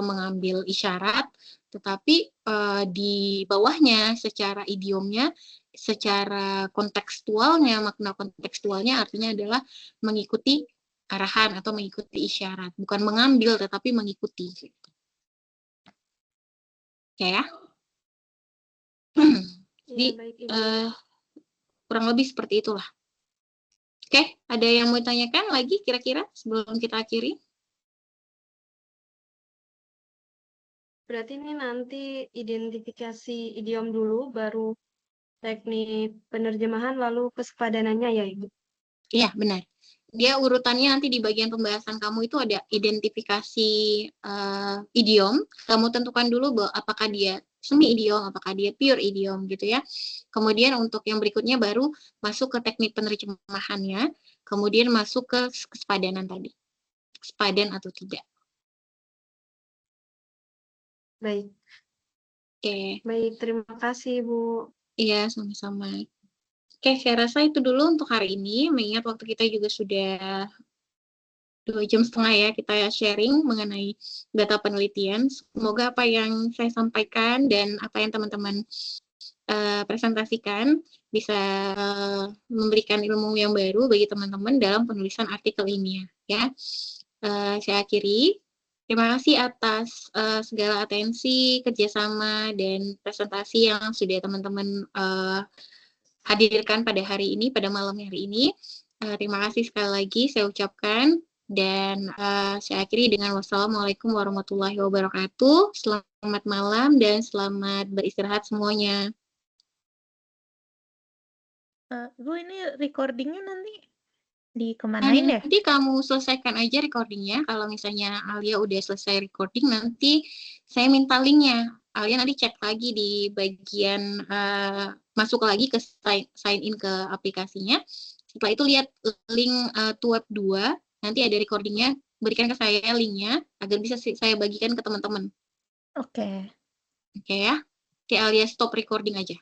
mengambil isyarat, tetapi di bawahnya secara idiomnya, secara kontekstualnya, makna kontekstualnya artinya adalah mengikuti arahan atau mengikuti isyarat, bukan mengambil tetapi mengikuti. Ya. Jadi kurang lebih seperti itulah. Oke, ada yang mau tanyakan lagi kira-kira sebelum kita akhiri? Berarti ini nanti identifikasi idiom dulu, baru teknik penerjemahan, lalu kesepadanannya ya, Ibu? Iya, benar. Dia urutannya nanti di bagian pembahasan kamu itu ada identifikasi idiom. Kamu tentukan dulu bahwa apakah dia semi idiom, apakah dia pure idiom gitu ya. Kemudian untuk yang berikutnya baru masuk ke teknik penerjemahannya, kemudian masuk ke kesepadanan tadi. Sepadan atau tidak. Baik. Oke. Baik, terima kasih, Bu. Iya, sama-sama. Oke, saya rasa itu dulu untuk hari ini. Mengingat waktu kita juga sudah 2,5 jam ya kita sharing mengenai data penelitian. Semoga apa yang saya sampaikan dan apa yang teman-teman presentasikan bisa memberikan ilmu yang baru bagi teman-teman dalam penulisan artikel ilmiah. Ya, saya akhiri. Terima kasih atas segala atensi, kerjasama, dan presentasi yang sudah teman-teman hadirkan pada hari ini, pada malam hari ini. Terima kasih sekali lagi saya ucapkan. Dan saya akhiri dengan wassalamualaikum warahmatullahi wabarakatuh. Selamat malam dan selamat beristirahat semuanya. Bu, ini recordingnya nanti dikemanain ya? Nanti kamu selesaikan aja recordingnya. Kalau misalnya Alia udah selesai recording, nanti saya minta linknya. Alia nanti cek lagi di bagian masuk lagi ke sign in ke aplikasinya. Setelah itu lihat link Tuweb 2, nanti ada recordingnya, berikan ke saya linknya agar bisa saya bagikan ke teman-teman. Oke. Oke ya. Oke, Alia stop recording aja.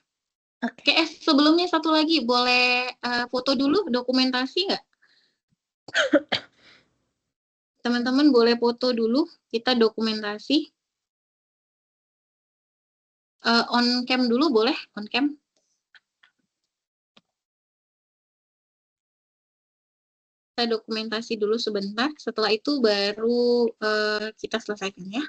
Oke. Oke, sebelumnya satu lagi, boleh foto dulu dokumentasi nggak? Teman-teman boleh foto dulu, kita dokumentasi. On cam dulu boleh, on cam. Kita dokumentasi dulu sebentar, setelah itu baru kita selesaikan ya.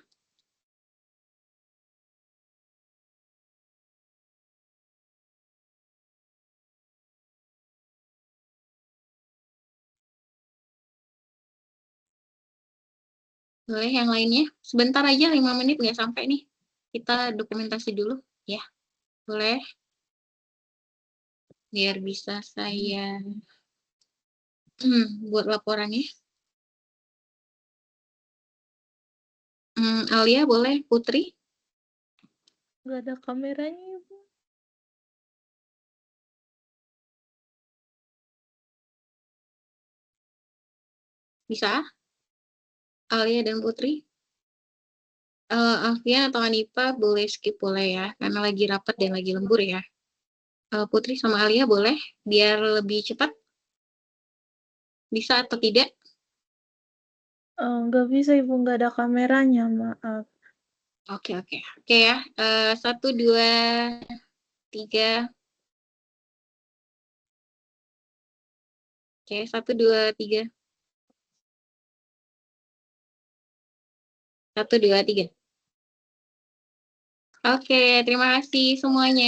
Boleh yang lainnya, sebentar aja 5 menit nggak sampai nih. Kita dokumentasi dulu ya, boleh. Biar bisa saya buat laporannya. Alia boleh, Putri? Nggak ada kameranya, Ibu. Bisa? Alia dan Putri? Alfian atau Hanifa boleh skip boleh ya, karena lagi rapat dan lagi lembur ya. Putri sama Alia boleh, biar lebih cepat? Bisa atau tidak? Nggak bisa, Ibu. Nggak ada kameranya, maaf. Oke ya. 1, 2, 3. Oke, 1, 2, 3. 1, 2, 3. Oke, terima kasih semuanya.